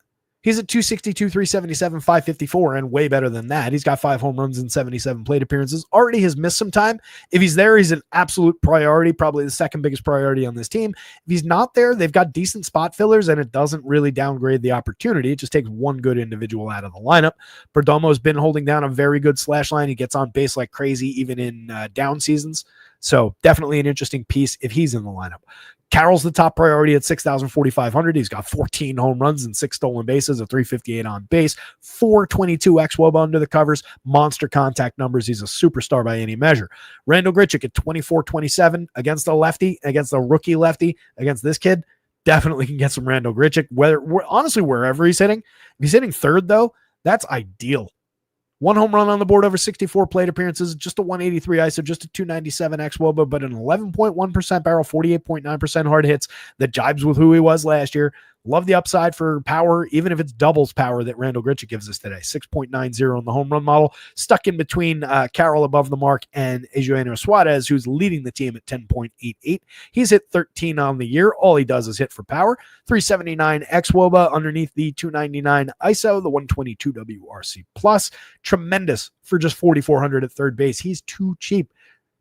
He's at 262, 377, 554, and way better than that. He's got 5 home runs and 77 plate appearances. Already has missed some time. If he's there, he's an absolute priority, probably the second biggest priority on this team. If he's not there, they've got decent spot fillers, and it doesn't really downgrade the opportunity. It just takes one good individual out of the lineup. Perdomo's been holding down a very good slash line. He gets on base like crazy, even in down seasons. So definitely an interesting piece if he's in the lineup. Carroll's the top priority at 6,000, 4,500. He's got 14 home runs and 6 stolen bases, a 358 on base, 422 xWOBA under the covers, monster contact numbers. He's a superstar by any measure. Randall Grichuk at 24-27 against a lefty, against a rookie lefty, against this kid. Definitely can get some Randall Grichuk. Honestly, wherever he's hitting. If he's hitting third, though, that's ideal. 1 home run on the board over 64 plate appearances, just a 183 ISO, just a 297 xWOBA, but an 11.1% barrel, 48.9% hard hits that jibes with who he was last year. Love the upside for power, even if it's doubles power that Randall Grichuk gives us today. 6.90 on the home run model. Stuck in between Carroll above the mark and Eugenio Suarez, who's leading the team at 10.88. He's hit 13 on the year. All he does is hit for power. 379 xWOBA underneath the 299 ISO, the 122 WRC plus. Tremendous for just 4,400 at third base. He's too cheap.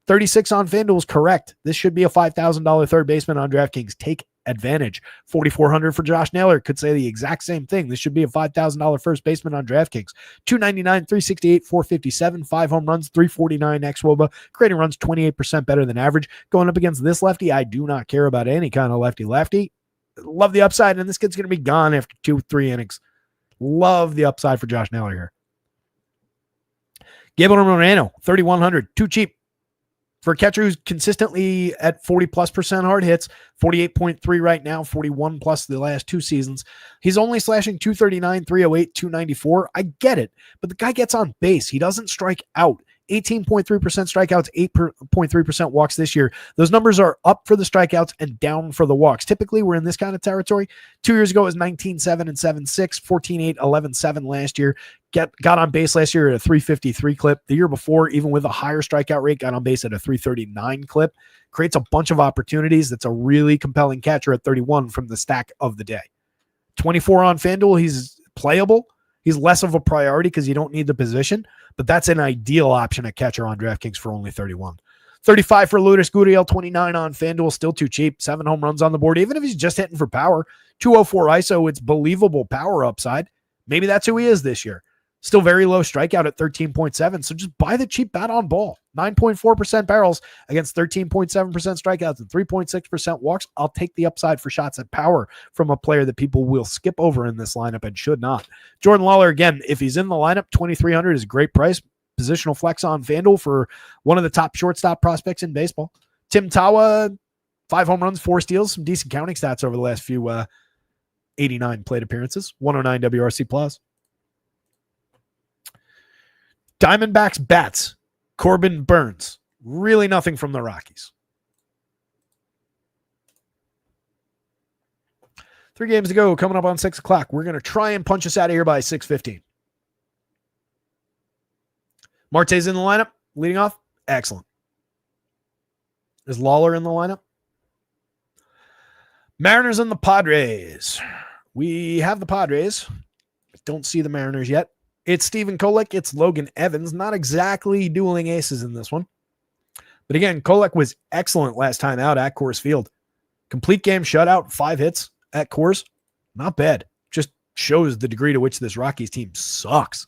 36 on FanDuel is correct. This should be a $5,000 third baseman on DraftKings. Take advantage. 4,400 for Josh Naylor. Could say the exact same thing. This should be a $5,000 first baseman on DraftKings. 299, 368, 457, 5 home runs, 349 xWOBA. Creating runs 28% better than average. Going up against this lefty, I do not care about any kind of lefty. Love the upside, and this kid's going to be gone after 2-3 innings. Love the upside for Josh Naylor here. Gabriel Moreno, 3,100. Too cheap. For a catcher who's consistently at 40+% hard hits, 48.3 right now, 41 plus the last 2 seasons. He's only slashing 239, 308, 294. I get it, but the guy gets on base. He doesn't strike out. 18.3% strikeouts, 8.3% walks this year. Those numbers are up for the strikeouts and down for the walks. Typically, we're in this kind of territory. 2 years ago, it was 19.7 and 7.6, 14.8, 11.7 last year. Got on base last year at a 353 clip. The year before, even with a higher strikeout rate, got on base at a 339 clip. Creates a bunch of opportunities. That's a really compelling catcher at 31 from the stack of the day. 24 on FanDuel, he's playable. He's less of a priority because you don't need the position, but that's an ideal option at catcher on DraftKings for only 31. 35 for Lourdes Gurriel, 29 on FanDuel, still too cheap. 7 home runs on the board, even if he's just hitting for power. 204 ISO, it's believable power upside. Maybe that's who he is this year. Still very low strikeout at 13.7, so just buy the cheap bat on ball. 9.4% barrels against 13.7% strikeouts and 3.6% walks. I'll take the upside for shots at power from a player that people will skip over in this lineup and should not. Jordan Lawler, again, if he's in the lineup, 2,300 is a great price. Positional flex on FanDuel for one of the top shortstop prospects in baseball. Tim Tawa, 5 home runs, 4 steals, some decent counting stats over the last few 89 plate appearances, 109 WRC plus. Diamondbacks bats, Corbin Burns. Really nothing from the Rockies. 3 games to go, coming up on 6 o'clock. We're going to try and punch us out of here by 6:15. Marte's in the lineup, leading off. Excellent. Is Lawler in the lineup? Mariners and the Padres. We have the Padres. Don't see the Mariners yet. It's Stephen Kolek. It's Logan Evans. Not exactly dueling aces in this one. But again, Kolek was excellent last time out at Coors Field. Complete game shutout, 5 hits at Coors. Not bad. Just shows the degree to which this Rockies team sucks.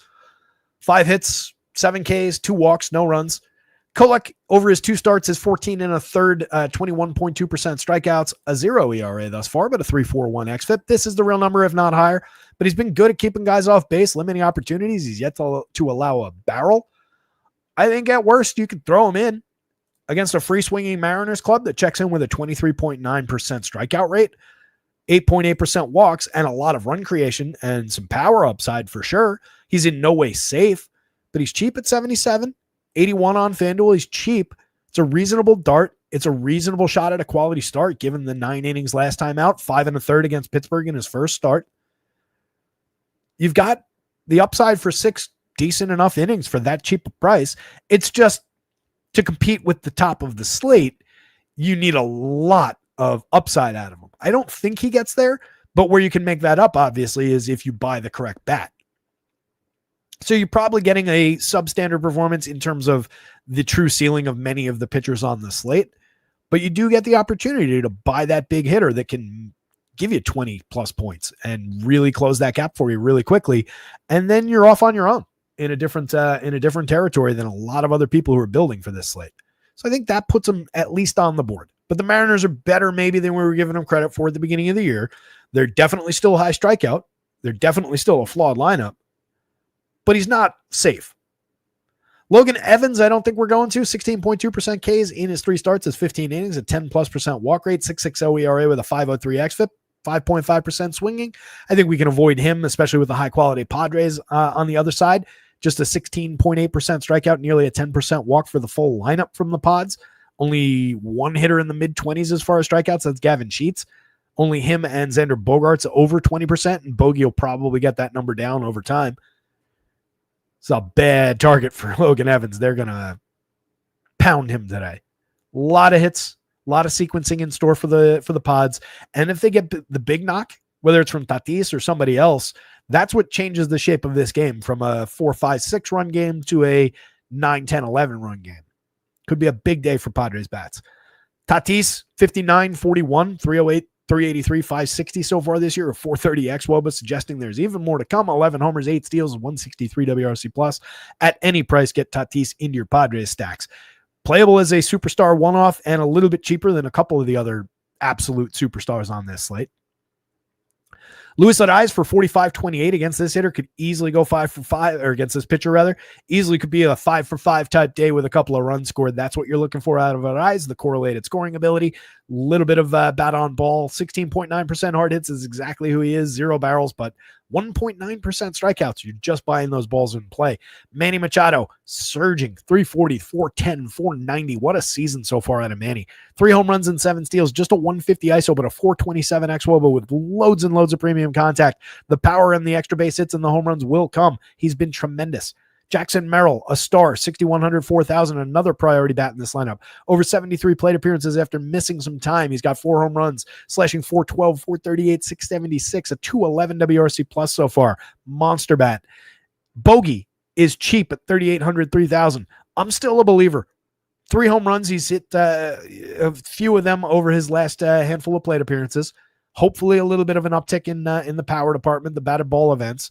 5 hits, 7 Ks, 2 walks, no runs. Kolek, over his 2 starts, is 14 and a third, 21.2% strikeouts, a 0 ERA thus far, but a 3.41 xFIP. This is the real number, if not higher. But he's been good at keeping guys off base, limiting opportunities. He's yet to allow a barrel. I think at worst, you could throw him in against a free-swinging Mariners club that checks in with a 23.9% strikeout rate, 8.8% walks, and a lot of run creation and some power upside for sure. He's in no way safe, but he's cheap at 77, 81 on FanDuel. He's cheap. It's a reasonable dart. It's a reasonable shot at a quality start, given the 9 innings last time out, 5 1/3 against Pittsburgh in his first start. You've got the upside for 6 decent enough innings for that cheap a price. It's just to compete with the top of the slate, you need a lot of upside out of him. I don't think he gets there, but where you can make that up, obviously, is if you buy the correct bat. So you're probably getting a substandard performance in terms of the true ceiling of many of the pitchers on the slate, but you do get the opportunity to buy that big hitter that can give you 20 plus points and really close that gap for you really quickly. And then you're off on your own in a different territory than a lot of other people who are building for this slate. So I think that puts them at least on the board. But the Mariners are better maybe than we were giving them credit for at the beginning of the year. They're definitely still high strikeout. They're definitely still a flawed lineup, but he's not safe. Logan Evans, I don't think we're going to. 16.2% Ks in his 3 starts, his 15 innings, a 10+% walk rate, 6.60 ERA with a 5.03 xFIP. 5.5% swinging. I think we can avoid him, especially with the high quality Padres on the other side. Just a 16.8% strikeout, nearly a 10% walk for the full lineup from the Pods. Only one hitter in the mid-20s as far as strikeouts. That's Gavin Sheets. Only him and Xander Bogaerts over 20%, and Bogey will probably get that number down over time. It's a bad target for Logan Evans. They're going to pound him today. A lot of hits. A lot of sequencing in store for the Pods. And if they get the big knock, whether it's from Tatis or somebody else, that's what changes the shape of this game from a 4-5-6 run game to a 9-10-11 run game. Could be a big day for Padres bats. Tatis, 59, 41, 308, 383, 560 so far this year, a 430 xWOBA, suggesting there's even more to come. 11 homers, 8 steals, 163 WRC plus. At any price, get Tatis into your Padres stacks. Playable as a superstar one-off and a little bit cheaper than a couple of the other absolute superstars on this slate. Luis Ariz for 45-28 against this hitter could easily go 5 for 5, or against this pitcher rather, easily could be a 5 for 5 type day with a couple of runs scored. That's what you're looking for out of Ariz, the correlated scoring ability, little bit of bat on ball, 16.9% hard hits is exactly who he is, 0 barrels, but 1.9% strikeouts. You're just buying those balls in play. Manny Machado surging 340, 410, 490. What a season so far out of Manny. 3 home runs and 7 steals, just a 150 ISO, but a 427 xWOBA with loads and loads of premium contact. The power and the extra base hits and the home runs will come. He's been tremendous. Jackson Merrill, a star, 6,100, 4,000, another priority bat in this lineup. Over 73 plate appearances after missing some time. He's got 4 home runs, slashing 412, 438, 676, a 211 WRC plus so far. Monster bat. Bogey is cheap at 3,800, 3,000. I'm still a believer. 3 home runs. He's hit a few of them over his last handful of plate appearances. Hopefully a little bit of an uptick in the power department, the batted ball events.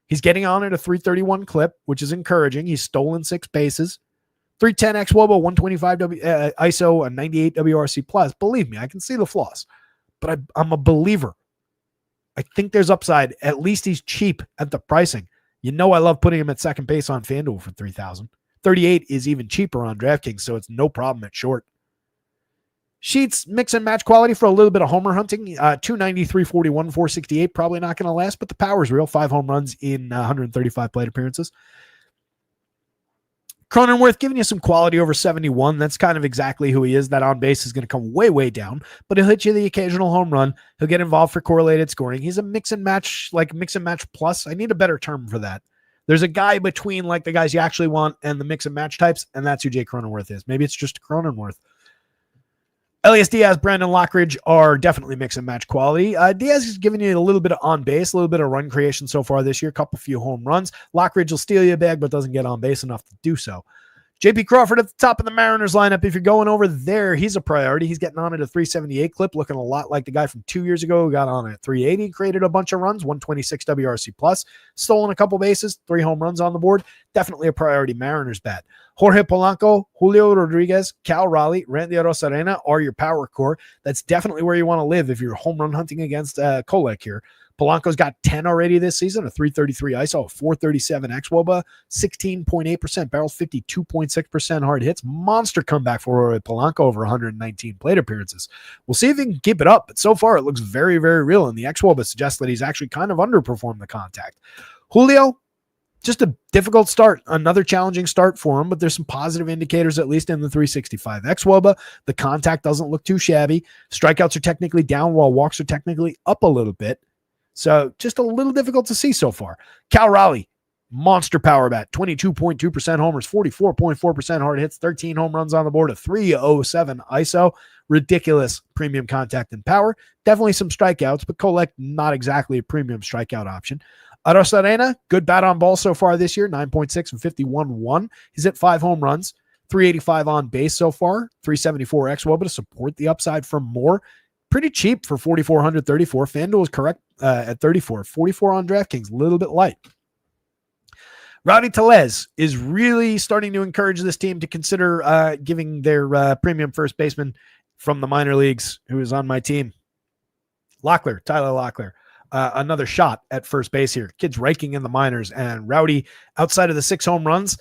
He's getting on at a 331 clip, which is encouraging. He's stolen 6 bases. 310 xWOBA, 125 ISO, a 98 WRC plus. Believe me, I can see the flaws, but I'm a believer. I think there's upside. At least he's cheap at the pricing. You know I love putting him at second base on FanDuel for 3,000. 38 is even cheaper on DraftKings, so it's no problem at short. Sheets, mix and match quality for a little bit of homer hunting. 290, 341, 468. Probably not going to last, but the power's real. 5 home runs in 135 plate appearances. Cronenworth giving you some quality over 71. That's kind of exactly who he is. That on base is going to come way, way down, but he'll hit you the occasional home run. He'll get involved for correlated scoring. He's a mix and match, like mix and match plus. I need a better term for that. There's a guy between like the guys you actually want and the mix and match types, and that's who Jay Cronenworth is. Maybe it's just Cronenworth. Elias Diaz, Brandon Lockridge are definitely mix and match quality. Diaz is giving you a little bit of on base, a little bit of run creation so far this year, few home runs. Lockridge will steal you a bag, but doesn't get on base enough to do so. JP Crawford at the top of the Mariners lineup. If you're going over there, he's a priority. He's getting on at a 378 clip, looking a lot like the guy from 2 years ago who got on at 380, created a bunch of runs, 126 WRC plus, stolen a couple bases, 3 home runs on the board. Definitely a priority Mariners bat. Jorge Polanco, Julio Rodriguez, Cal Raleigh, Randy Arozarena are your power core. That's definitely where you want to live if you're home run hunting against Kolek here. Polanco's got 10 already this season, a 333 ISO, a 437 xWOBA, 16.8% barrels, 52.6% hard hits. Monster comeback for Polanco over 119 plate appearances. We'll see if he can keep it up, but so far it looks very, very real, and the xWOBA suggests that he's actually kind of underperformed the contact. Julio, just a difficult start, another challenging start for him, but there's some positive indicators, at least in the 365 xWOBA. The contact doesn't look too shabby. Strikeouts are technically down while walks are technically up a little bit. So just a little difficult to see so far. Cal Raleigh, monster power bat, 22.2% homers, 44.4% hard hits, 13 home runs on the board, a 307 ISO. Ridiculous premium contact and power. Definitely some strikeouts, but Kolek, not exactly a premium strikeout option. Arozarena, good bat on ball so far this year, 9.6 and 51-1. He's hit 5 home runs, 385 on base so far, 374 xWOBA to support the upside from more. Pretty cheap for 4,400, 34. FanDuel is correct at 34. 44 on DraftKings, a little bit light. Rowdy Tellez is really starting to encourage this team to consider giving their premium first baseman from the minor leagues, who is on my team, Tyler Locklear. Another shot at first base here. Kid's raking in the minors, and Rowdy, outside of the 6 home runs,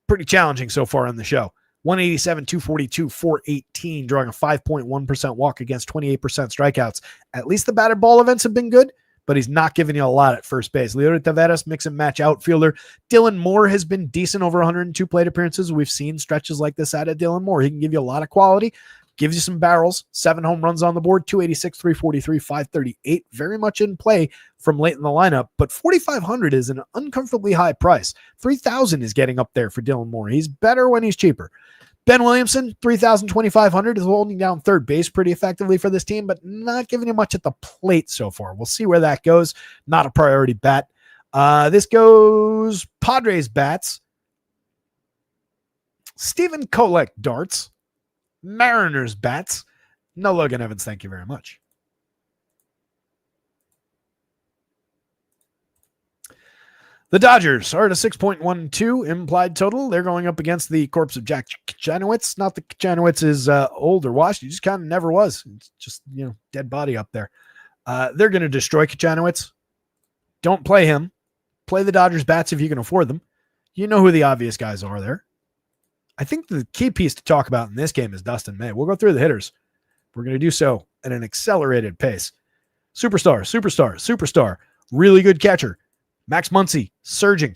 pretty challenging so far on the show. 187, 242, 418, drawing a 5.1% walk against 28% strikeouts. At least the batted ball events have been good, but he's not giving you a lot at first base. Leody Taveras, mix and match outfielder. Dylan Moore has been decent over 102 plate appearances. We've seen stretches like this out of Dylan Moore. He can give you a lot of quality, gives you some barrels, 7 home runs on the board, 286, 343, 538. Very much in play from late in the lineup, but 4,500 is an uncomfortably high price. 3,000 is getting up there for Dylan Moore. He's better when he's cheaper. Ben Williamson, 3,000, 2,500 is holding down third base pretty effectively for this team, but not giving you much at the plate so far. We'll see where that goes. Not a priority bat. This goes Padres bats. Stephen Kolek darts. Mariners bats. No Logan Evans, thank you very much. The Dodgers are at a 6.12 implied total. They're going up against the corpse of Jack Kachanowicz. Not that Kachanowicz is old or washed. He just kind of never was. It's just, dead body up there. They're going to destroy Kachanowicz. Don't play him. Play the Dodgers bats if you can afford them. You know who the obvious guys are there. I think the key piece to talk about in this game is Dustin May. We'll go through the hitters. We're going to do so at an accelerated pace. Superstar. Really good catcher. Max Muncy surging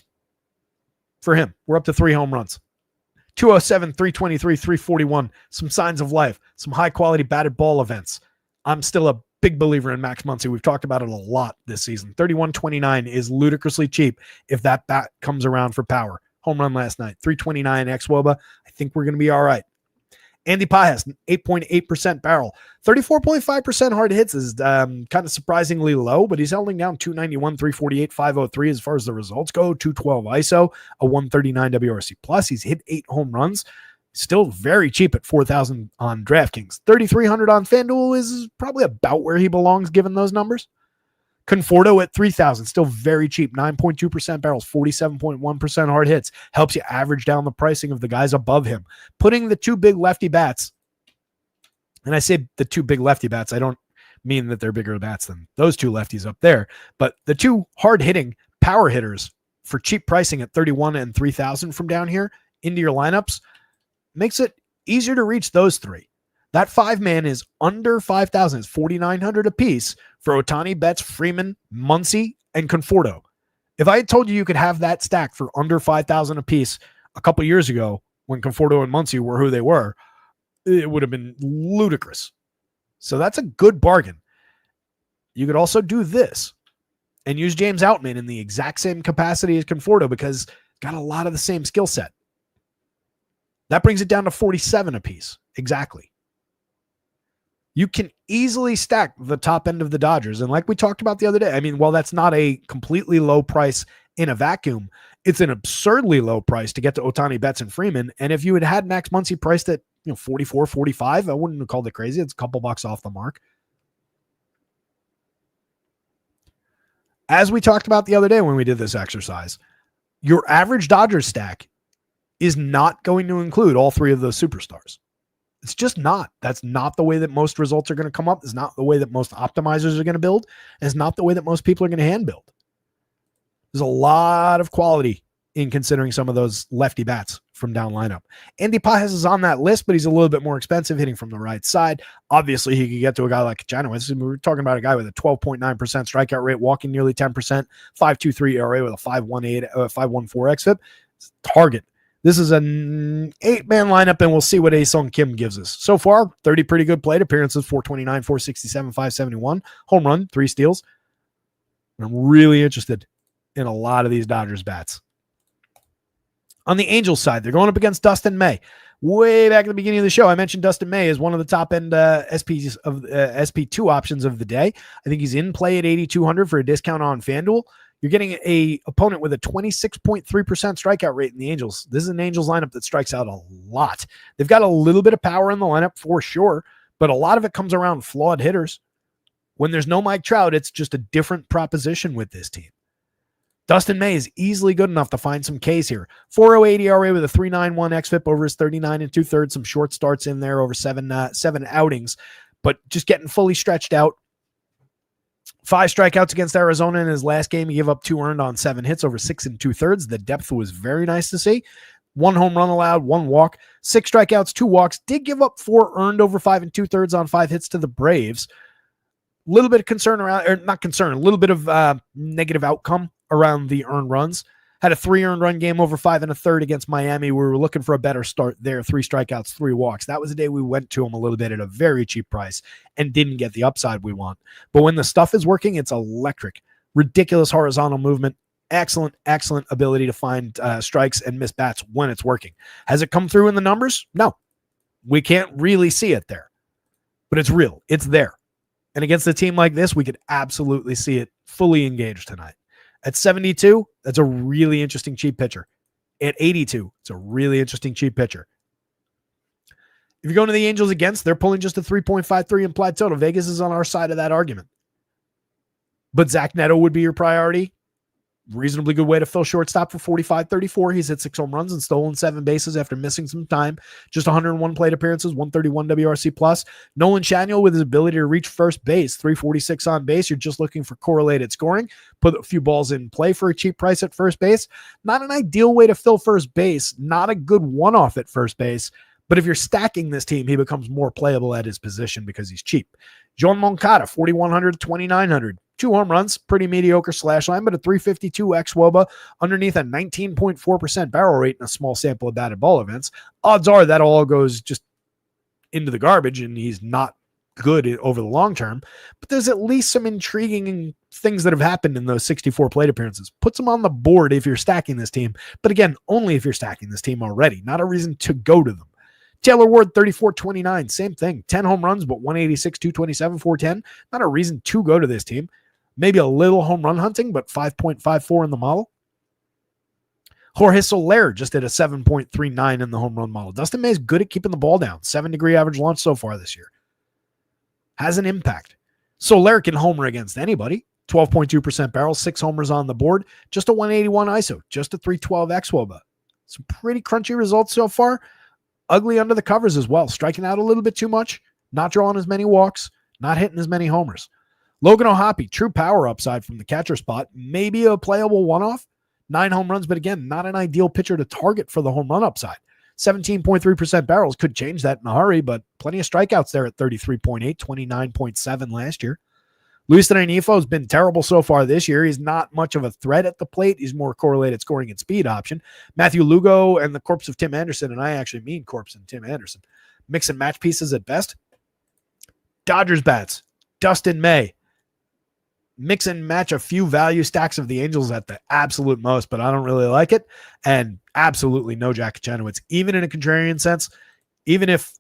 for him. We're up to 3 home runs. 207, 323, 341. Some signs of life. Some high-quality batted ball events. I'm still a big believer in Max Muncy. We've talked about it a lot this season. 31.29 is ludicrously cheap if that bat comes around for power. Home run last night. 329 ex-Woba. I think we're going to be all right. Andy Pajas, 8.8% barrel. 34.5% hard hits is kind of surprisingly low, but he's holding down 291, 348, 503 as far as the results go. 212 ISO, a 139 WRC plus. He's hit 8 home runs. Still very cheap at 4,000 on DraftKings. 3,300 on FanDuel is probably about where he belongs given those numbers. Conforto at 3,000, still very cheap. 9.2% barrels, 47.1% hard hits. Helps you average down the pricing of the guys above him. Putting the 2 big lefty bats, and I say the 2 big lefty bats, I don't mean that they're bigger bats than those 2 lefties up there, but the 2 hard-hitting power hitters for cheap pricing at 31 and 3,000 from down here into your lineups makes it easier to reach those 3. That 5-man is under 5,000. It's 4,900 apiece for Ohtani, Betts, Freeman, Muncy, and Conforto. If I had told you could have that stack for under 5,000 apiece a couple years ago when Conforto and Muncy were who they were, it would have been ludicrous. So that's a good bargain. You could also do this and use James Outman in the exact same capacity as Conforto because got a lot of the same skill set. That brings it down to 47 apiece. Exactly. You can easily stack the top end of the Dodgers. And like we talked about the other day, I mean, while that's not a completely low price in a vacuum, it's an absurdly low price to get to Ohtani, Betts, and Freeman. And if you had had Max Muncy priced at 44, 45, I wouldn't have called it crazy. It's a couple bucks off the mark. As we talked about the other day when we did this exercise, your average Dodgers stack is not going to include all 3 of those superstars. It's just not. That's not the way that most results are going to come up. It's not the way that most optimizers are going to build. And it's not the way that most people are going to hand build. There's a lot of quality in considering some of those lefty bats from down lineup. Andy Pajas is on that list, but he's a little bit more expensive, hitting from the right side. Obviously, he could get to a guy like Janowitz. We're talking about a guy with a 12.9% strikeout rate, walking nearly 10%, 5.23 ERA with a 5.14 xFIP. Target. This is an 8-man lineup, and we'll see what A-Sung Kim gives us. So far, 30 pretty good plate appearances, 429, 467, 571. Home run, 3 steals. And I'm really interested in a lot of these Dodgers bats. On the Angels side, they're going up against Dustin May. Way back at the beginning of the show, I mentioned Dustin May is one of the top-end SPs of SP2 options of the day. I think he's in play at 8,200 for a discount on FanDuel. You're getting a opponent with a 26.3% strikeout rate in the Angels. This is an Angels lineup that strikes out a lot. They've got a little bit of power in the lineup for sure, but a lot of it comes around flawed hitters. When there's no Mike Trout, it's just a different proposition with this team. Dustin May is easily good enough to find some Ks here. 4.08 ERA with a 3.91 xFIP over his 39 2/3. Some short starts in there over seven outings, but just getting fully stretched out. 5 strikeouts against Arizona in his last game. He gave up 2 earned on 7 hits over 6 2/3. The depth was very nice to see. 1 home run allowed, 1 walk, 6 strikeouts, 2 walks. Did give up 4 earned over 5 2/3 on 5 hits to the Braves. A little bit of concern around, or not concern, a little bit of negative outcome around the earned runs. Had a 3 earned run game over 5 1/3 against Miami. We were looking for a better start there. 3 strikeouts, 3 walks. That was the day we went to him a little bit at a very cheap price and didn't get the upside we want. But when the stuff is working, it's electric. Ridiculous horizontal movement. Excellent, excellent ability to find strikes and miss bats when it's working. Has it come through in the numbers? No. We can't really see it there. But it's real. It's there. And against a team like this, we could absolutely see it fully engaged tonight. At 72, that's a really interesting cheap pitcher. At 82, it's a really interesting cheap pitcher. If you're going to the Angels against, they're pulling just a 3.53 implied total. Vegas is on our side of that argument. But Zach Neto would be your priority. Reasonably good way to fill shortstop for 45-34. He's hit 6 home runs and stolen 7 bases after missing some time. Just 101 plate appearances, 131 WRC plus. Nolan Shaniel with his ability to reach first base, 346 on base. You're just looking for correlated scoring. Put a few balls in play for a cheap price at first base. Not an ideal way to fill first base. Not a good one-off at first base. But if you're stacking this team, he becomes more playable at his position because he's cheap. John Moncada, 4,100, 2,900. 2 home runs, pretty mediocre slash line, but a 352 xWOBA underneath a 19.4% barrel rate in a small sample of batted ball events. Odds are that all goes just into the garbage and he's not good over the long term, but there's at least some intriguing things that have happened in those 64 plate appearances. Puts them on the board if you're stacking this team, but again, only if you're stacking this team already, not a reason to go to them. Taylor Ward, 34-29, same thing. 10 home runs, but 186, 227, 410. Not a reason to go to this team. Maybe a little home run hunting, but 5.54 in the model. Jorge Soler just at a 7.39 in the home run model. Dustin May is good at keeping the ball down. 7-degree average launch so far this year. Has an impact. Soler can homer against anybody. 12.2% barrel, 6 homers on the board. Just a 181 ISO. Just a 312 xWOBA. Some pretty crunchy results so far. Ugly under the covers as well. Striking out a little bit too much. Not drawing as many walks. Not hitting as many homers. Logan O'Hoppe, true power upside from the catcher spot. Maybe a playable one-off. 9 home runs, but again, not an ideal pitcher to target for the home run upside. 17.3% barrels could change that in a hurry, but plenty of strikeouts there at 33.8, 29.7 last year. Luis Rengifo has been terrible so far this year. He's not much of a threat at the plate. He's more correlated scoring and speed option. Matthew Lugo and the corpse of Tim Anderson, and I actually mean corpse and Tim Anderson, mix and match pieces at best. Dodgers bats, Dustin May. Mix and match a few value stacks of the Angels at the absolute most, but I don't really like it. And absolutely no Jack Kachanowicz, even in a contrarian sense, even if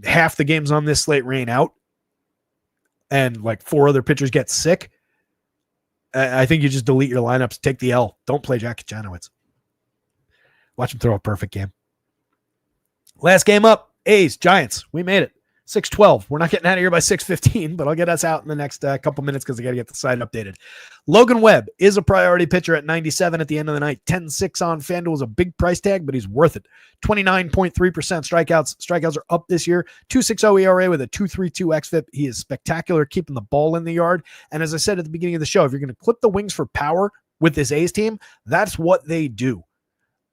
half the games on this slate rain out and like 4 other pitchers get sick, I think you just delete your lineups, take the L. Don't play Jack Kachanowicz. Watch him throw a perfect game. Last game up, A's, Giants. We made it. 6:12. We're not getting out of here by 6:15, but I'll get us out in the next couple minutes because I got to get the site updated. Logan Webb is a priority pitcher at 97 at the end of the night. 10-6 on FanDuel is a big price tag, but he's worth it. 29.3% strikeouts. Strikeouts are up this year. 2.60 ERA with a 2.32 xFIP. He is spectacular keeping the ball in the yard. And as I said at the beginning of the show, if you're going to clip the wings for power with this A's team, that's what they do.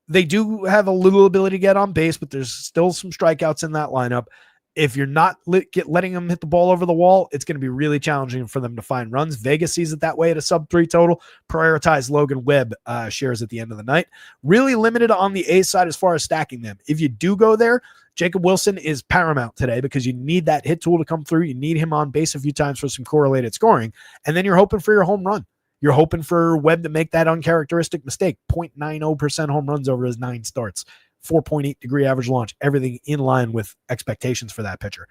They do have a little ability to get on base, but there's still some strikeouts in that lineup. If you're not letting them hit the ball over the wall, it's going to be really challenging for them to find runs. Vegas sees it that way at a sub-3 total. Prioritize Logan Webb shares at the end of the night. Really limited on the A side as far as stacking them. If you do go there, Jacob Wilson is paramount today because you need that hit tool to come through. You need him on base a few times for some correlated scoring. And then you're hoping for your home run. You're hoping for Webb to make that uncharacteristic mistake. 0.90% home runs over his 9 starts. 4.8 degree average launch, everything in line with expectations for that pitcher.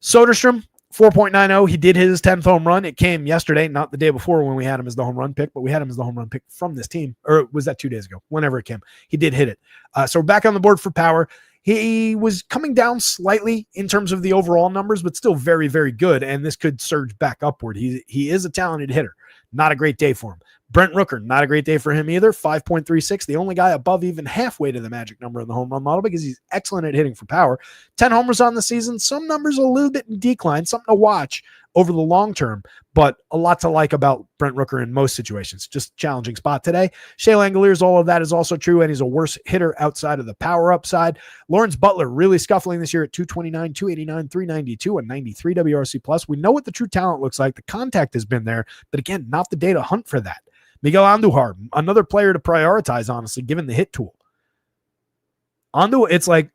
Soderstrom, 4.90. He did his 10th home run. It came yesterday, not the day before when we had him as the home run pick, but we had him as the home run pick from this team. Or was that 2 days ago? Whenever it came. He did hit it. So we're back on the board for power. He was coming down slightly in terms of the overall numbers, but still very, very good. And this could surge back upward. He is a talented hitter. Not a great day for him. Brent Rooker, not a great day for him either. 5.36, the only guy above even halfway to the magic number in the home run model because he's excellent at hitting for power. 10 homers on the season. Some numbers a little bit in decline, something to watch over the long term, but a lot to like about Brent Rooker in most situations. Just challenging spot today. Shea Langoliers, all of that is also true, and he's a worse hitter outside of the power upside. Lawrence Butler really scuffling this year at 229, 289, 392, and 93 WRC+. We know what the true talent looks like. The contact has been there, but again, not the data hunt for that. Miguel Andujar, another player to prioritize, honestly, given the hit tool. It's like,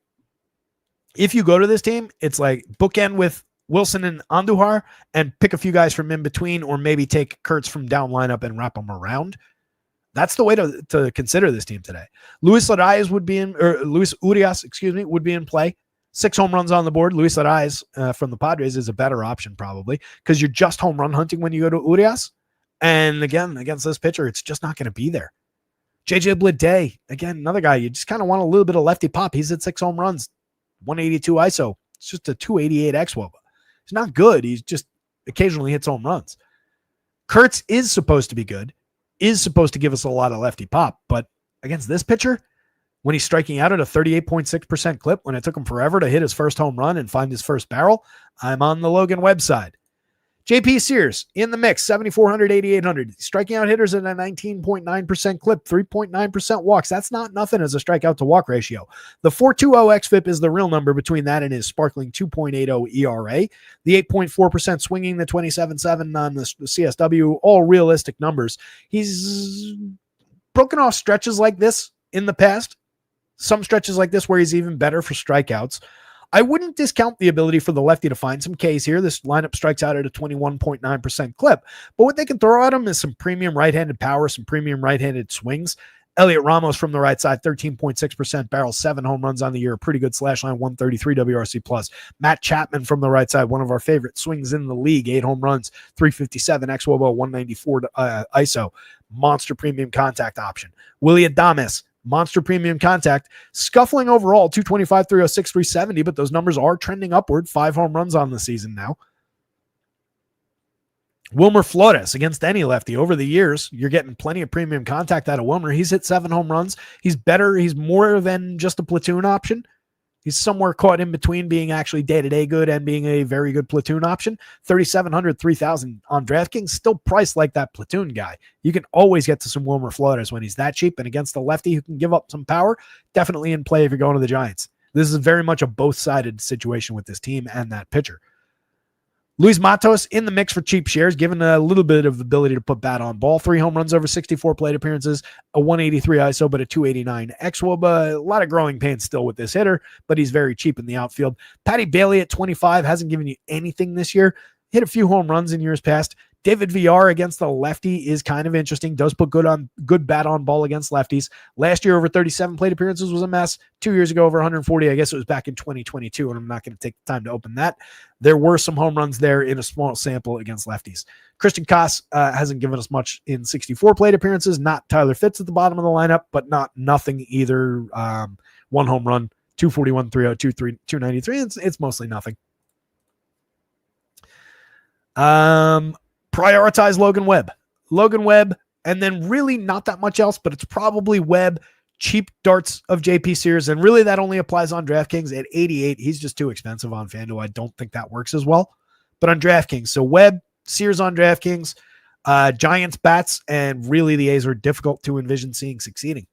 if you go to this team, it's like bookend with Wilson and Andujar and pick a few guys from in between, or maybe take Kurtz from down lineup and wrap them around. That's the way to consider this team today. Luis Urias would be in play. 6 home runs on the board. Luis Urias from the Padres is a better option probably because you're just home run hunting when you go to Urias. And again, against this pitcher, it's just not going to be there. JJ Bleday, again, another guy, you just kind of want a little bit of lefty pop. He's at 6 home runs, 182 ISO. It's just a 288 xWOBA. He's not good. He's just occasionally hits home runs. Kurtz is supposed to be good, is supposed to give us a lot of lefty pop, but against this pitcher, when he's striking out at a 38.6% clip, when it took him forever to hit his first home run and find his first barrel, I'm on the Logan Webb side. JP Sears in the mix, 7,400, 8,800. Striking out hitters at a 19.9% clip, 3.9% walks. That's not nothing as a strikeout to walk ratio. The 4.20 xFIP is the real number between that and his sparkling 2.80 ERA. The 8.4% swinging, the 27.7 on the CSW, all realistic numbers. He's broken off stretches like this in the past. Some stretches like this where he's even better for strikeouts. I wouldn't discount the ability for the lefty to find some Ks here. This lineup strikes out at a 21.9% clip. But what they can throw at him is some premium right-handed power, some premium right-handed swings. Elliot Ramos from the right side, 13.6% barrel, 7 home runs on the year. Pretty good slash line, 133 WRC+. Matt Chapman from the right side, one of our favorite swings in the league, 8 home runs, 357 xWOBA, 194 ISO. Monster premium contact option. Willy Adames, monster premium contact, scuffling overall, 225, 306, 370, but those numbers are trending upward. 5 home runs on the season now. Wilmer Flores against any lefty. Over the years, you're getting plenty of premium contact out of Wilmer. He's hit 7 home runs. He's better. He's more than just a platoon option. He's somewhere caught in between being actually day-to-day good and being a very good platoon option. 3,700, 3,000 on DraftKings, still priced like that platoon guy. You can always get to some Wilmer Flores when he's that cheap, and against the lefty who can give up some power, definitely in play if you're going to the Giants. This is very much a both-sided situation with this team and that pitcher. Luis Matos in the mix for cheap shares, given a little bit of ability to put bat on ball. 3 home runs over 64 plate appearances, a 183 ISO, but a 289 xWOBA. A lot of growing pains still with this hitter, but he's very cheap in the outfield. Patty Bailey at 25 hasn't given you anything this year. Hit a few home runs in years past. David Villar against the lefty is kind of interesting. Does put good bat on ball against lefties. Last year, over 37 plate appearances was a mess. 2 years ago, over 140. I guess it was back in 2022, and I'm not going to take the time to open that. There were some home runs there in a small sample against lefties. Christian Koss hasn't given us much in 64 plate appearances. Not Tyler Fitz at the bottom of the lineup, but not nothing either. 1 home run, 241, 302, 293. It's mostly nothing. Prioritize Logan Webb, and then really not that much else, but it's probably Webb, cheap darts of JP Sears, and really that only applies on DraftKings at 88. He's just too expensive on FanDuel. I don't think that works as well, but on DraftKings. So Webb, Sears on DraftKings, Giants bats, and really the A's are difficult to envision seeing succeeding.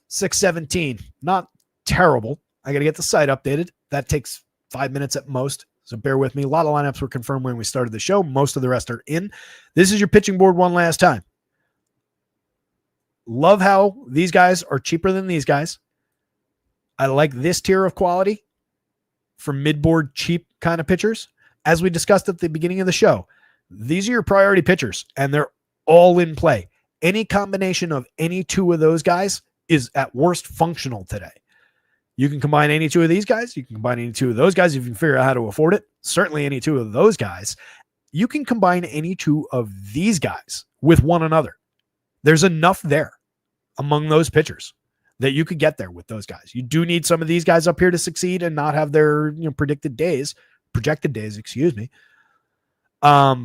617, not terrible. I got to get the site updated. That takes 5 minutes at most. So bear with me. A lot of lineups were confirmed when we started the show. Most of the rest are in. This is your pitching board one last time. Love how these guys are cheaper than these guys. I like this tier of quality for mid-board cheap kind of pitchers. As we discussed at the beginning of the show, these are your priority pitchers, and they're all in play. Any combination of any 2 of those guys is at worst functional today. You can combine any 2 of these guys. You can combine any 2 of those guys if you can figure out how to afford it. Certainly any 2 of those guys. You can combine any 2 of these guys with one another. There's enough there among those pitchers that you could get there with those guys. You do need some of these guys up here to succeed and not have their projected days, excuse me. But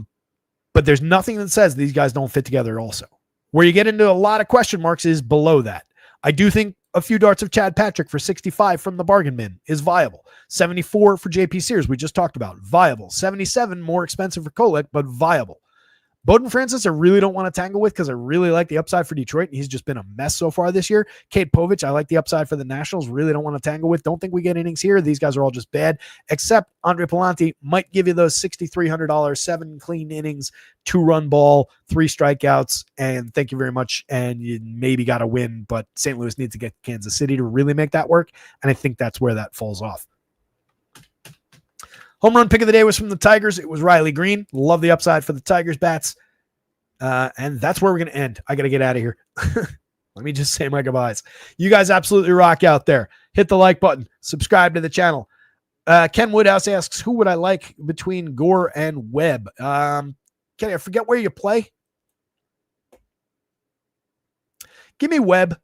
there's nothing that says these guys don't fit together also. Where you get into a lot of question marks is below that. I do think a few darts of Chad Patrick for 65 from the bargain bin is viable. 74 for JP Sears, we just talked about, viable. 77 more expensive for Kolek, but viable. Bowden Francis, I really don't want to tangle with because I really like the upside for Detroit, and he's just been a mess so far this year. Kate Povich, I like the upside for the Nationals. Really don't want to tangle with. Don't think we get innings here. These guys are all just bad, except Andre Palante might give you those $6,300, 7 clean innings, 2-run ball, 3 strikeouts, and thank you very much. And you maybe got to win, but St. Louis needs to get Kansas City to really make that work, and I think that's where that falls off. Home run pick of the day was from the Tigers. It was Riley Green. Love the upside for the Tigers bats. And that's where we're going to end. I got to get out of here. Let me just say my goodbyes. You guys absolutely rock out there. Hit the like button. Subscribe to the channel. Ken Woodhouse asks, who would I like between Gore and Webb? Kenny, I forget where you play. Give me Webb.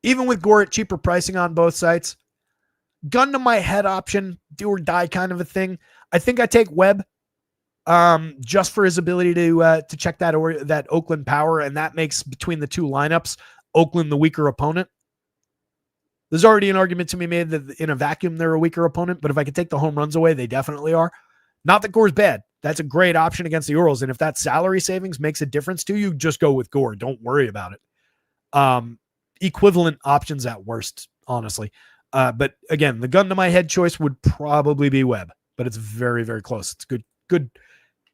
Even with Gore at cheaper pricing on both sites. Gun to my head option, do or die kind of a thing. I think I take Webb just for his ability to check that Oakland power, and that makes between the 2 lineups, Oakland the weaker opponent. There's already an argument to be made that in a vacuum, they're a weaker opponent, but if I could take the home runs away, they definitely are. Not that Gore's bad. That's a great option against the Orioles. And if that salary savings makes a difference to you, just go with Gore. Don't worry about it. Equivalent options at worst, honestly. But again, the gun to my head choice would probably be Webb, but it's very, very close. It's good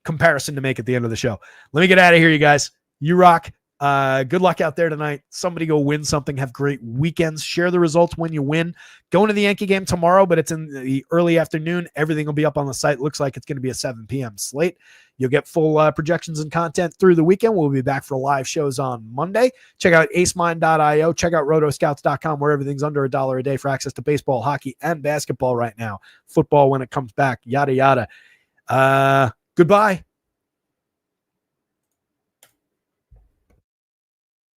comparison to make at the end of the show. Let me get out of here, you guys. You rock. Good luck out there tonight. Somebody go win something. Have great weekends. Share the results when you win. Going to the Yankee game tomorrow, but it's in the early afternoon. Everything will be up on the site. Looks like it's going to be a 7 p.m. slate. You'll get full projections and content through the weekend. We'll be back for live shows on Monday. Check out acemind.io. Check out rotoscouts.com, where everything's under $1 a day for access to baseball, hockey, and basketball right now. Football when it comes back, yada, yada. Goodbye.